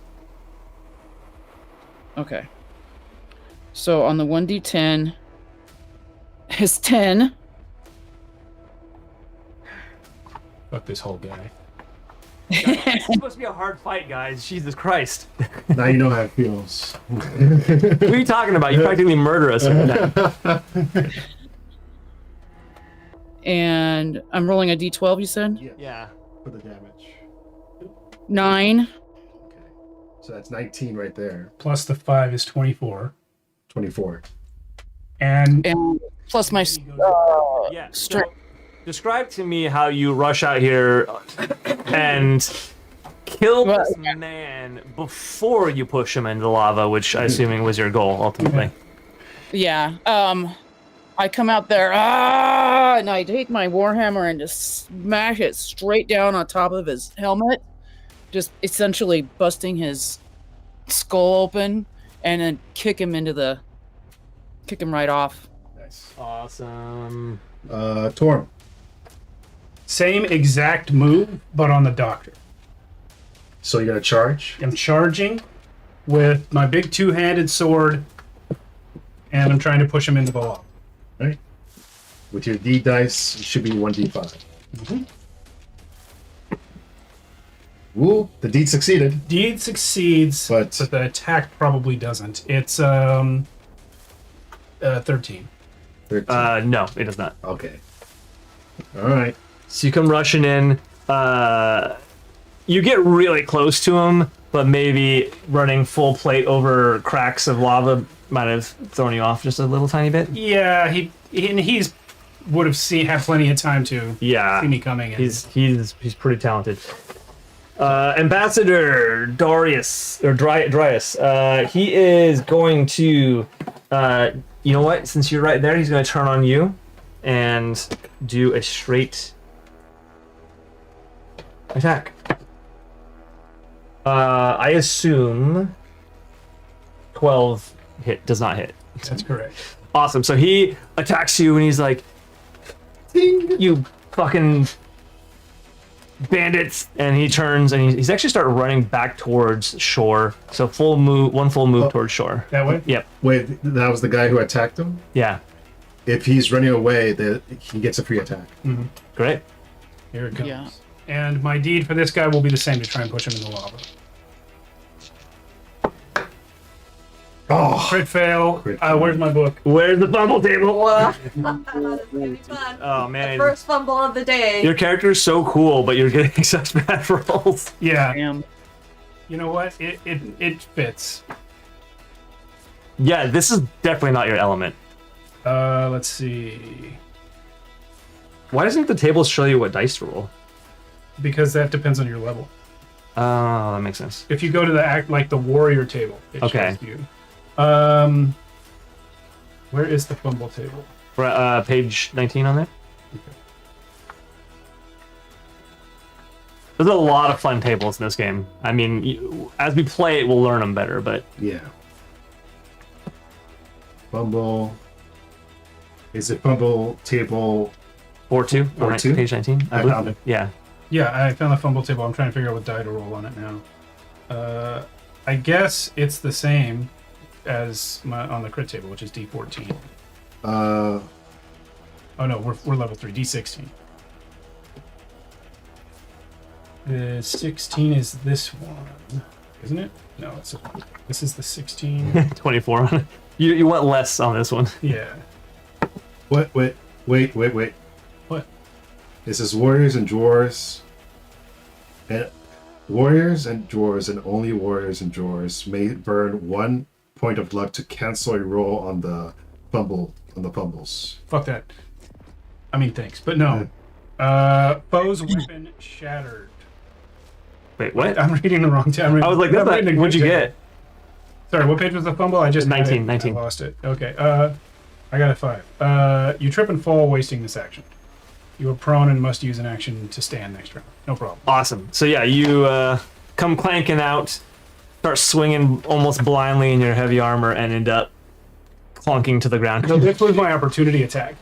Okay. So on the 1d10 is 10. Fuck this whole guy. It's supposed to be a hard fight, guys. Jesus Christ. Now you know how it feels. What are you talking about? You practically murder us right now. And I'm rolling a d12, you said? Yeah. For the damage. 9. Okay. So that's 19 right there. Plus the 5 is 24. 24. And And plus my Yeah. So strength. describe to me how you rush out here and kill this man before you push him into the lava, which I assuming was your goal ultimately. Yeah. I come out there, and I take my warhammer and just smash it straight down on top of his helmet, just essentially busting his skull open, and then kick him right off. Nice. Awesome. Torm. same exact move, but on the doctor. So you're gonna charge? I'm charging with my big two-handed sword, and I'm trying to push him into the lava. Right. With your D dice, it should be 1d5. Ooh, the deed succeeded. Deed succeeds, But- but the attack probably doesn't. It's 13. 13. No, it does not. Okay. All right. So you come rushing in. You get really close to him, but maybe running full plate over cracks of lava might have thrown you off just a little tiny bit. Yeah, he's would have had plenty of time to Yeah, see me coming. And he's pretty talented. Ambassador Darius or Dryas, he is going to, you know what? Since you're right there, he's going to turn on you and do a straight attack. I assume 12 does not hit. that's correct. Awesome. So he attacks you and he's like, "Ding, you fucking bandits," and he turns and he's actually started running back towards shore. So one full move towards shore. That way? Yep. Wait, that was the guy who attacked him? Yeah. If he's running away, he gets a free attack. Great. Here it comes. Yeah. And my deed for this guy will be the same, to try and push him in the lava. Oh, Crit fail. Crit fail. Where's my book? Where's the fumble table? That's gonna be fun. Oh man, First fumble of the day. your character is so cool, but you're getting such bad rolls. Yeah. Damn. You know what? It fits. Yeah, this is definitely not your element. Let's see. Why doesn't the table show you what dice to roll? Because that depends on your level. Oh, that makes sense. If you go to the warrior table, it Okay. shows you. Where is the fumble table? Page 19 on there. Okay. There's a lot of fun tables in this game. I mean, as we play it, we'll learn them better, but yeah. Fumble. Is it fumble table? 4-2 on 4-2? page 19. I found it. Yeah. Yeah, I found the fumble table. I'm trying to figure out what die to roll on it now. I guess it's the same as on the crit table, which is D14. Uh, Oh no, we're level 3, D16. The 16 is this one, isn't it? No, this is the 16. 24 on it. You want less on this one. Yeah. wait. What? This is warriors and drawers. And warriors and drawers, and only warriors and drawers may burn 1 point of luck to cancel a roll on the fumbles. Fuck that. I mean, thanks, but no. Foe's weapon shattered. Wait, what? I'm reading the wrong time. I was like, what'd you get? Sorry, what page was the fumble? I just 19, I 19. lost it. Okay. I got a 5. You trip and fall, wasting this action. You are prone and must use an action to stand next round. No problem. Awesome. So yeah, you come clanking out, start swinging almost blindly in your heavy armor, and end up clunking to the ground. No, this was my opportunity attack.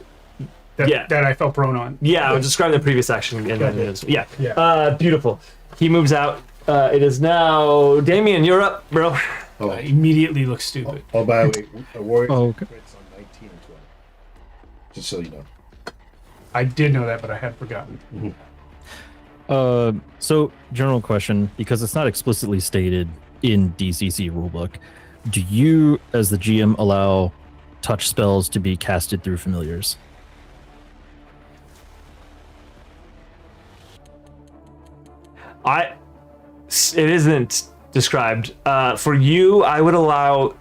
That I fell prone on. Yeah, I'll describe the previous action. And then Yeah. beautiful. He moves out. It is now Damien. You're up, bro. Oh, I immediately look stupid. oh by the way, a warrior Okay. crits on 19 and 20. Just so you know. I did know that, but I had forgotten. So general question, because it's not explicitly stated in DCC rulebook, do you, as the GM, allow touch spells to be casted through familiars? It isn't described. For you, I would allow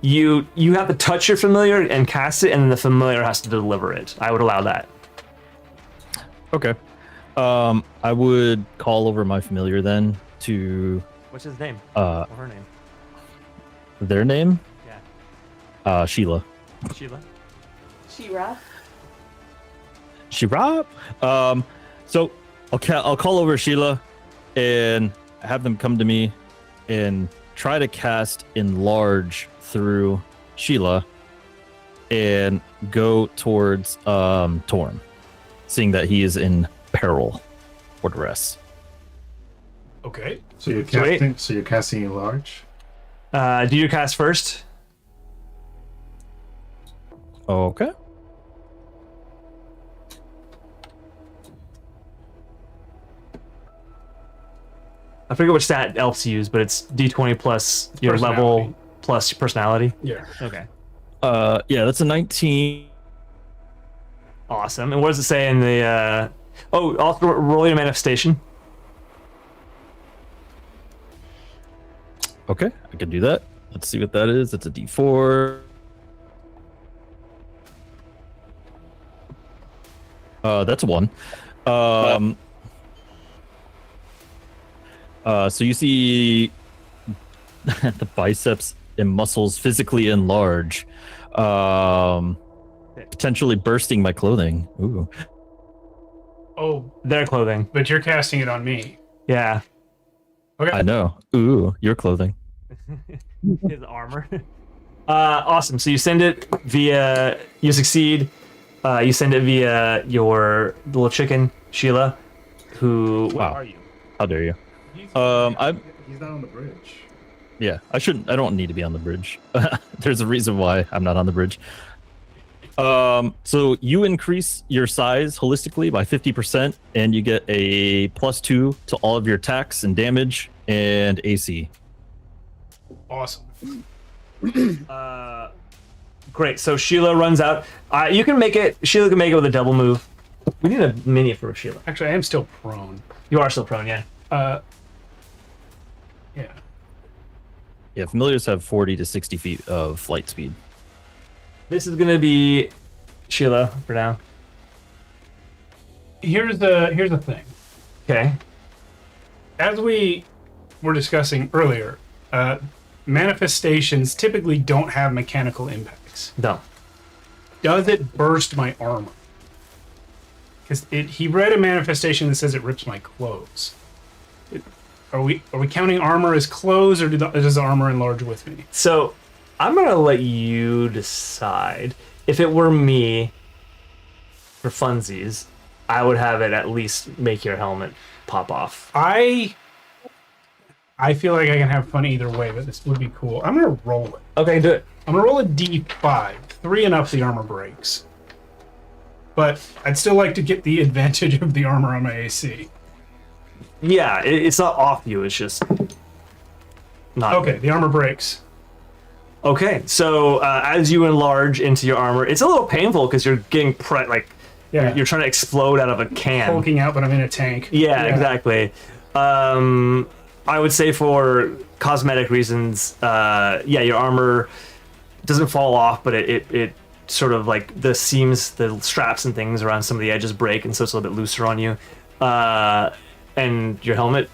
you have to touch your familiar and cast it, and then the familiar has to deliver it. I would allow that. Okay. I would call over my familiar then to What's his name? uh Or her name? their name? Yeah. Sheila. Sheila. She-Ra. Shira? So I'll call over Sheila and have them come to me and try to cast enlarge through Sheila and go towards Torm, seeing that he is in peril or duress. Okay. So you're Sweet. casting in large. Do your cast first. Okay. I forget which stat elves use, but it's D20 plus your level Personality. plus personality. Yeah. Okay. Yeah, that's a 19. Awesome. And what does it say in the Oh, also roll your manifestation. Okay, I can do that. Let's see what that is. It's a D4. That's a 1. So you see the biceps and muscles physically enlarge, potentially bursting my clothing. Ooh. Oh, Their clothing. but you're casting it on me. Yeah. Okay. I know. Ooh, your clothing. His armor. Awesome. So you send it via. You succeed. You send it via your little chicken, Sheila. Who? Where Wow. are you? How dare you? He's not on the bridge. Yeah, I don't need to be on the bridge. There's a reason why I'm not on the bridge. So you increase your size holistically by 50%, and you get a +2 to all of your attacks and damage and AC. Awesome. Great. So Sheila runs out. You can make it. Sheila can make it with a double move. We need a mini for Sheila. Actually, I am still prone. You are still prone, yeah. Yeah. Yeah, familiars have 40 to 60 feet of flight speed. This is gonna be Sheila for now. Here's the thing. Okay. As we were discussing earlier, manifestations typically don't have mechanical impacts. No. Does it burst my armor? Because he read a manifestation that says it rips my clothes. Are we counting armor as clothes, or does the armor enlarge with me? So I'm gonna let you decide. If it were me, for funsies, I would have it at least make your helmet pop off. I feel like I can have fun either way, but this would be cool. I'm gonna roll it. Okay, do it. I'm gonna roll a D5. 3 and up, the armor breaks. But I'd still like to get the advantage of the armor on my AC. Yeah, it's not off you. It's just not Okay, the armor breaks. Okay, so as you enlarge into your armor, it's a little painful because you're getting Yeah, you're trying to explode out of a can. hulking out, but I'm in a tank. Yeah, exactly. I would say for cosmetic reasons, your armor doesn't fall off, but it sort of like the seams, the straps and things around some of the edges break, and so it's a little bit looser on you. And your helmet,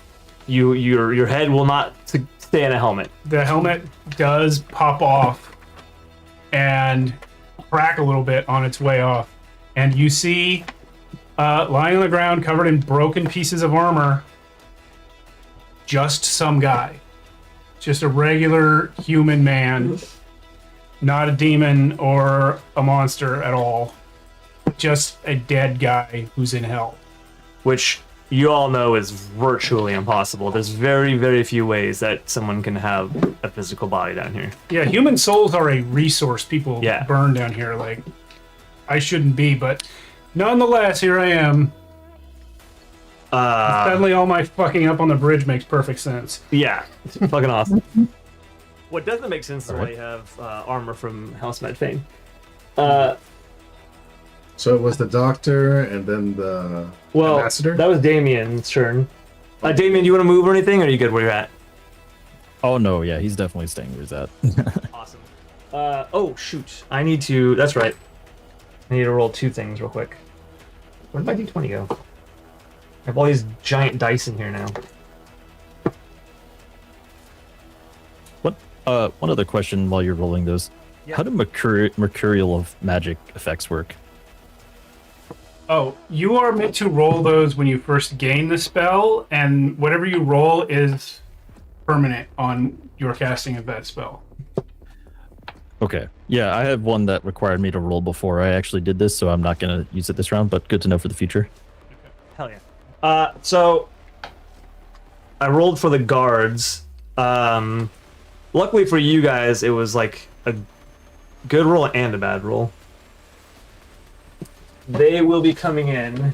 your head will not stay in a helmet. The helmet does pop off and crack a little bit on its way off. And you see, lying on the ground, covered in broken pieces of armor, just some guy. Just a regular human man. Not a demon or a monster at all. Just a dead guy who's in hell. Which you all know is virtually impossible. There's very, very few ways that someone can have a physical body down here. Yeah, human souls are a resource people Yeah. burn down here. Like, I shouldn't be, but nonetheless, here I am. Suddenly all my fucking up on the bridge makes perfect sense. Yeah, it's fucking awesome. What doesn't make sense is why you have armor from Housemed fame. So it was the doctor and then the Well, ambassador? that was Damien's turn. Damien, do you want to move or anything, or are you good where you're at? Oh no, yeah, he's definitely staying where he's at. Awesome. Oh, shoot. I need to... That's right. I need to roll 2 things real quick. Where did my d20 go? I have all these giant dice in here now. One other question while you're rolling those. Yeah. How do mercurial of magic effects work? Oh, you are meant to roll those when you first gain the spell, and whatever you roll is permanent on your casting of that spell. Okay. Yeah, I have one that required me to roll before I actually did this, so I'm not going to use it this round, but good to know for the future. Hell yeah. So I rolled for the guards. Luckily for you guys, it was like a good roll and a bad roll. They will be coming in. I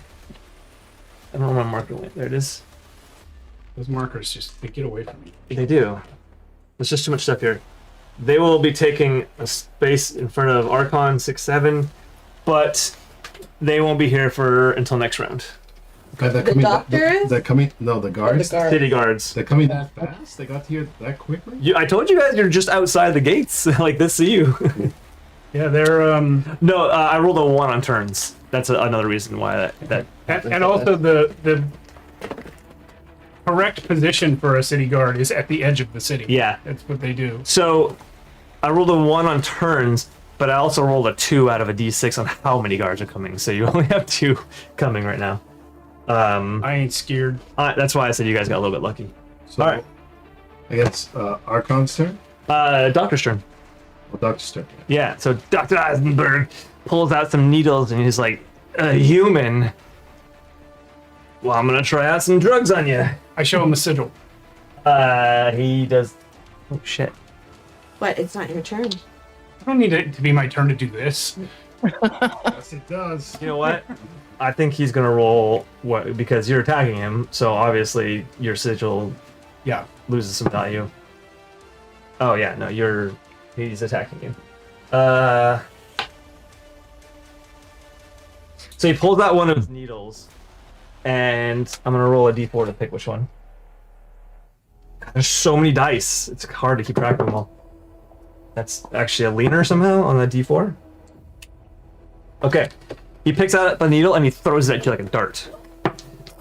don't know where my marker went. There it is. Those markers they get away from me. They do. There's just too much stuff here. They will be taking a space in front of Archon 6-7, but they won't be here until next round. The doctor is? They're coming. No, the guards. The guard. City guards. They're coming that fast. They got here that quickly. I told you guys you're just outside the gates. Like, they see you. Yeah, they're No, I rolled a 1 on turns. That's another reason why that. and also the correct position for a city guard is at the edge of the city. Yeah. That's what they do. So, I rolled a 1 on turns, but I also rolled a 2 out of a d6 on how many guards are coming. So you only have 2 coming right now. I ain't scared. That's why I said you guys got a little bit lucky. So, All right. I guess Archon's turn. Doctor's turn. Well, Doctor's turn. Yeah, so Dr. Eisenberg pulls out some needles and he's like, a human? Well, I'm gonna try out some drugs on you. I show him a sigil. He does. Oh, shit. What? It's not your turn. I don't need it to be my turn to do this. Yes, it does. You know what? I think he's gonna roll because you're attacking him, so obviously your sigil Yeah. loses some value. Oh yeah, no, he's attacking you. So he pulls out one of his needles, and I'm gonna roll a d4 to pick which one. God, there's so many dice; it's hard to keep track of them all. That's actually a leaner somehow on the d4. Okay, he picks out the needle and he throws it at you like a dart.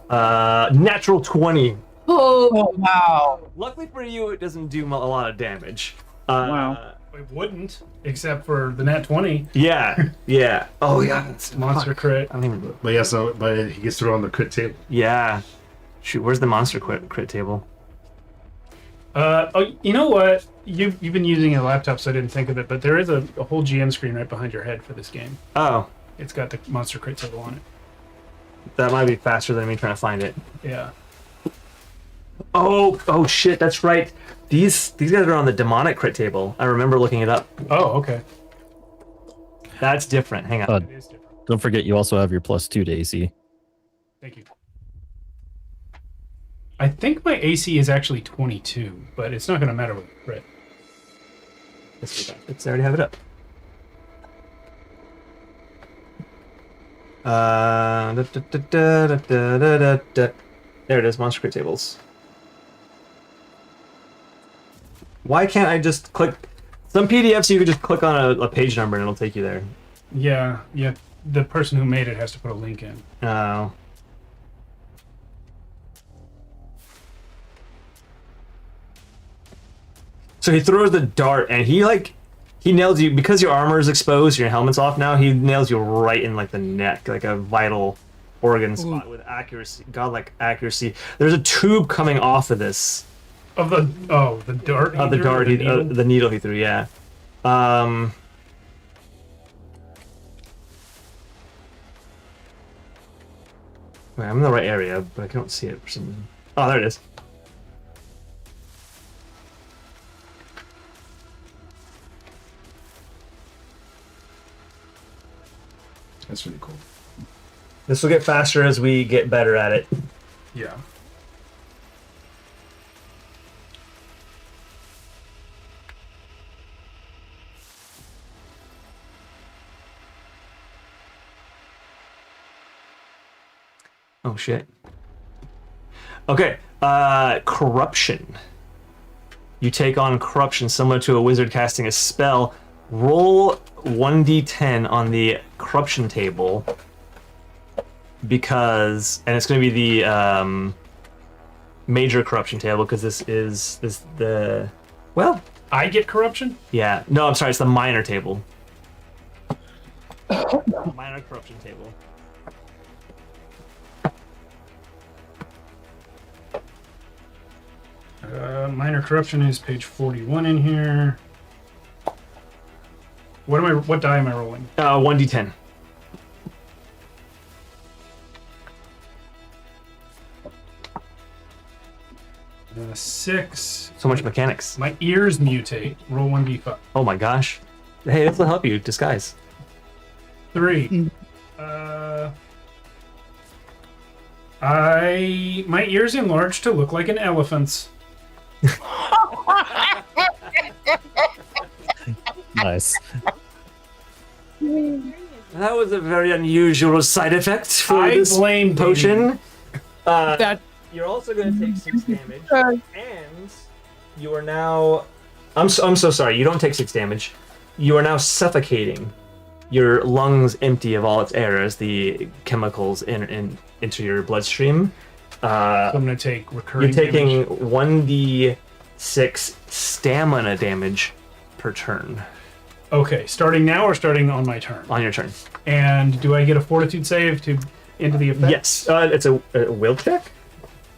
Natural 20. Oh, Wow. Luckily for you, it doesn't do a lot of damage. Wow. It wouldn't, except for the nat 20 Yeah, yeah. Oh yeah, it's monster crit. I don't even. But yeah, but he gets thrown on the crit table. Yeah. Shoot, where's the monster crit table? Oh, you know what? You've been using a laptop, so I didn't think of it, but there is a whole GM screen right behind your head for this game. Oh, It's got the monster crit table on it. that might be faster than me trying to find it. Yeah. Oh shit, that's right. These guys are on the demonic crit table. I remember looking it up. Oh, okay. That's different. Hang on. It is different. Don't forget, you also have your +2 to AC. Thank you. I think my AC is actually 22, but it's not going to matter with crit. Let's already have it up. There it is, monster crit tables. Why can't I just click? Some PDFs you could just click on a page number and it'll take you there. Yeah. The person who made it has to put a link in. Oh. So he throws the dart and he nails you because your armor is exposed, your helmet's off now. He nails you right in like the neck, like a vital organ spot with accuracy, godlike accuracy. There's a tube coming off of this. Of the dart. The dart, the needle he threw, yeah. Wait, I'm in the right area, but I don't see it for some reason. Oh, there it is. That's really cool. This will get faster as we get better at it. Yeah. Oh shit. Okay, corruption. You take on corruption similar to a wizard casting a spell. Roll 1d10 on the corruption table because, and it's going to be the major corruption table because this is the, well, I get corruption? yeah. No, I'm sorry, it's the minor table. Minor corruption table. Minor corruption is page 41 in here. What die am I rolling? 1d10. Six. So much mechanics. My ears mutate. Roll 1d5. Oh my gosh. Hey, this will help you disguise. 3. My ears enlarged to look like an elephant's. Nice. That was a very unusual side effect for I this blame potion. That You're also going to take 6 damage, and you are now. I'm so sorry. You don't take 6 damage. You are now suffocating. Your lungs empty of all its air as the chemicals into your bloodstream. So I'm going to take recurring You're taking damage. 1d6 stamina damage per turn Okay, starting now or starting on my turn? on your turn. And do I get a fortitude save to into the effect? Yes, it's a will check.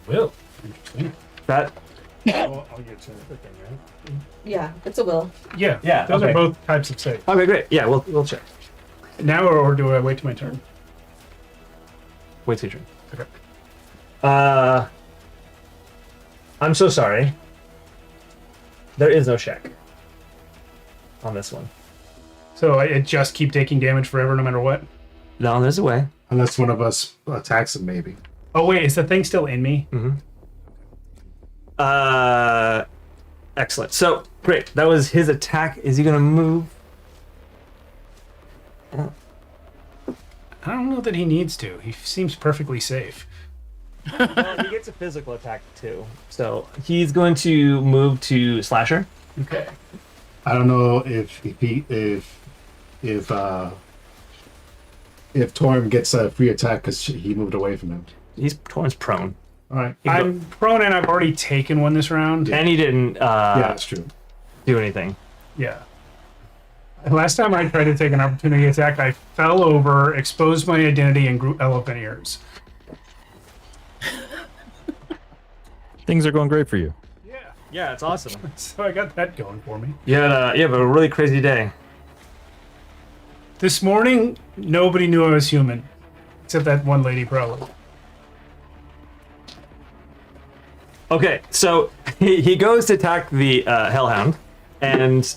Will. Interesting. That I'll get to it. Yeah, it's a will. Yeah, Yeah, those okay. are both types of save. okay, great. Yeah, we'll check. Now or do I wait till my turn? Wait till your turn. Okay. I'm so sorry. There is no check on this one. So I just keep taking damage forever no matter what? No, there's a way. Unless one of us attacks him, maybe. Oh wait, is the thing still in me? Excellent. So, great. That was his attack. Is he going to move? I don't know that he needs to. He seems perfectly safe. Well, he gets a physical attack too. So, he's going to move to Slasher. Okay. I don't know if Torm gets a free attack because he moved away from him. Torn's prone. All right. I'm prone and I've already taken one this round. And he didn't Yeah, that's true. do anything. Yeah. Last time I tried to take an opportunity attack, I fell over, exposed my identity, and grew elephant ears. Things are going great for you. Yeah. Yeah, it's awesome. So I got that going for me. You have a really crazy day. This morning, nobody knew I was human. Except that one lady, probably. Okay, so he goes to attack the Hellhound and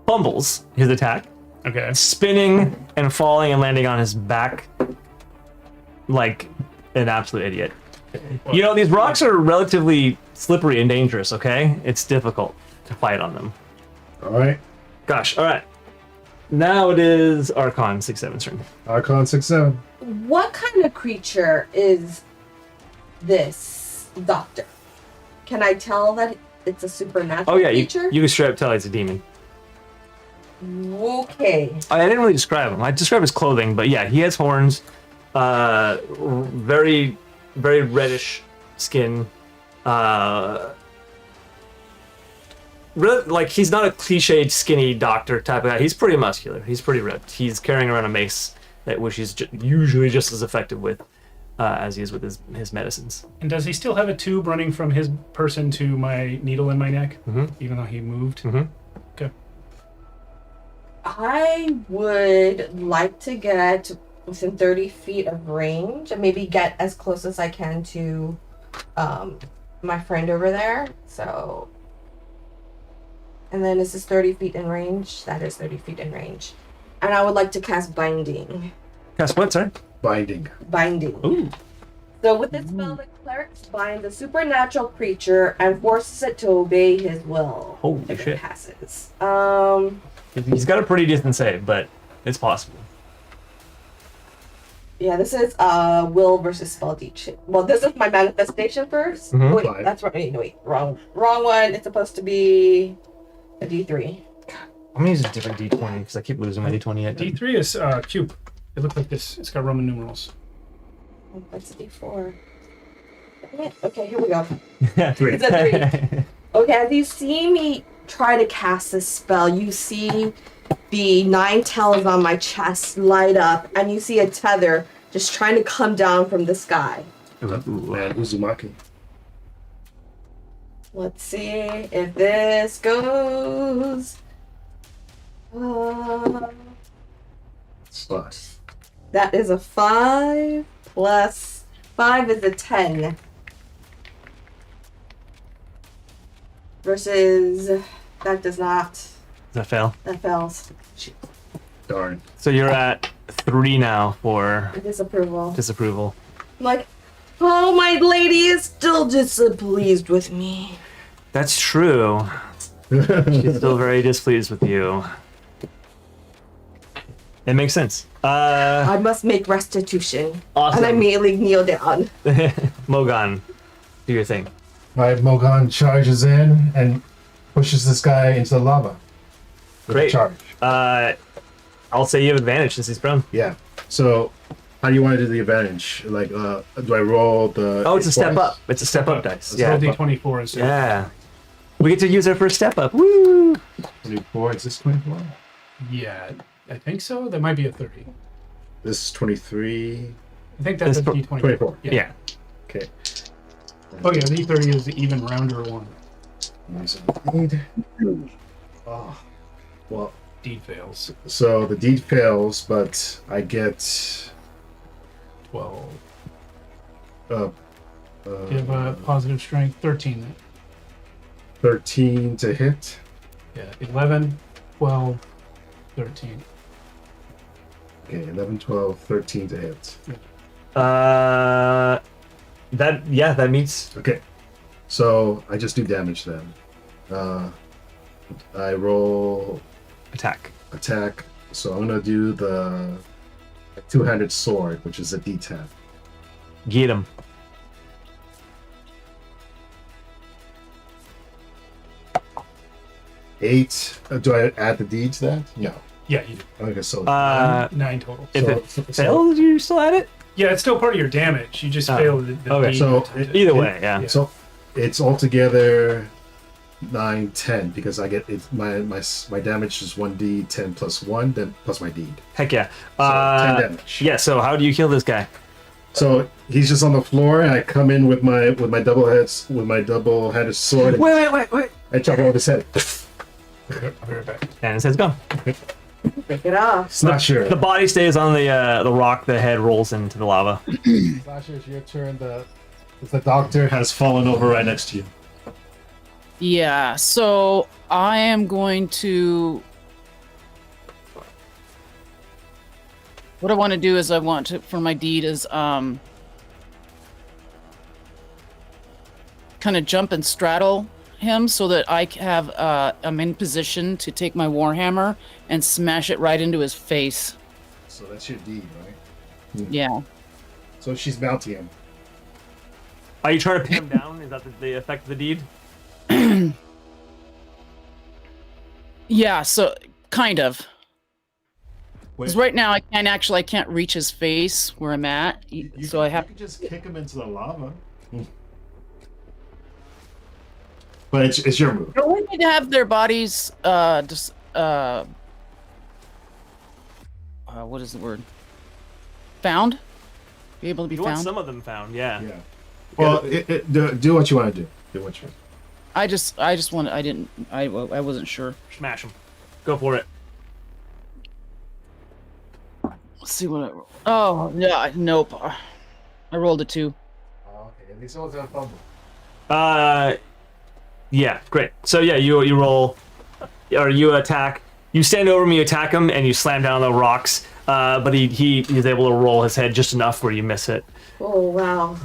fumbles his attack, Okay. spinning and falling and landing on his back like an absolute idiot. You know, these rocks are relatively slippery and dangerous, okay? It's difficult to fight on them. All right. Gosh, all right. Now it is Archon 6-7's turn. Archon 6-7. What kind of creature is this doctor? Can I tell that it's a supernatural Oh yeah, creature? you can straight up tell he's a demon. Okay. I didn't really describe him. I described his clothing, but yeah, he has horns, very, very reddish skin. Really, like he's not a cliched skinny doctor type of guy. He's pretty muscular. He's pretty ripped. He's carrying around a mace which he's usually just as effective with as he is with his medicines. And does he still have a tube running from his person to my needle in my neck? Mm-hmm. Even though he moved? Mm-hmm. Okay. I would like to get within 30 feet of range and maybe get as close as I can to my friend over there. So, and then this is 30 feet in range. That is 30 feet in range. And I would like to cast Binding. Cast what, sorry? Binding. Binding. Ooh. So with this spell, the clerics bind the supernatural creature and forces it to obey his will. Holy if shit. it passes. He's got a pretty decent save, but it's possible. Yeah, this is will versus spell teach. Well, this is my manifestation 1st. Mhm. Wait, Fine. that's right. Wait, wrong one. It's supposed to be a D3. I'm gonna use a different D20 because I keep losing my D20 at D3 is cube. It looks like this. It's got Roman numerals. Oh, that's a D4. Dang it. Okay, here we go. Three. It's a 3. Okay, as you see me try to cast this spell, you see the 9 tails on my chest light up, and you see a tether just trying to come down from the sky. Man, Uzumaki. Let's see if this goes. But That is a 5 plus 5 is a 10. Versus that does not. Does that fail? That fails. darn. So you're at 3 now for Disapproval. disapproval. I'm like, oh, my lady is still displeased with me. That's true. She's still very displeased with you. It makes sense. I must make restitution. Awesome. And I immediately kneel down. Mogon, do your thing. Right, Mogon charges in and pushes this guy into the lava. With a Great. charge. I'll say you have advantage since he's prone. Yeah. So, how do you want to do the advantage? Like, do I roll the? Oh, it's a step twice? up. It's a step up dice. Roll Yeah. D24 instead. Yeah. We get to use our first step up. Woo! 24. Is this 24? Yeah, I think so. That might be a 30. This is 23. I think that's That's a D24. 24. Yeah. Okay. Oh yeah, the D30 is the even rounder one. Use a deed. Oh. Well, D fails. so the deed fails, but I get 12. uh, Give positive strength. 13 then. 13 to hit. Yeah, 11, 12, 13. Okay, 11, 12, 13 to hit. That meets. Okay, so I just do damage then. I roll Attack. attack, so I'm gonna do the two-handed sword, which is a D10. Get him. 8. Do I add the deed to that? No. Yeah, you do. Okay, so 9 total. If So- it fails, you still add it? Yeah, it's still part of your damage. You just failed the okay. D So to- Either way, yeah. Yeah. so it's altogether 9, 10 because I get it. My damage is 1d10 plus 1, then plus my deed. Heck yeah. So 10 damage. Yeah, so how do you kill this guy? So he's just on the floor, and I come in with my double-headed sword, and Wait. I chop off his head. I'll be right back. And it says gone. Break it off. Slasher. The body stays on the rock, the head rolls into the lava. Slasher, it's your turn. The doctor has fallen over right next to you. Yeah, so I am going to. What I want to do is I want to, for my deed, is kind of jump and straddle him so that I'm in position to take my warhammer and smash it right into his face. So that's your deed, right? Yeah. So she's mounting him. Are you trying to pin him down? Is that the effect of the deed? Yeah, so kind of. Because Wait. right now I can't reach his face where I'm at. So I have. You can just kick him into the lava. But it's your move. Don't we need to have their bodies what is the word? Found? Be able to be You want found? some of them found, yeah. Yeah. Well, do what you want to do. Do what you want. I just want I wasn't sure. Smash them. Go for it. Let's see what I roll. Oh, yeah, nope. I rolled a 2. Okay, at least it wasn't a fumble. Yeah, great. So yeah, you roll, or you attack. You stand over him, you attack him, and you slam down the rocks. But he's able to roll his head just enough where you miss it. Oh, wow.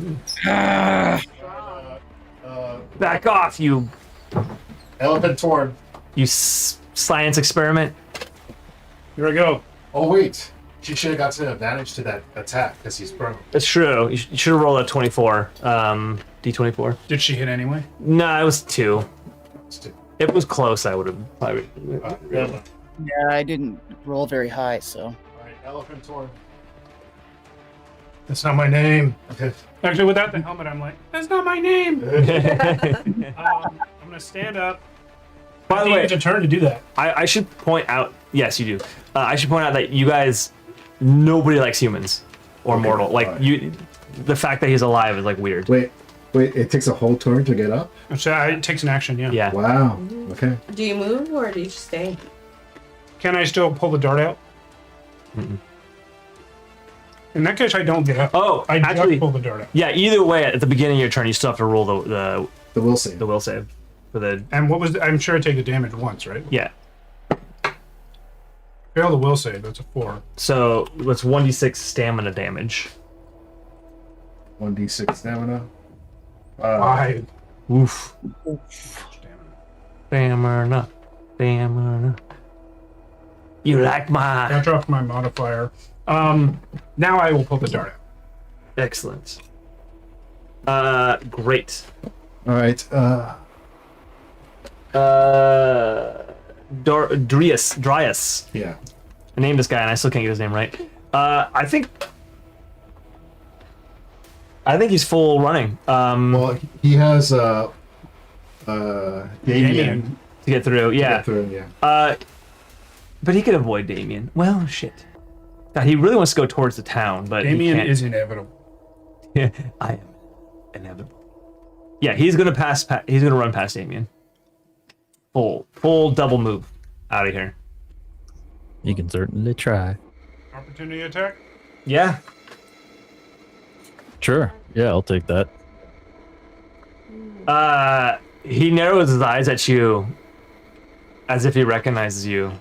Back off, you Elephant torn. science experiment. Here I go. Oh wait, she should have got an advantage to that attack because he's prone. That's true. You should have rolled a 24. D24. Did she hit anyway? No, it was 2. It's two. If it was close, I would have probably. Yeah. Yeah, I didn't roll very high, so. All right, elephant torn. That's not my name. Okay. Actually, without the helmet, I'm like, that's not my name. I'm gonna stand up. By the I way, it's a turn to do that. I should point out. Yes, you do. I should point out that you guys, nobody likes humans or Okay, mortal. Like alright. you, the fact that he's alive is like weird. Wait, it takes a whole turn to get up? So it takes an action, yeah. Yeah. Wow. Okay. Do you move or do you just stay? Can I still pull the dart out? Mm-mm. In that case, I don't get up. Oh, I actually, just pull the dart out. yeah. Either way, at the beginning of your turn, you still have to roll the The will save. will save for the And what was I'm sure I take the damage once, right? yeah. Fail the will save. That's a 4. So let's 1d6 stamina damage. 1d6 stamina. 5. Oof. Stamina. Stamina. You like I my dropped my modifier. Now I will pull the dart out. Excellent. Great. All right. Dryas. Yeah. I named this guy and I still can't get his name right. I think he's full running. Well, he has Damien to get through. Yeah. Get through, yeah. But he could avoid Damien. Well, shit. God, he really wants to go towards the town, but Damien he can't. is inevitable. I am inevitable. Yeah, he's gonna pass. He's gonna run past Damien. Full double move out of here. You can certainly try. Opportunity attack? Yeah. Sure. Yeah, I'll take that. He narrows his eyes at you as if he recognizes you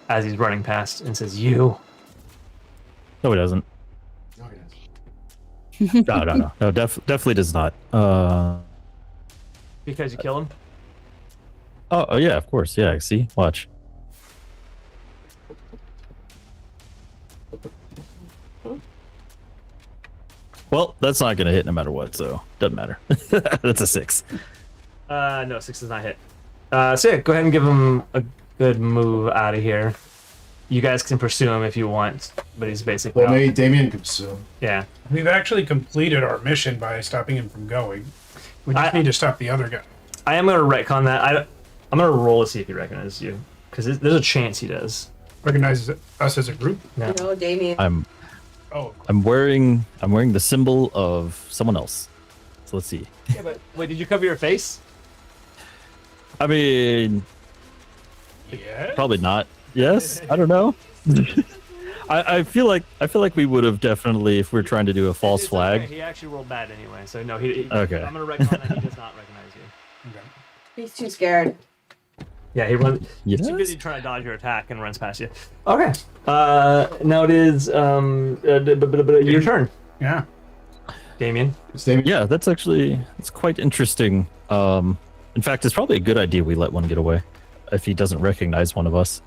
as he's running past and says, "You." No, he doesn't. Oh, yes. No, definitely does not. Because you kill him? Oh, yeah, of course. Yeah, see? Watch. Well, that's not going to hit no matter what, so doesn't matter. That's a 6. No, 6 does not hit. So yeah, go ahead and give him a good move out of here. You guys can pursue him if you want, but he's basically Well, out. maybe Damien can pursue. Yeah. We've actually completed our mission by stopping him from going. We just need to stop the other guy. I am going to retcon that. I'm going to roll to see if he recognizes you, because there's a chance he does. Recognizes us as a group? No. No, Damien. Oh, I'm wearing the symbol of someone else. So let's see. Yeah, but wait, did you cover your face? I mean, yeah. probably not. Yes, I don't know. I feel like we would have definitely, if we're trying to do a false It's flag. okay. He actually rolled bad anyway, so no. Okay. I'm going to retcon that he does not recognize you. Okay. He's too scared. Yeah, he runs. Yes? He's too busy trying to dodge your attack and runs past you. Okay. Now it is your turn, Yeah. Damien. It's Damien. Yeah, it's quite interesting. In fact, it's probably a good idea we let one get away if he doesn't recognize one of us.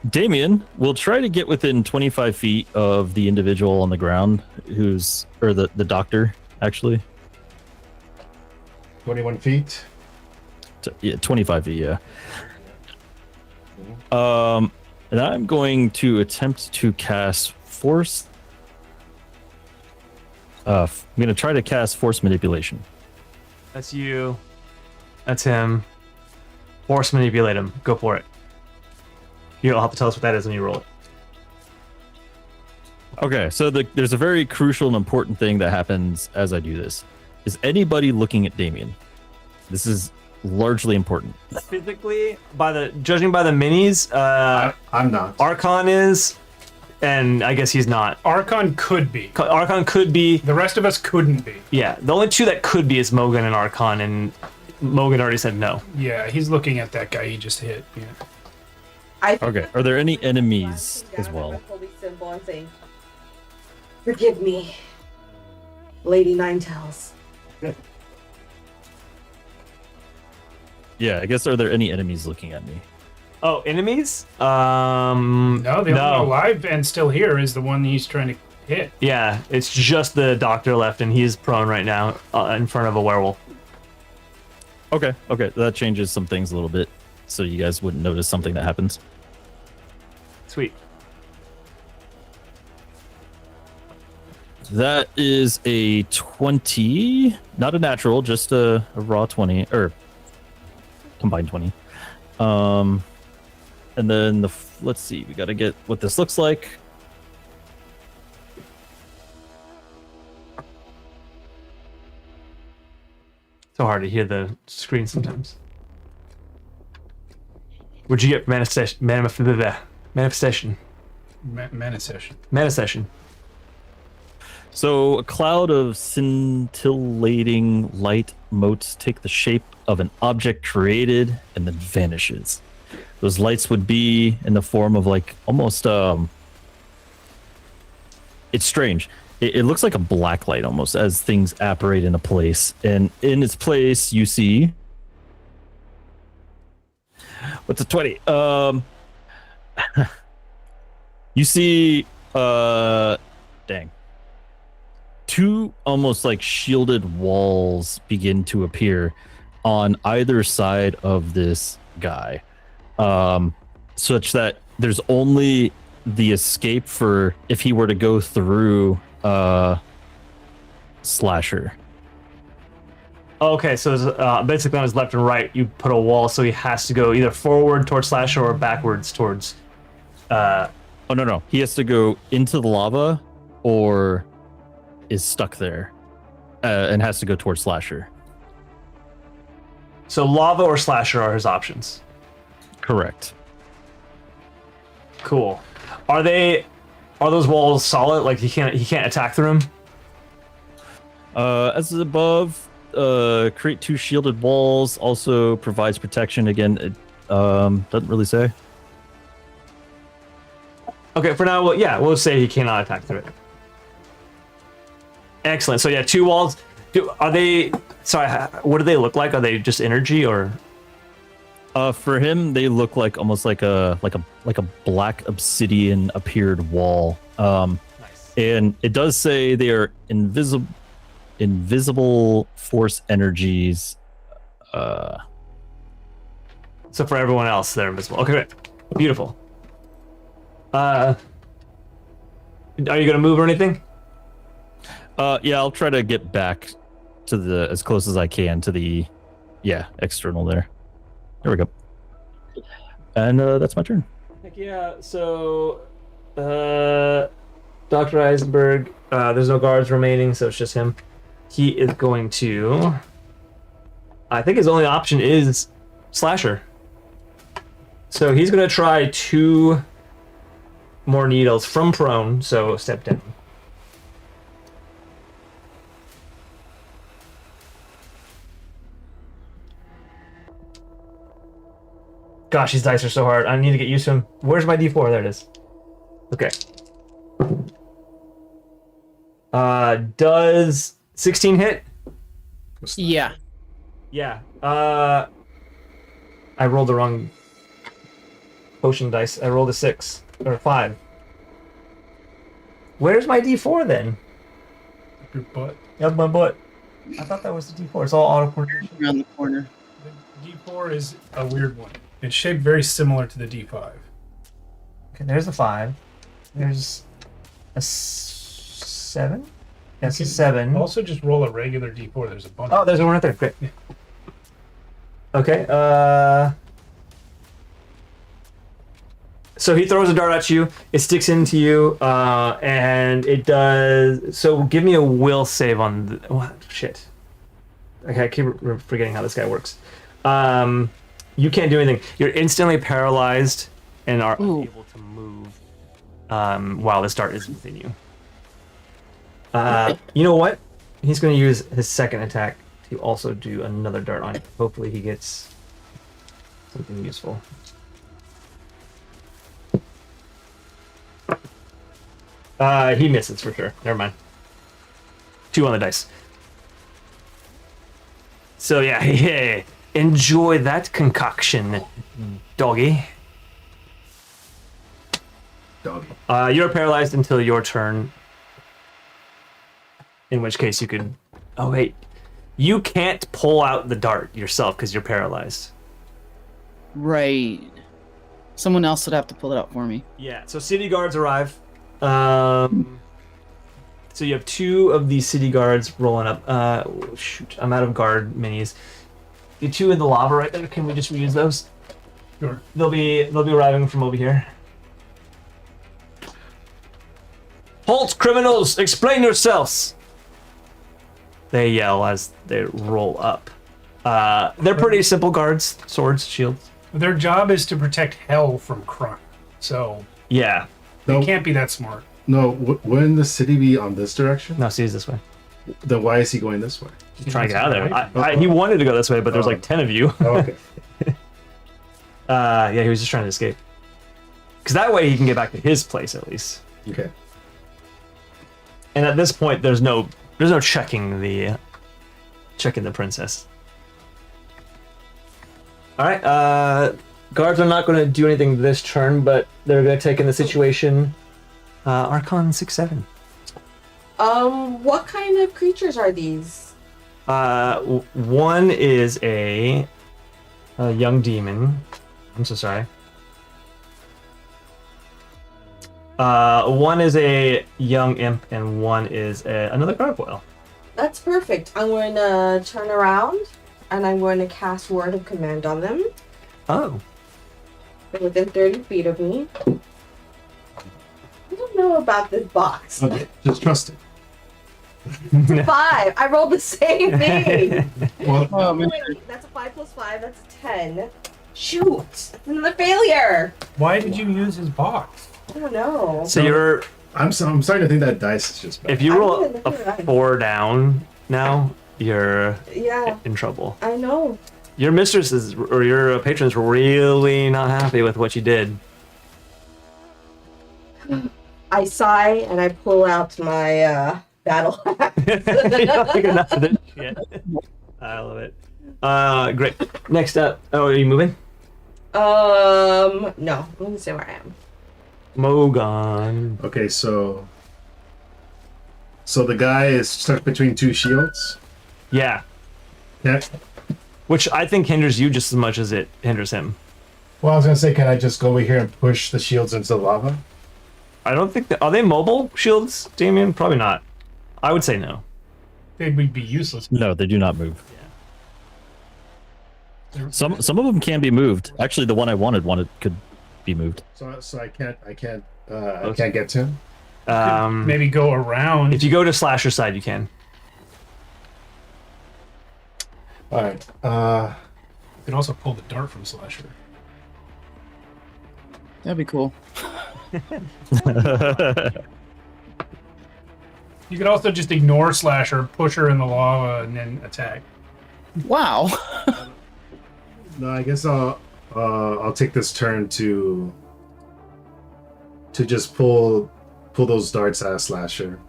Damien will try to get within 25 feet of the individual on the ground the doctor, actually. 21 feet. Yeah, 25 feet, yeah. And I'm going to attempt to cast force. I'm going to try to cast force manipulation. That's you. That's him. Force manipulate him. Go for it. You'll have to tell us what that is when you roll it. Okay, so there's a very crucial and important thing that happens as I do this. Is anybody looking at Damien? This is largely important. Physically, judging by the minis, I'm not. Archon is, and I guess he's not. Archon could be. Archon could be. The rest of us couldn't be. Yeah, the only two that could be is Mogan and Archon, and Mogan already said no. Yeah, he's looking at that guy he just hit. Yeah. Okay, are there any enemies as well? Holy symbol and saying, "Forgive me, Lady Ninetails." Yeah, I guess are there any enemies looking at me? Oh, enemies? No, the only one alive and still here is the one he's trying to hit. Yeah, it's just the doctor left, and he's prone right now in front of a werewolf. Okay, that changes some things a little bit, so you guys wouldn't notice something that happens. Sweet. That is a 20, not a natural, just a raw 20, or combined 20. And then let's see, we got to get what this looks like. So hard to hear the screen sometimes. What'd you get for manifestation? Manifestation. Manifestation. So a cloud of scintillating light motes take the shape of an object created and then vanishes. Those lights would be in the form of like almost it's strange. It looks like a black light almost as things apparate into place. And in its place you see what's a 20? You see, dang. Two almost like shielded walls begin to appear on either side of this guy, such that there's only the escape for if he were to go through Slasher. Okay, so basically on his left and right, you put a wall, so he has to go either forward towards Slasher or backwards towards. Oh no, he has to go into the lava, or is stuck there, and has to go towards Slasher. So lava or Slasher are his options. Correct. Cool. Are those walls solid? Like he can't attack through them? As is above, create 2 shielded walls. Also provides protection. Again, it doesn't really say. Okay, for now, we'll say he cannot attack through it. Excellent. So yeah, 2 walls. Are they? Sorry, what do they look like? Are they just energy or? For him, they look like almost like a black obsidian appeared wall. Nice. And it does say they are invisible force energies. So for everyone else, they're invisible. Okay, great. Beautiful. Are you gonna move or anything? Yeah, I'll try to get back to the as close as I can to the external there. There we go. And that's my turn. Heck yeah. So, Dr. Eisenberg, there's no guards remaining, so it's just him. He is going to. I think his only option is Slasher. So he's going to try 2 more needles from prone, so step down. Gosh, these dice are so hard. I need to get used to them. Where's my D4? There it is. Okay. Does 16 hit? Yeah. Yeah. I rolled the wrong potion dice. I rolled a 6 or 5. Where's my D4 then? Your butt. Up my butt. I thought that was the D4. It's all auto coordination. Around the corner. The D4 is a weird one. It's shaped very similar to the D5. Okay, there's a 5. There's a 7. That's a 7. Also, just roll a regular D4. There's a bunch. Oh, there's one right there. Great. Yeah. Okay. So he throws a dart at you. It sticks into you, and it does. So give me a will save on. What shit? Okay, I keep forgetting how this guy works. You can't do anything. You're instantly paralyzed and are unable to move while this dart is within you. You know what? He's going to use his second attack to also do another dart on you. Hopefully he gets something useful. He misses for sure. Never mind. 2 on the dice. So yeah, enjoy that concoction, doggy. You're paralyzed until your turn. In which case you could. Oh wait, you can't pull out the dart yourself because you're paralyzed. Right. Someone else would have to pull it out for me. Yeah. So city guards arrive. So you have 2 of these city guards rolling up. Shoot, I'm out of guard minis. The 2 in the lava right there. Can we just reuse those? Sure. They'll be arriving from over here. Halt, criminals! Explain yourselves! They yell as they roll up. They're pretty simple guards. Swords, shields. Their job is to protect hell from crime. So Yeah. they can't be that smart. No, wouldn't the city be on this direction? No, see, it's this way. Then why is he going this way? Just trying to get out of there. He wanted to go this way, but there's like 10 of you. Oh, okay. Yeah, he was just trying to escape. Because that way he can get back to his place at least. Okay. And at this point, there's no checking the princess. All right. Guards are not going to do anything this turn, but they're going to take in the situation Archon 6/7. What kind of creatures are these? One is a young demon. I'm so sorry. One is a young imp, and one is another gargoyle. That's perfect. I'm going to turn around and I'm going to cast Word of Command on them. Oh. They're within 30 feet of me. I don't know about this box. Okay, just trust it. 5. I rolled the same thing. Well, Oh, man. Wait, that's a 5 plus 5. That's a 10. Shoot. That's another failure. Why did you use his box? I don't know. So you're I'm starting to think that dice is just bad. if you I roll didn't look at a it. 4 down now, you're Yeah, in trouble. I know. Your mistresses or your patrons were really not happy with what you did. I sigh and I pull out my battle axe. You don't like enough of this shit. I love it. Great. Next up. Oh, are you moving? No. Let me see where I am. Mogon. Okay, so the guy is stuck between two shields. Yeah. Yeah. Which I think hinders you just as much as it hinders him. Well, I was gonna say, can I just go over here and push the shields into the lava? I don't think are they mobile shields, Damien? Probably not. I would say no. They would be useless. No, they do not move. Some of them can be moved. Actually, the one I wanted could be moved. So I can't get to him. Maybe go around. If you go to slasher side, you can. All right. You can also pull the dart from Slasher. That'd be cool. You could also just ignore Slasher, push her in the lava, and then attack. Wow. No, I guess I'll take this turn to just pull those darts out of Slasher.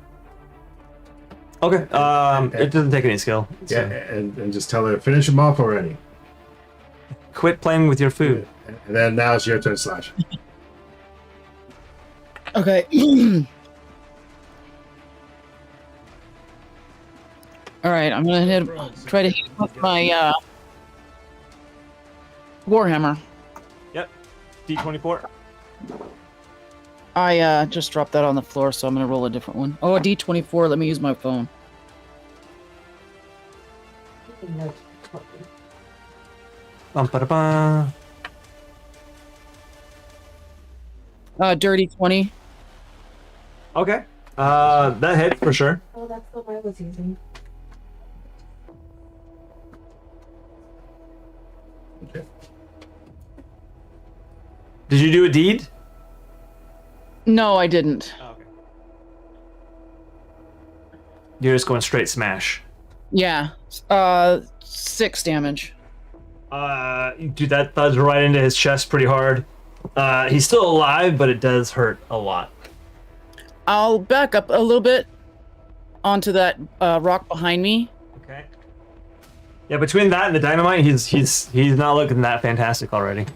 Okay. It doesn't take any skill. It's Yeah, and just tell her finish him off already. Quit playing with your food. And then now it's your turn, Slasher. Okay. All right, I'm gonna try to hit him with my Warhammer. Yep. D24. I just dropped that on the floor, so I'm gonna roll a different one. Oh, a D24. Let me use my phone. Bum-ba-da-ba. Dirty 20. Okay. That hit for sure. Oh, that's the one I was using. Okay. Did you do a deed? No, I didn't. Oh, okay. You're just going straight smash. Yeah. 6 damage. Dude, that thuds right into his chest pretty hard. He's still alive, but it does hurt a lot. I'll back up a little bit onto that rock behind me. Okay. Yeah, between that and the dynamite, he's not looking that fantastic already.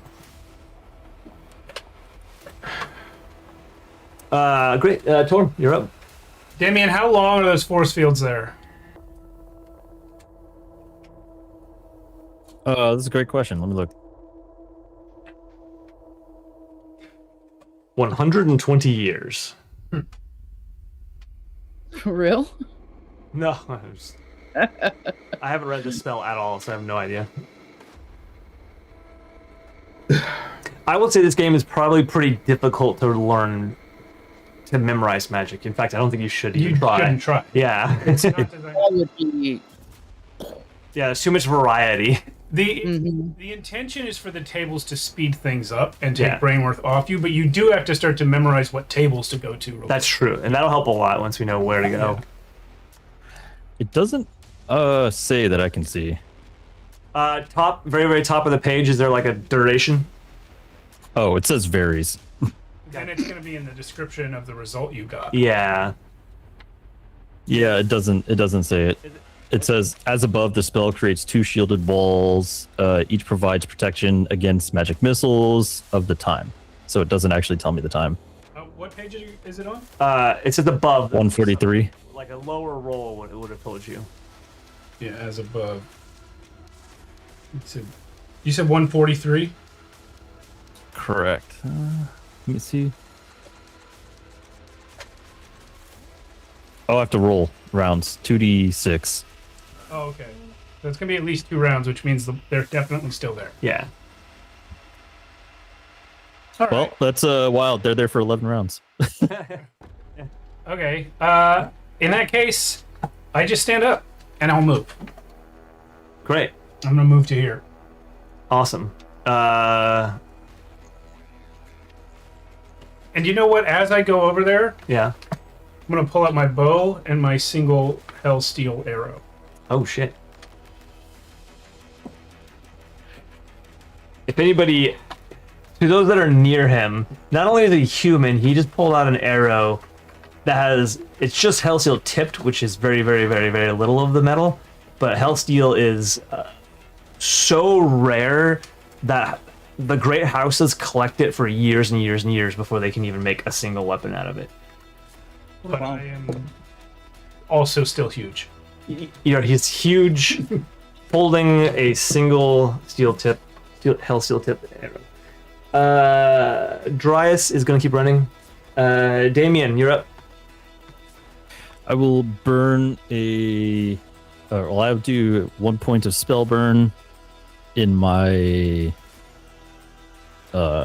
Great. Torm, you're up. Damien, how long are those force fields there? This is a great question. Let me look. 120 years. For real? No, I haven't read this spell at all, so I have no idea. I would say this game is probably pretty difficult to learn to memorize magic. In fact, I don't think you should even You try. shouldn't try. Yeah. It's not designed- That would be. Yeah, there's too much variety. The intention is for the tables to speed things up and take Yeah. brain worth off you, but you do have to start to memorize what tables to go to. That's true, and that'll help a lot once we know where to go. It doesn't say that I can see. Top, very, very top of the page, is there like a duration? Oh, it says varies. And it's going to be in the description of the result you got. Yeah. Yeah, it doesn't say it. It says, as above, the spell creates 2 shielded walls. Each provides protection against magic missiles of the time. So it doesn't actually tell me the time. Oh, What page is it on? It's just above. 143. Like a lower roll would have told you. Yeah, as above. You said 143? Correct. Let me see. Oh, I have to roll rounds. 2d6. Oh, okay. So it's going to be at least 2 rounds, which means they're definitely still there. Yeah. All right. Well, that's wild. They're there for 11 rounds. Okay. In that case, I just stand up and I'll move. Great. I'm going to move to here. Awesome. And you know what? As I go over there, Yeah. I'm going to pull out my bow and my single hell steel arrow. Oh shit. If anybody, to those that are near him, not only is he human, he just pulled out an arrow that has, it's just Hellsteel tipped, which is very, very, very, very little of the metal, but Hellsteel is so rare that the great houses collect it for years and years and years before they can even make a single weapon out of it. But I am also still huge. You know, he's huge, holding a single Hellsteel tip arrow. Dryas is gonna keep running. Damien, you're up. I will burn a. Well, I'll do 1 point of spell burn in my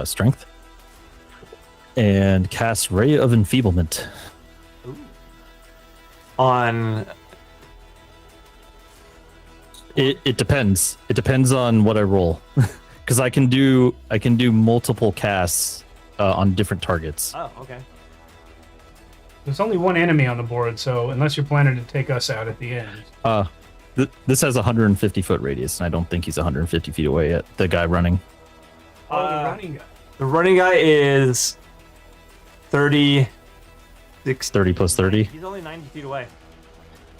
strength and cast Ray of Enfeeblement. On It depends. It depends on what I roll, because I can do multiple casts on different targets. oh, okay. There's only one enemy on the board, so unless you're planning to take us out at the end. This has a 150-foot radius, and I don't think he's 150 feet away yet. The guy running. The running guy. The running guy is 30. 30 plus 30. He's only 90 feet away.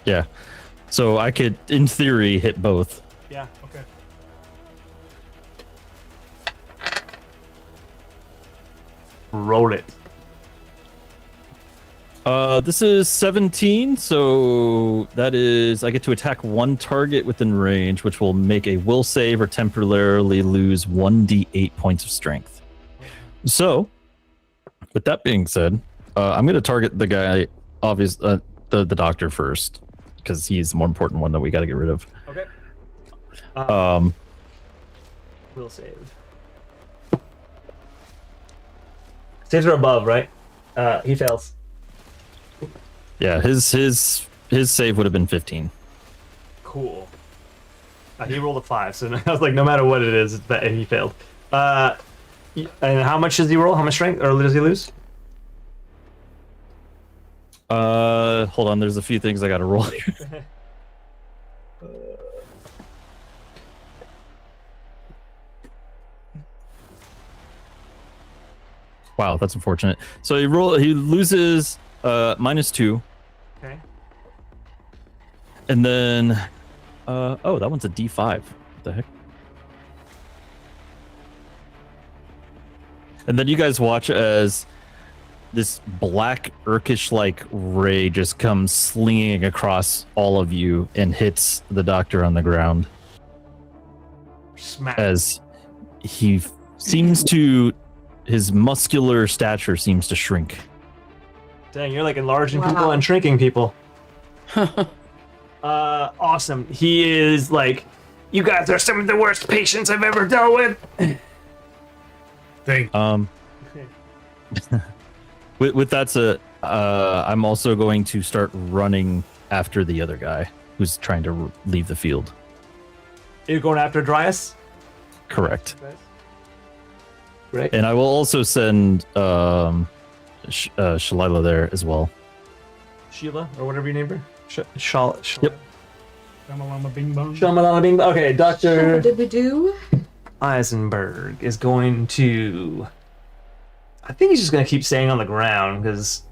Yeah. So I could, in theory, hit both. Yeah. Okay. Roll it. This is 17, so that is I get to attack one target within range, which will make a will save or temporarily lose 1d8 points of strength. So, with that being said, I'm going to target the guy, the doctor first, because he's the more important one that we got to get rid of. Okay. Will save. Saves are above, right? He fails. Yeah, his save would have been 15. Cool. He rolled a 5, so I was like, no matter what it is, he failed. And how much does he roll? How much strength, or does he lose? Hold on, there's a few things I got to roll here. Wow, that's unfortunate. So he loses -2. Okay. And then oh, that one's a D5. What the heck? And then you guys watch as this black Urkish-like ray just comes slinging across all of you and hits the doctor on the ground. Smack. As he seems to, his muscular stature seems to shrink. Dang, you're like enlarging Wow. people and shrinking people. Awesome. He is like, you guys are some of the worst patients I've ever dealt with. Thank With that said, I'm also going to start running after the other guy who's trying to leave the field. You're going after Dryas? Correct. Right. And I will also send Shalila there as well. Sheila, or whatever you named her? Yep. Shamalama Bing Bong. Shamalama Bing. Okay, Dr. Did we do? Eisenberg is going to... I think he's just going to keep staying on the ground, because...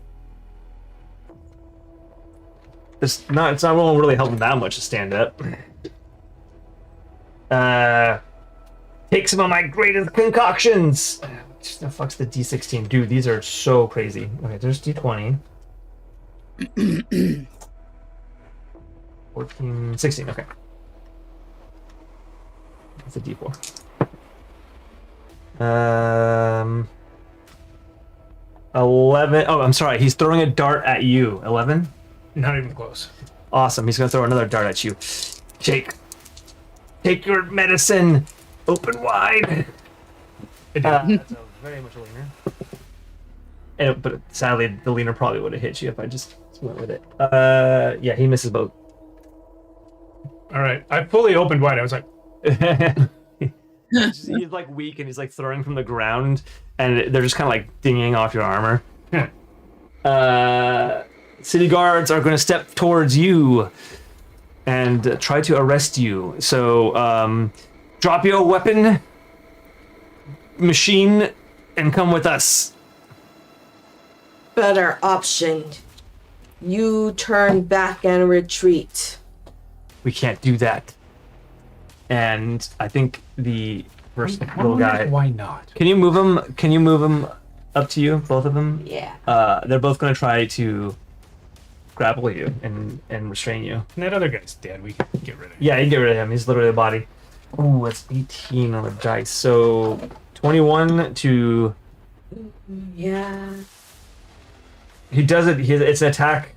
it's not really helping that much to stand up. Take some of my greatest concoctions. What the fuck's the D16? Dude, these are so crazy. Okay, there's D20. 14, 16, okay. That's a D4. 11. Oh, I'm sorry. He's throwing a dart at you. 11? Not even close. Awesome. He's going to throw another dart at you. Jake, take your medicine. Open wide. That's very much a leaner. But sadly, the leaner probably would have hit you if I just went with it. Yeah, he misses both. All right. I fully opened wide. I was like, He's like weak and he's like throwing from the ground, and they're just kind of like dinging off your armor. City guards are going to step towards you and try to arrest you. So drop your weapon, machine, and come with us. Better option. You turn back and retreat. We can't do that. And I think the first little guy. Why not? Can you move him? Can you move him up to you? Both of them. Yeah. They're both going to try to grapple you and restrain you. And that other guy's dead. We can get rid of him. Yeah, you can get rid of him. He's literally a body. Ooh, that's 18 on the dice. So 21 to. Yeah. He does it. It's an attack.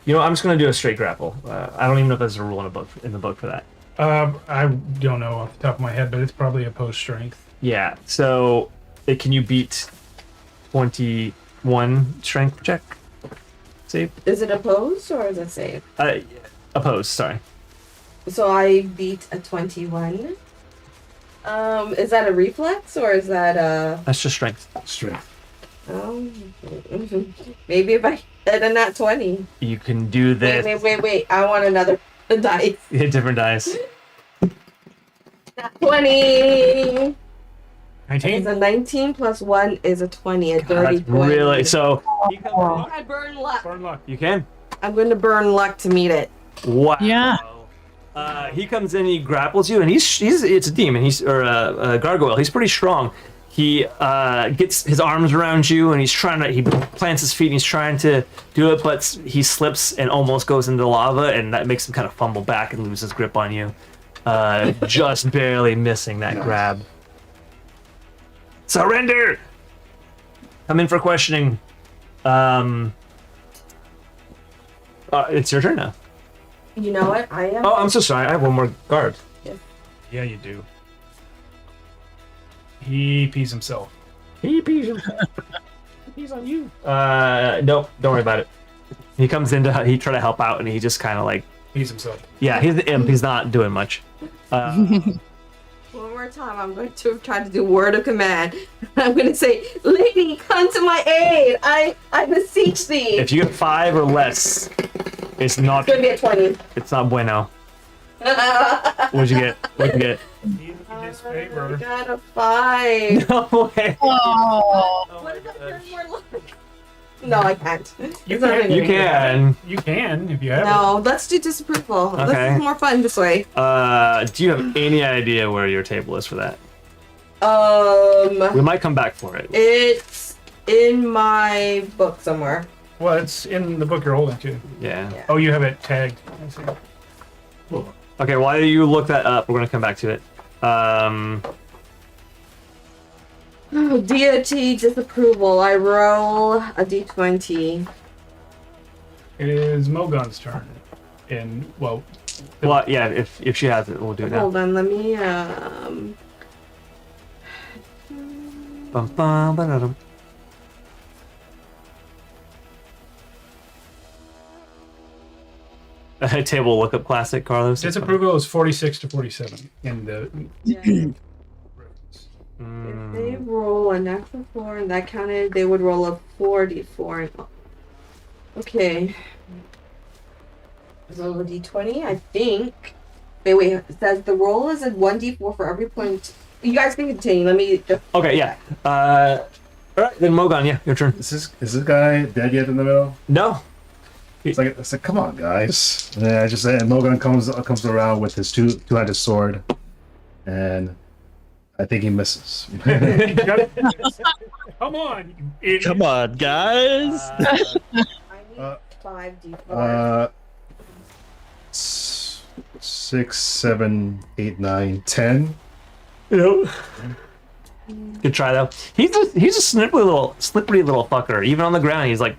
You know, I'm just gonna do a straight grapple. I don't even know if there's a rule in the book for that. I don't know off the top of my head, but it's probably opposed strength. Yeah. So, can you beat 21 strength check? Save. Is it opposed or is it save? Opposed. Sorry. So I beat a 21. Is that a reflex or is that a? That's just strength. Strength. Oh, maybe if I hit a nat 20. You can do this. Wait. I want another dice. Hit different dice. Nat 20. 19? It's a 19 plus 1 is a 20, a dirty That's 20. really so. I burn luck. Burn luck. You can. I'm going to burn luck to meet it. Wow. Yeah. He comes in, he grapples you, and he's it's a demon. He's a gargoyle. He's pretty strong. He gets his arms around you, and he plants his feet, and he's trying to do it, but he slips and almost goes into the lava, and that makes him kind of fumble back and lose his grip on you, just barely missing that grab. Surrender. Come in for questioning. It's your turn now. You know what? I am. Oh, I'm so sorry. I have one more guard. Yeah, you do. He pees himself. He pees himself. He's on you. Nope. Don't worry about it. He comes in he try to help out, and he just kind of like. Pees himself. Yeah, he's the imp. He's not doing much. One more time, I'm going to try to do word of command. I'm going to say, "Lady, come to my aid! I beseech thee." If you get 5 or less, it's not. It's going to be a 20. It's not bueno. What'd you get? What'd you get? In his I favor. got a 5. No way. Oh. What if I turn more luck? No, I can't. You It's not can. gonna You be- can. You can if you have No, let's do disapproval. This Okay. is more fun this way. Do you have any idea where your table is for that? We might come back for it. It's in my book somewhere. it. Well, it's in the book you're holding too. Yeah. Yeah. Oh, you have it tagged. I see. Okay, while you look that up, we're gonna come back to it. Oh, deity disapproval. I roll a d20. It is Mogon's turn. And, well, Well, yeah, if she has it, we'll do it now. Hold on, let me Bum, bum, ba-da-dum. Table lookup classic, Carlos. disapproval is 46 to 47 in the. if they roll a natural 4 and that counted, they would roll a 4d4. Okay. So a d20, I think. Wait, it says the roll is a 1d4 for every point. You guys can continue. Let me just. Okay, yeah. All right, then Mogon, yeah, your turn. Is this guy dead yet in the middle? No, It's like, come on, guys. And Logan comes around with his two-handed sword, and I think he misses. Come on, you idiot. Come on, guys. I need 5d4. 6, 7, 8, 9, 10. Yep. Good try though. He's a slippery little fucker. Even on the ground, he's like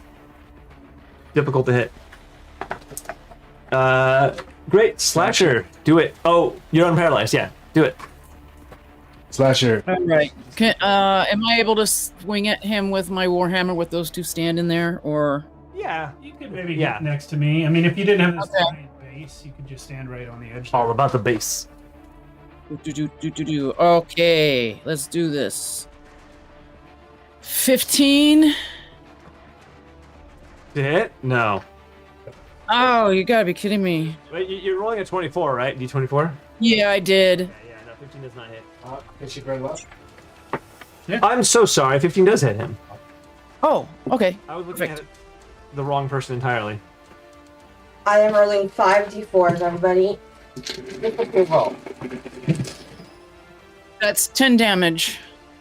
difficult to hit. Great slasher. Do it. Oh, you're unparalyzed. Yeah, do it. Slasher. All right. Am I able to swing at him with my warhammer with those two standing there, or? Yeah, you could maybe get next to me. I mean, if you didn't have this giant base, you could just stand right on the edge. All about the base. Okay, let's do this. 15. To hit? No. Oh, you gotta be kidding me. Wait, you're rolling a 24, right? D24? Yeah, I did. Yeah, no, 15 does not hit. Is she very well? I'm so sorry, 15 does hit him. Oh, okay. I was looking at the wrong person entirely. I am rolling 5d4s, everybody. Roll. That's 10 damage.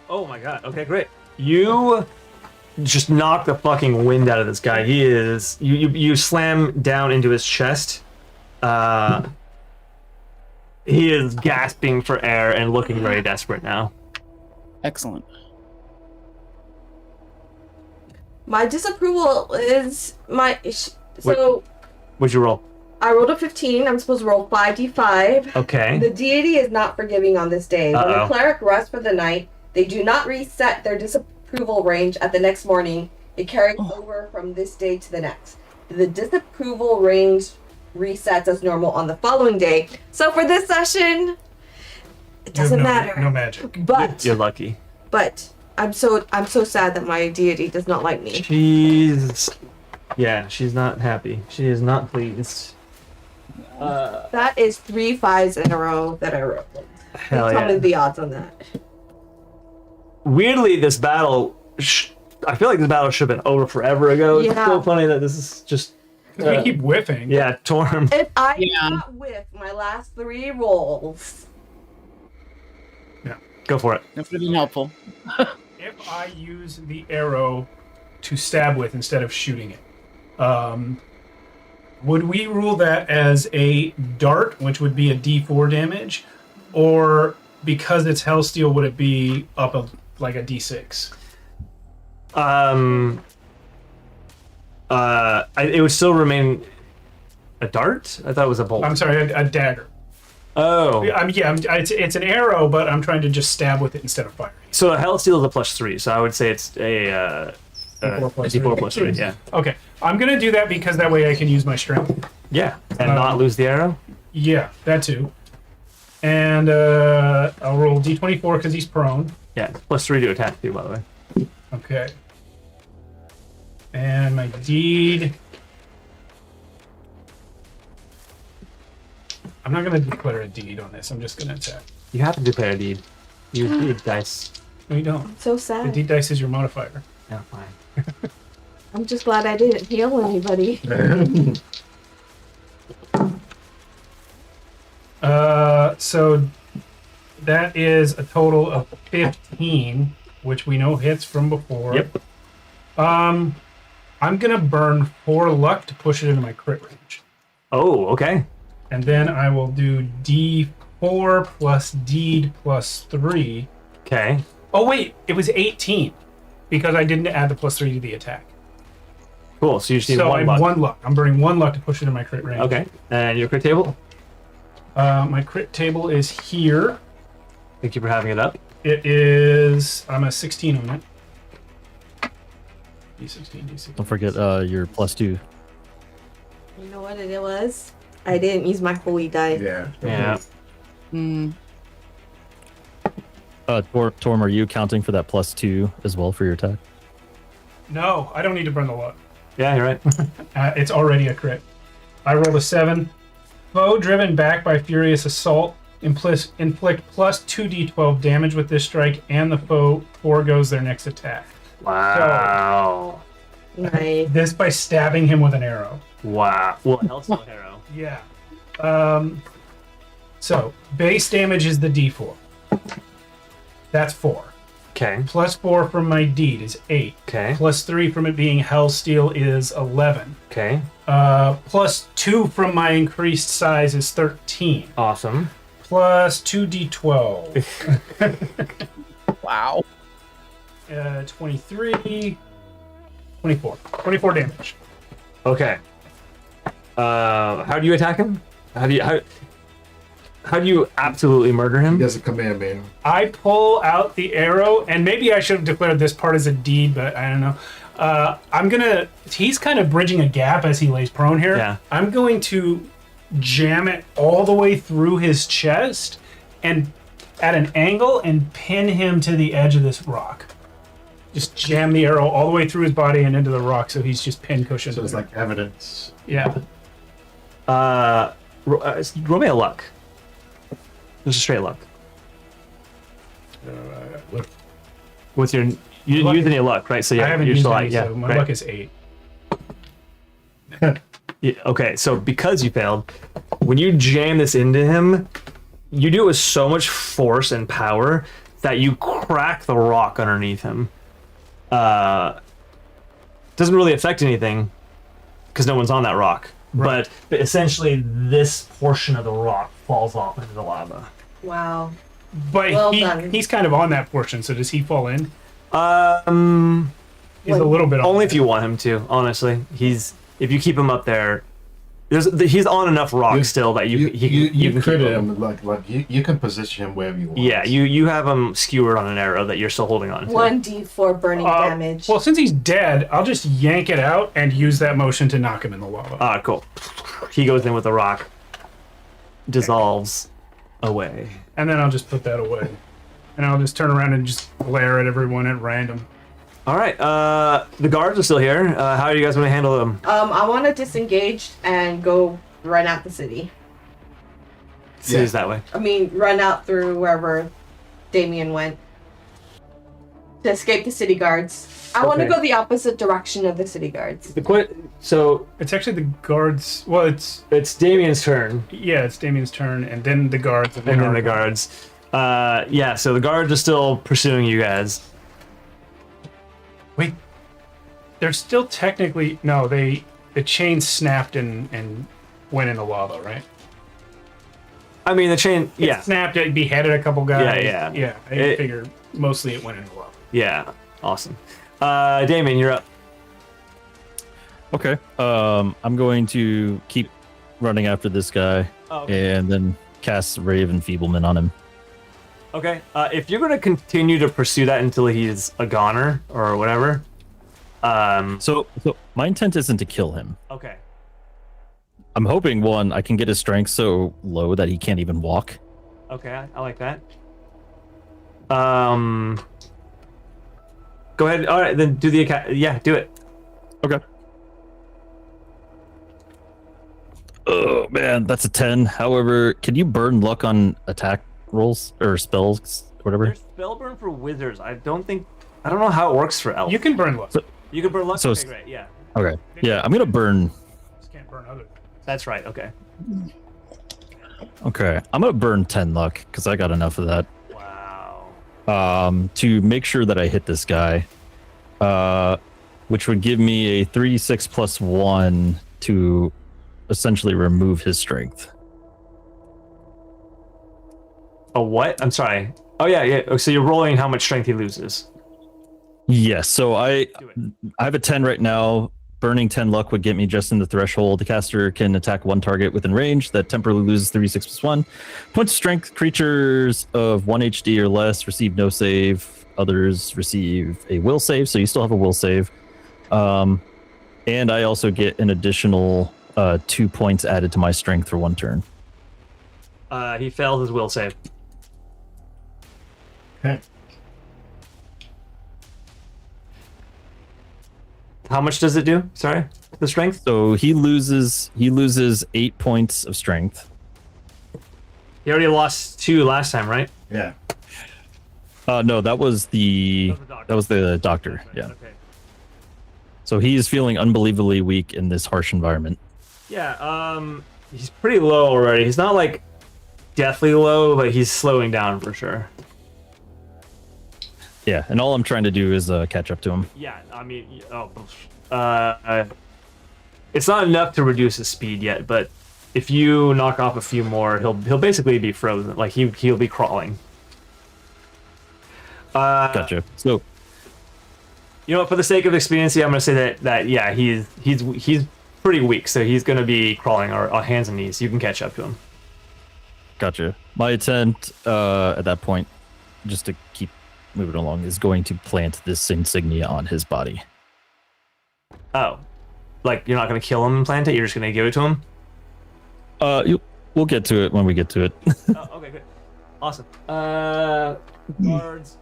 Oh my god, okay, great. You just knock the fucking wind out of this guy. He is... You slam down into his chest. He is gasping for air and looking very desperate now. Excellent. My disapproval is so What'd you roll? I rolled a 15. I'm supposed to roll 5d5. Okay. The deity is not forgiving on this day. When the cleric rests for the night, they do not reset their disapproval range at the next morning. It carries over from this day to the next. The disapproval range resets as normal on the following day. So for this session, it doesn't matter. No magic. But You're lucky. But I'm so sad that my deity does not like me. She's not happy. She is not pleased. That is 3 5s in a row that I rolled. Hell Tell yeah. me the odds on that. Weirdly, this battle... I feel like this battle should have been over forever ago. It's Yeah. so funny that this is just... We keep whiffing. Yeah, Torm. If I did Yeah. not whiff my last 3 rolls, Go for it. That would have been helpful. If I use the arrow to stab with instead of shooting it, would we rule that as a dart, which would be a D4 damage, or because it's Hellsteel, would it be up like a D6? It would still remain a dart? I thought it was a bolt. I'm sorry, a dagger. Oh. It's an arrow, but I'm trying to just stab with it instead of firing. So a Hellsteel is a +3, so I would say it's a D4 plus D4 3. +3, yeah. Okay, I'm gonna do that because that way I can use my strength. Yeah, and not lose the arrow? Yeah, that too. And I'll roll D24 because he's prone. Yeah, +3 to attack too, by the way. Okay. And my deed. I'm not going to declare a deed on this. I'm just going to attack. You have to declare a deed. Use deed dice. No, you don't. I'm so The sad. deed dice is your modifier. Yeah, fine. I'm just glad I didn't heal anybody. So that is a total of 15, which we know hits from before. Yep. I'm gonna burn 4 luck to push it into my crit range, Oh, okay. and then I will do D4 plus deed plus 3. Okay. Oh wait, it was 18 because I didn't add the +3 to the attack. Cool, so you just need So I one have luck. 1 luck. I'm burning 1 luck to push it in my crit range. Okay, and your crit table? My crit table is here. Thank you for having it up. It is. I'm a 16 on it. D16, D16. Don't forget your +2. You know what it was? I didn't use my holy die. Yeah. Yeah. Hmm. Torm, are you accounting for that +2 as well for your attack? No, I don't need to burn the luck. Yeah, you're right. It's already a crit. I rolled a 7. Foe driven back by furious assault. Inflict plus 2d12 damage with this strike, and the foe forgoes their next attack. Wow. Nice. This by stabbing him with an arrow. Wow. Well, Hellstone Arrow. Yeah. So base damage is the D4. That's 4. Okay. Plus 4 from my deed is 8. Okay. Plus 3 from it being Hellsteel is 11. Okay. Plus 2 from my increased size is 13. Awesome. Plus 2d12. Wow. 23. 24. 24 damage. Okay. How do you attack him? How do you absolutely murder He him? has a command man. I pull out the arrow, and maybe I should have declared this part as a deed, but I don't know. He's kind of bridging a gap as he lays prone here. Yeah. I'm going to jam it all the way through his chest and at an angle and pin him to the edge of this rock. Just jam the arrow all the way through his body and into the rock, so he's just pin cushioned. So it's like evidence. Yeah. Roll me a luck. Just a straight luck. What's your... You didn't Luck use is- any luck, right? So I yeah, haven't you're used still any, like, yeah, so my right. luck is 8. Yeah, okay, so because you failed, when you jam this into him, you do it with so much force and power that you crack the rock underneath him. Doesn't really affect anything because no one's on that rock. But essentially, this portion of the rock falls off into the lava. Wow. But Well done. he's kind of on that portion, so does he fall in? He's What? a little bit on Only that. if you want him to. Honestly, if you keep him up there, he's on enough rock still that you can keep crit him like you can position him wherever you want. Yeah, you have him skewered on an arrow that you're still holding on to. 1d4 burning damage. Well, since he's dead, I'll just yank it out and use that motion to knock him in the lava. Ah, cool. He goes in with the rock, dissolves away. And then I'll just put that away. And I'll just turn around and just glare at everyone at random. All right, the guards are still here. How do you guys want to handle them? I want to disengage and go run out the city. City's that way. I mean, run out through wherever Damien went to escape the city guards. I want to Okay. go the opposite direction of the city guards. So It's actually the guards. Well, it's Damien's turn, it's Damien's turn, and then the guards, and then the our- guards. Yeah, so the guards are still pursuing you guys. Wait, they're still technically no. The chain snapped and went in the lava, right? I mean, the chain. Yeah, It snapped. It beheaded a couple guys. Yeah. Yeah. I figured mostly it went in the lava. yeah, awesome. Damien, you're up. Okay. I'm going to keep running after this guy and then cast Ray of Enfeeblement on him. Okay. If you're going to continue to pursue that until he's a goner or whatever. So my intent isn't to kill him. Okay. I'm hoping, one, I can get his strength so low that he can't even walk. Okay, I like that. Go ahead. All right, then do the yeah, do it. Okay. Oh man, that's a 10. However, can you burn luck on attack rolls or spells, whatever? There's spell burn for wizards. I don't know how it works for elves. You can burn luck. You can burn luck. So Okay, great. Yeah, Okay. Yeah, I'm gonna burn. Just can't burn other. that's right. Okay. Okay, I'm gonna burn 10 luck because I got enough of that. Wow. To make sure that I hit this guy, which would give me a 3d6 plus 1 to essentially remove his strength. A what? I'm sorry. Oh yeah. Oh, so you're rolling how much strength he loses. Yes, so I Do it. have a 10 right now. Burning 10 luck would get me just in the threshold. The caster can attack one target within range that temporarily loses 3d6 plus 1. Points of strength, creatures of 1 HD or less receive no save. Others receive a will save, so you still have a will save. And I also get an additional 2 points added to my strength for one turn. He failed his will save. Okay. How much does it do? Sorry, the strength. So he loses 8 points of strength. He already lost 2 last time, right? Yeah. No, that was the doctor. Yeah. Okay. So he is feeling unbelievably weak in this harsh environment. Yeah, he's pretty low already. He's not like deathly low, but he's slowing down for sure. Yeah, and all I'm trying to do is catch up to him. Yeah, I mean, it's not enough to reduce his speed yet, but if you knock off a few more, he'll basically be frozen. Like he'll be crawling. Gotcha. So, You know what? For the sake of expediency, I'm gonna say that yeah, he's pretty weak, so he's gonna be crawling on hands and knees. You can catch up to him. gotcha. My intent at that point, just to keep moving along, is going to plant this insignia on his body. Oh, like you're not gonna kill him and plant it? You're just gonna give it to him? We'll get to it when we get to it. Oh, okay, good, awesome. Guards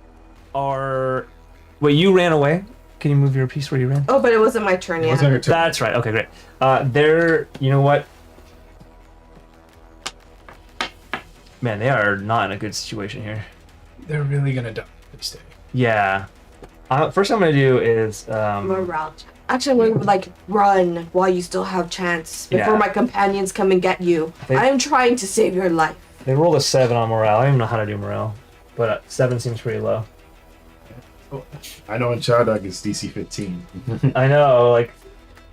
are. Wait, you ran away? Can you move your piece where you ran? Oh, but it wasn't my turn yet. Wasn't your turn. That's right. Okay, great. They're. You know what? Man, they are not in a good situation here. They're really gonna die if they stay. Yeah. First thing I'm gonna do is Morale check. Actually, I'm gonna run while you still have chance before Yeah. my companions come and get you. They- I am trying to save your life. they rolled a 7 on morale. I don't even know how to do morale, but 7 seems pretty low. I know in Chardog it's DC 15. I know, like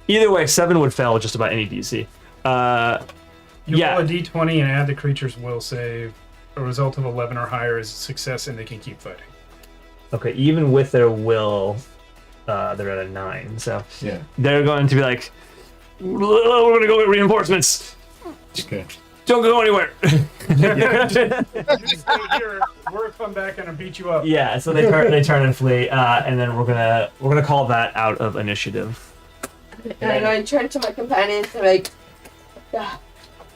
either way, 7 would fail just about any DC. You Yeah. roll a d20 and add the creature's will save. A result of 11 or higher is a success, and they can keep fighting. Okay, even with their will, they're at a 9. So Yeah. they're going to be like, we're gonna go get reinforcements. Okay. Don't go anywhere. You stay here. We're come back and beat you up. Yeah, so they turn and flee, and then we're gonna call that out of initiative. And I'm going to turn to my companions and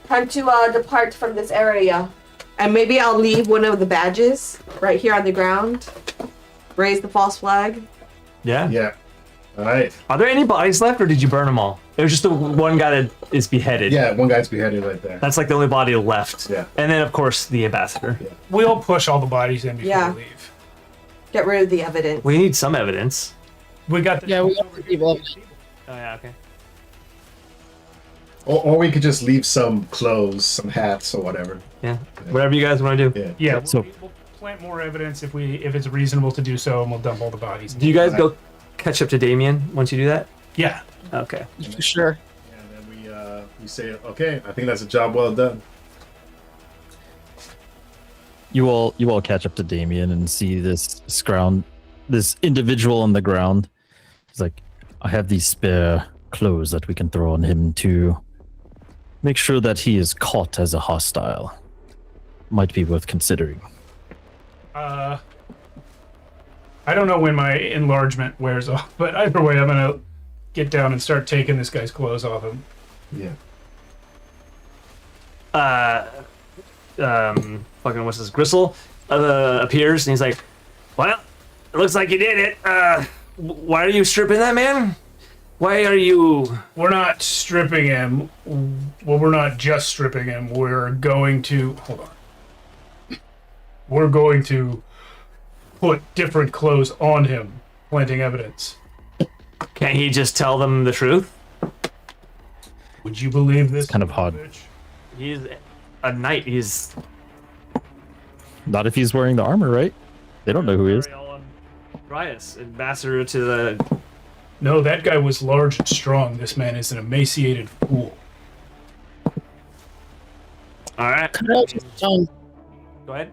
time to depart from this area. And maybe I'll leave one of the badges right here on the ground. Raise the false flag. Yeah. Yeah. All right. Are there any bodies left, or did you burn them all? It was just the one guy that is beheaded. Yeah, one guy's beheaded right there. That's like the only body left. Yeah. And then of course the ambassador. Yeah. We'll push all the bodies in before Yeah. we leave. Get rid of the evidence. We need some evidence. We got the Yeah, we got the people. Oh yeah, okay. Or we could just leave some clothes, some hats, or whatever. Yeah. Whatever you guys want to do. Yeah. Yeah, So- we'll plant more evidence if it's reasonable to do so, and we'll dump all the bodies. Do you guys go catch up to Damien once you do that? Yeah. Okay. For sure. And then we say, okay, I think that's a job well done. You all catch up to Damien and see this individual on the ground. He's like, I have these spare clothes that we can throw on him to make sure that he is caught as a hostile. Might be worth considering. I don't know when my enlargement wears off, but either way, I'm gonna get down and start taking this guy's clothes off him. Yeah. Fucking what's this? Gristle appears and he's like, well, it looks like you did it. Why are you stripping that man? Why are you? We're not stripping him. Well, we're not just stripping him. We're going to hold on. We're going to put different clothes on him, planting evidence. Can't he just tell them the truth? Would you believe this? Kind of hard. bitch? He's a knight. He's Not if he's wearing the armor, right? They don't know who he is. Dryas, ambassador to the. No, that guy was large and strong. This man is an emaciated fool. All right. Cut out his tongue. Go ahead.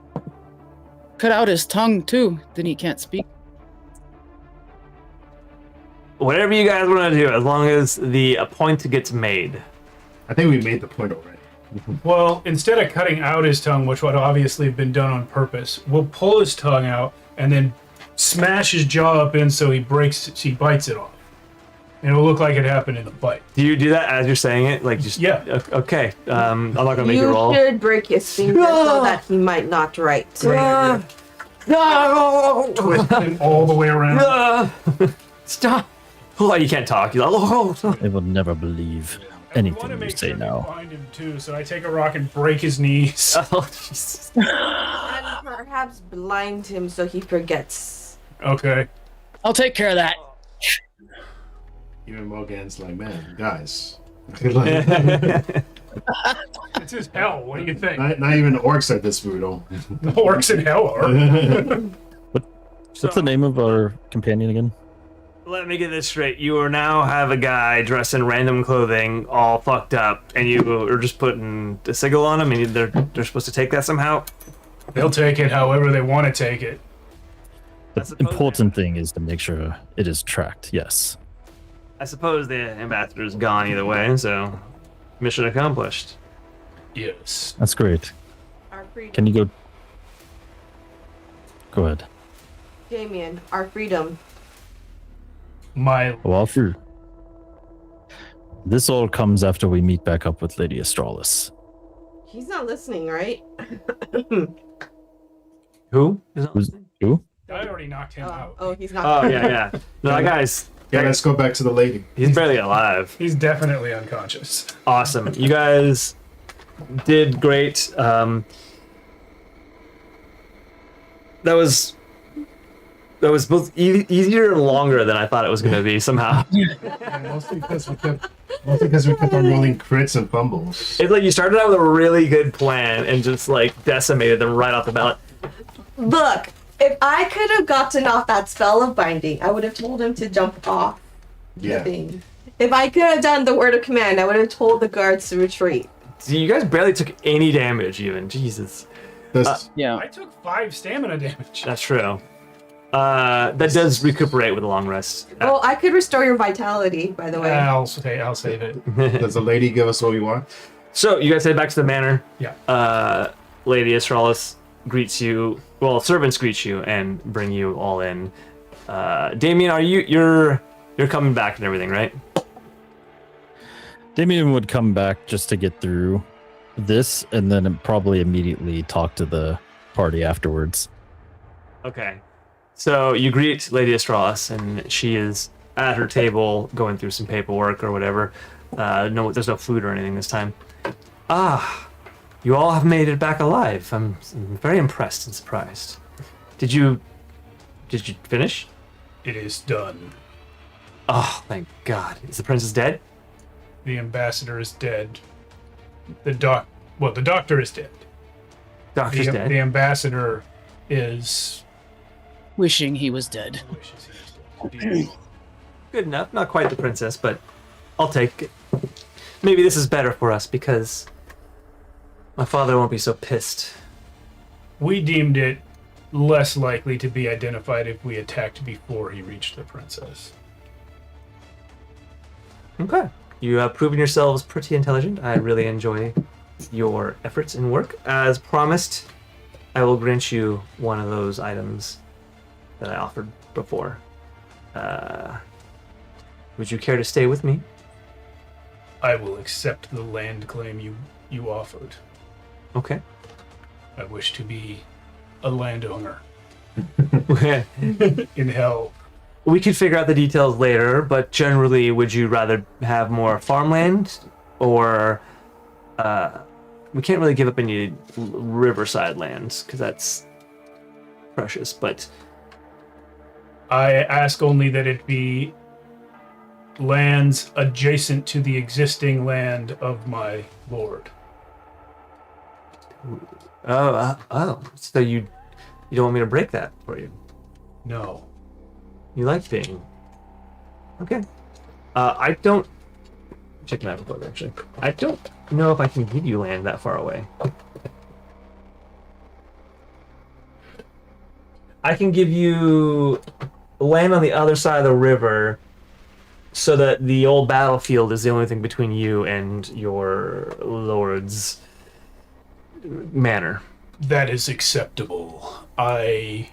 Cut out his tongue too. Then he can't speak. Whatever you guys want to do, as long as the point gets made. I think we made the point already. Well, instead of cutting out his tongue, which would obviously have been done on purpose, we'll pull his tongue out and then smash his jaw up in so he bites it off. And it'll look like it happened in the bite. Do you do that as you're saying it? Like just Yeah. Okay. I'm not gonna make you You roll. should break his finger so that he might not write. No! Twist him all the way around. Stop! Oh, you can't talk. You're like, oh. They will never believe We want anything to you make say sure we now. find him too, so I take a rock and break his knees. Oh, Jesus. And perhaps blind him so he forgets. Okay. I'll take care of that. Even Morgan's like, man, guys, It's just hell. What do you think? Not even orcs are this brutal. The orcs in hell are. What's the name of our companion again? Let me get this straight. You now have a guy dressed in random clothing, all fucked up, and you are just putting a sigil on him, and they're supposed to take that somehow? They'll take it however they want to take it. The important thing is to make sure it is tracked. Yes. I suppose the ambassador's gone either way, so mission accomplished. Yes. That's great. Our freedom. Can you go? Go ahead. Damien, our freedom. My Well, through. This all comes after we meet back up with Lady Astralis. He's not listening, right? Who? Who? I already knocked him out. Oh, he's not. Oh, yeah. No, that guy's... Yeah, let's go back to the lady. He's barely alive. He's definitely unconscious. Awesome. You guys did great. That was both easier and longer than I thought it was going to be somehow. And mostly because we kept on rolling crits and fumbles. It's like you started out with a really good plan and just like decimated them right off the bat. Look, if I could have gotten off that spell of binding, I would have told him to jump off the thing. If I could have done the word of command, I would have told the guards to retreat. See, you guys barely took any damage even. Jesus. Yeah. I took 5 stamina damage. That's true. That does recuperate with a long rest. Well, I could restore your vitality, by the way. I'll save it. Does the lady give us what we want? So you guys head back to the manor. Yeah. Lady Astralis greets you. Well, servants greet you and bring you all in. Damien, you're coming back and everything, right? Damien would come back just to get through this, and then probably immediately talk to the party afterwards. Okay. So you greet Lady Astralis, and she is at her table going through some paperwork or whatever. No, there's no food or anything this time. Ah, you all have made it back alive. I'm very impressed and surprised. Did you finish? It is done. Oh, thank God. Is the princess dead? The ambassador is dead. The doctor is dead. Doctor's dead. The ambassador is Wishing he was dead. wishes he was dead. Good enough. Not quite the princess, but I'll take it. Maybe this is better for us because my father won't be so pissed. We deemed it less likely to be identified if we attacked before he reached the princess. Okay. You have proven yourselves pretty intelligent. I really enjoy your efforts and work. As promised, I will grant you one of those items that I offered before. Would you care to stay with me? I will accept the land claim you offered. Okay. I wish to be a landowner in hell. We could figure out the details later, but generally, would you rather have more farmland, or we can't really give up any riverside lands because that's precious. But I ask only that it be lands adjacent to the existing land of my lord. So you don't want me to break that for you? No. You like being okay. I don't check my report actually. I don't know if I can give you land that far away. I can give you land on the other side of the river, so that the old battlefield is the only thing between you and your lord's manor. That is acceptable. I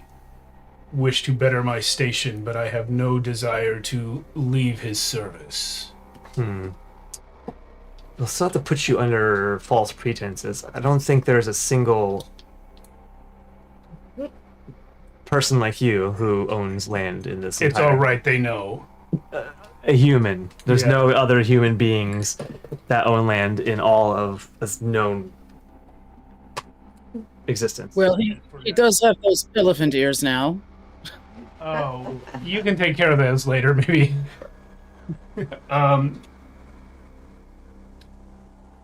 wish to better my station, but I have no desire to leave his service. We'll still have to put you under false pretenses. I don't think there's a single person like you who owns land in this It's all right, they know. A human. There's Yeah. no other human beings that own land in all of this known existence. Well, he does have those elephant ears now. Oh, you can take care of those later, maybe.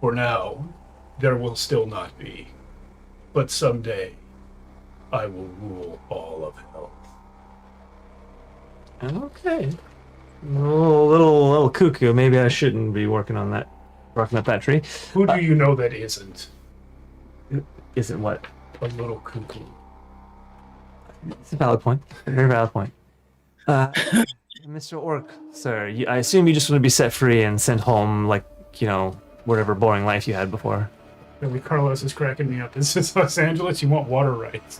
For now, there will still not be. But someday, I will rule all of hell. Okay. A little cuckoo. Maybe I shouldn't be working up that tree. Who do you know that isn't Isn't what? a little cuckoo? It's a valid point. A very valid point. Mr. Orc, sir, I assume you just want to be set free and sent home, like, whatever boring life you had before. Really, Carlos is cracking me up. This is Los Angeles. You want water rights?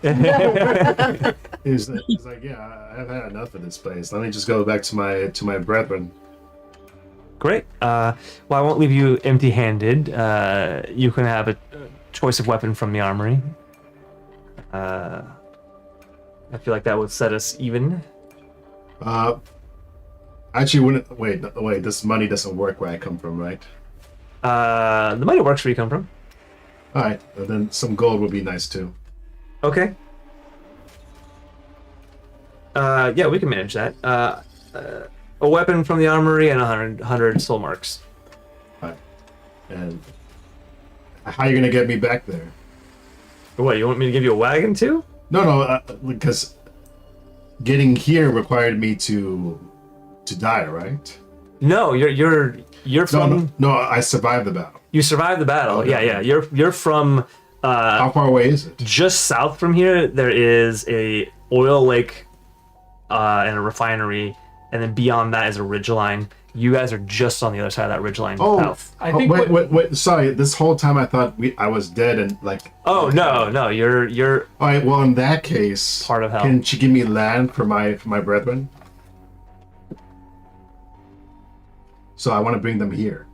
He's like, yeah, I've had enough of this place. Let me just go back to my brethren. Great. Well, I won't leave you empty-handed. You can have a choice of weapon from the armory. I feel like that would set us even. Actually, wouldn't wait. This money doesn't work where I come from, right? The money works where you come from. All right, then some gold would be nice too. Okay. Yeah, we can manage that. A weapon from the armory and 100 soul marks. All right. And how are you gonna get me back there? What, you want me to give you a wagon too? No, because getting here required me to die, right? No, you're from. No, I survived the battle. You survived the battle. Okay. Yeah. You're from. How far away is it? Just south from here, there is a oil lake and a refinery, and then beyond that is a ridgeline. You guys are just on the other side of that ridgeline. Oh, south. I think wait. Sorry, this whole time I thought I was dead and like. Oh no, you're. All right. Well, in that case, Part of hell. Can she give me land for my brethren? So I want to bring them here,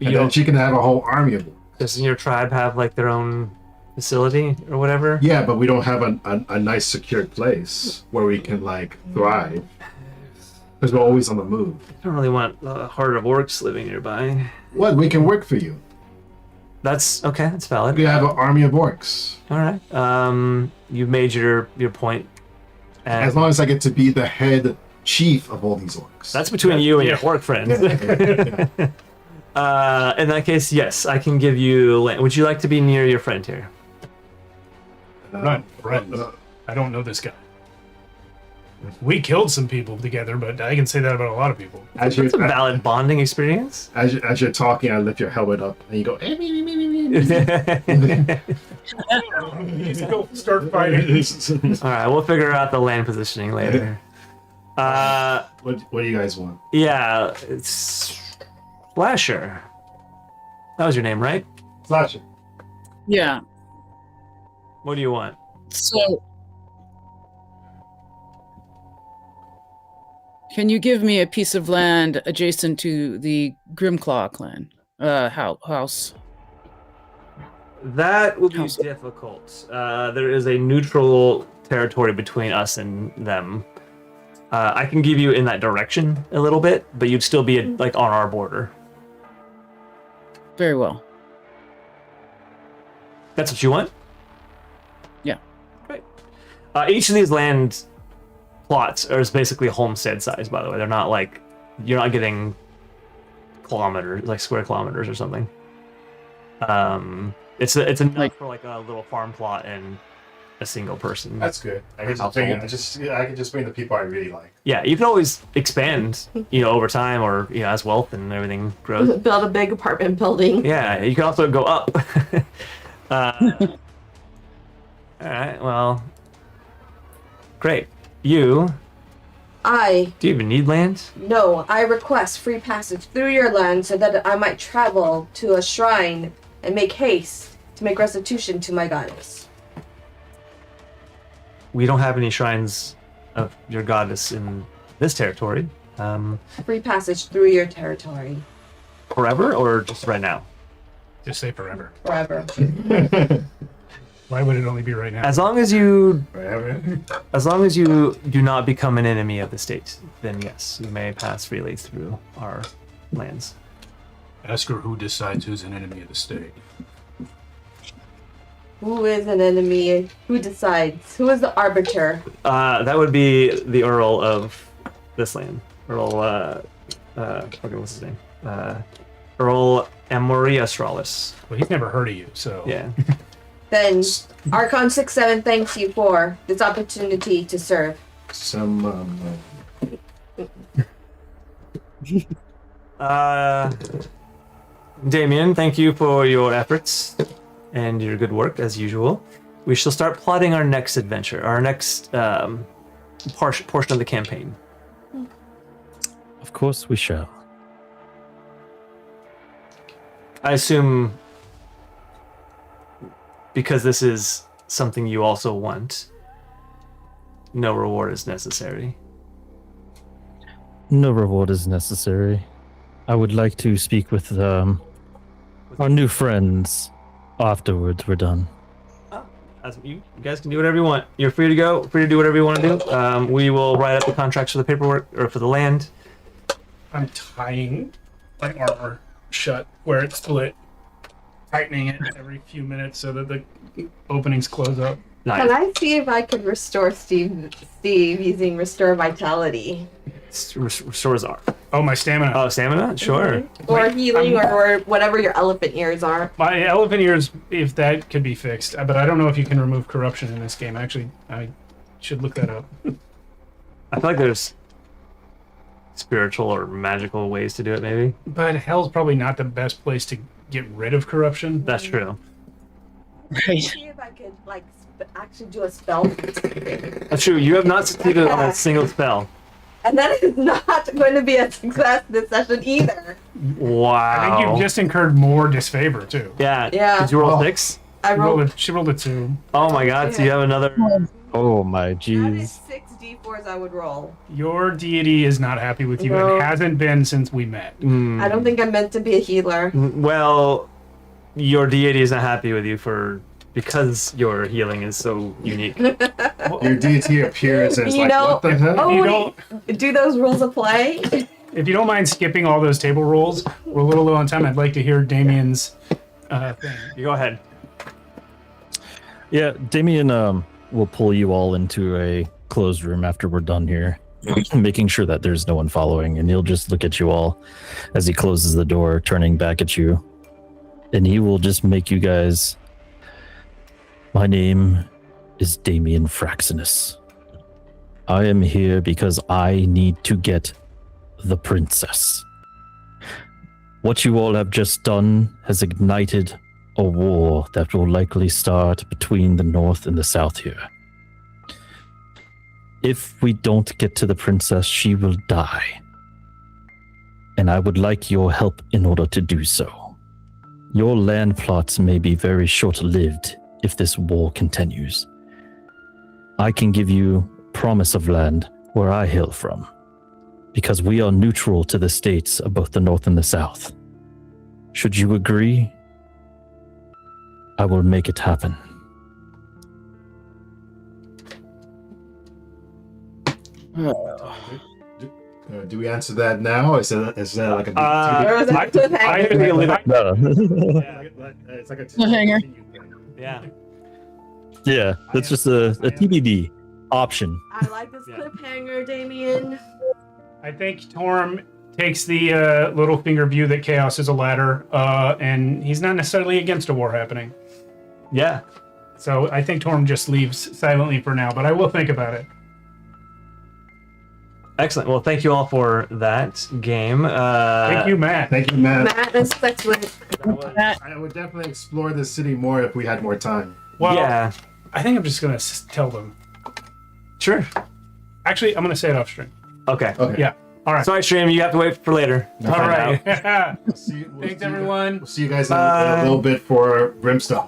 and then she can have a whole army of them. Doesn't your tribe have like their own facility or whatever? Yeah, but we don't have a nice secured place where we can like thrive. Because we're always on the move. I don't really want a horde of orcs living nearby. What? We can work for you. That's okay. That's valid. We have an army of orcs. All right. You've made your point. And As long as I get to be the head chief of all these orcs. that's between you and your orc friends. In that case, yes, I can give you land. Would you like to be near your friend here? we're not friends. I don't know this guy. We killed some people together, but I can say that about a lot of people. As It's a valid bonding experience. as you're talking, I lift your helmet up and you go. You need to go start fighting. All right, we'll figure out the land positioning later. What do you guys want? Yeah, it's Slasher. That was your name, right? Slasher. Yeah. What do you want? So, can you give me a piece of land adjacent to the Grimclaw clan house? That will be How's- difficult. There is a neutral territory between us and them. I can give you in that direction a little bit, but you'd still be like on our border. Very well. That's what you want? Yeah. Right. Each of these land plots are basically homestead size, by the way. They're not like, you're not getting kilometers, like square kilometers or something. It's enough Like- for like a little farm plot and a single person. That's good. I can just bring the people I really like. Yeah, you can always expand, over time, or as wealth and everything grows. Build a big apartment building. Yeah, you can also go up. All right, well, great. Do you even need land? No, I request free passage through your land so that I might travel to a shrine and make haste to make restitution to my goddess. We don't have any shrines of your goddess in this territory. Free passage through your territory Forever or just right now? Just say forever. forever. Why would it only be right now? As long as you Right? do not become an enemy of the state, then yes, you may pass freely through our lands. Ask her who decides who's an enemy of the state. Who is an enemy? Who decides? Who is the arbiter? That would be the Earl of this land. Earl, what's his name? Earl Amory Astralis. Well, he's never heard of you, so. Yeah. Then Archon 6-7 thanks you for this opportunity to serve. Some Damien, thank you for your efforts and your good work as usual. We shall start plotting our next adventure, our next portion of the campaign. Of course we shall. I assume because this is something you also want, no reward is necessary. No reward is necessary. I would like to speak with our new friends afterwards we're done. As you guys can do whatever you want. You're free to go, free to do whatever you want to do. We will write up the contracts for the paperwork or for the land. I'm tying my armor shut where it's split, tightening it every few minutes so that the openings close up. Nice. Can I see if I could restore Steve using Restore Vitality? Restores are. Oh, my stamina. Oh, stamina? Sure. Or healing, or whatever your elephant ears are. My elephant ears, if that could be fixed. But I don't know if you can remove corruption in this game. Actually, I should look that up. I feel like there's spiritual or magical ways to do it, maybe. But hell's probably not the best place to get rid of corruption. That's true. Right. See if I could actually do a spell. That's true. You have not succeeded on a single spell. And that is not going to be a success this session either. Wow. I think you've just incurred more disfavor too. Yeah. Yeah. Did you roll Oh. 6? I rolled. She rolled a 2. Oh my god, so you have another... Oh my That is jeez. 6 d4s I would roll. Your deity is not happy with you No. and hasn't been since we met. I don't think I'm meant to be a healer. Well, your deity is not happy with you because your healing is so unique. your deity appears and it's You like, know- what the hell? Oh, You wait, don't- do those rules apply? If you don't mind skipping all those table rolls, we're a little low on time. I'd like to hear Damien's thing. You go ahead. Yeah, Damien will pull you all into a closed room after we're done here, making sure that there's no one following, and he'll just look at you all as he closes the door, turning back at you. And he will just make you guys... My name is Damien Fraxinus. I am here because I need to get the princess. What you all have just done has ignited a war that will likely start between the North and the South here. If we don't get to the princess, she will die. And I would like your help in order to do so. Your land plots may be very short-lived if this war continues. I can give you promise of land where I hail from, because we are neutral to the states of both the North and the South. Should you agree, I will make it happen. Do we answer that now? Is that like a big Or is that a I cliffhanger? think we leave it. it's like a Cliffhanger. Yeah. Yeah, that's just a TBD option. I like this Yeah. cliffhanger, Damien. I think Torm takes the little finger view that chaos is a ladder, and he's not necessarily against a war happening. Yeah. So I think Torm just leaves silently for now, but I will think about it. Excellent. Well, thank you all for that game. Thank you, Matt. Thank you, Matt. Matt is excellent. I would definitely explore this city more if we had more time. Well, Yeah. I think I'm just going to tell them. Sure. Actually, I'm going to say it off stream. Okay. Okay. Yeah. All right. Sorry, stream. You have to wait for later. to All find out. right. We'll see, Thanks, everyone. We'll see you guys in a little bit for Brimstone.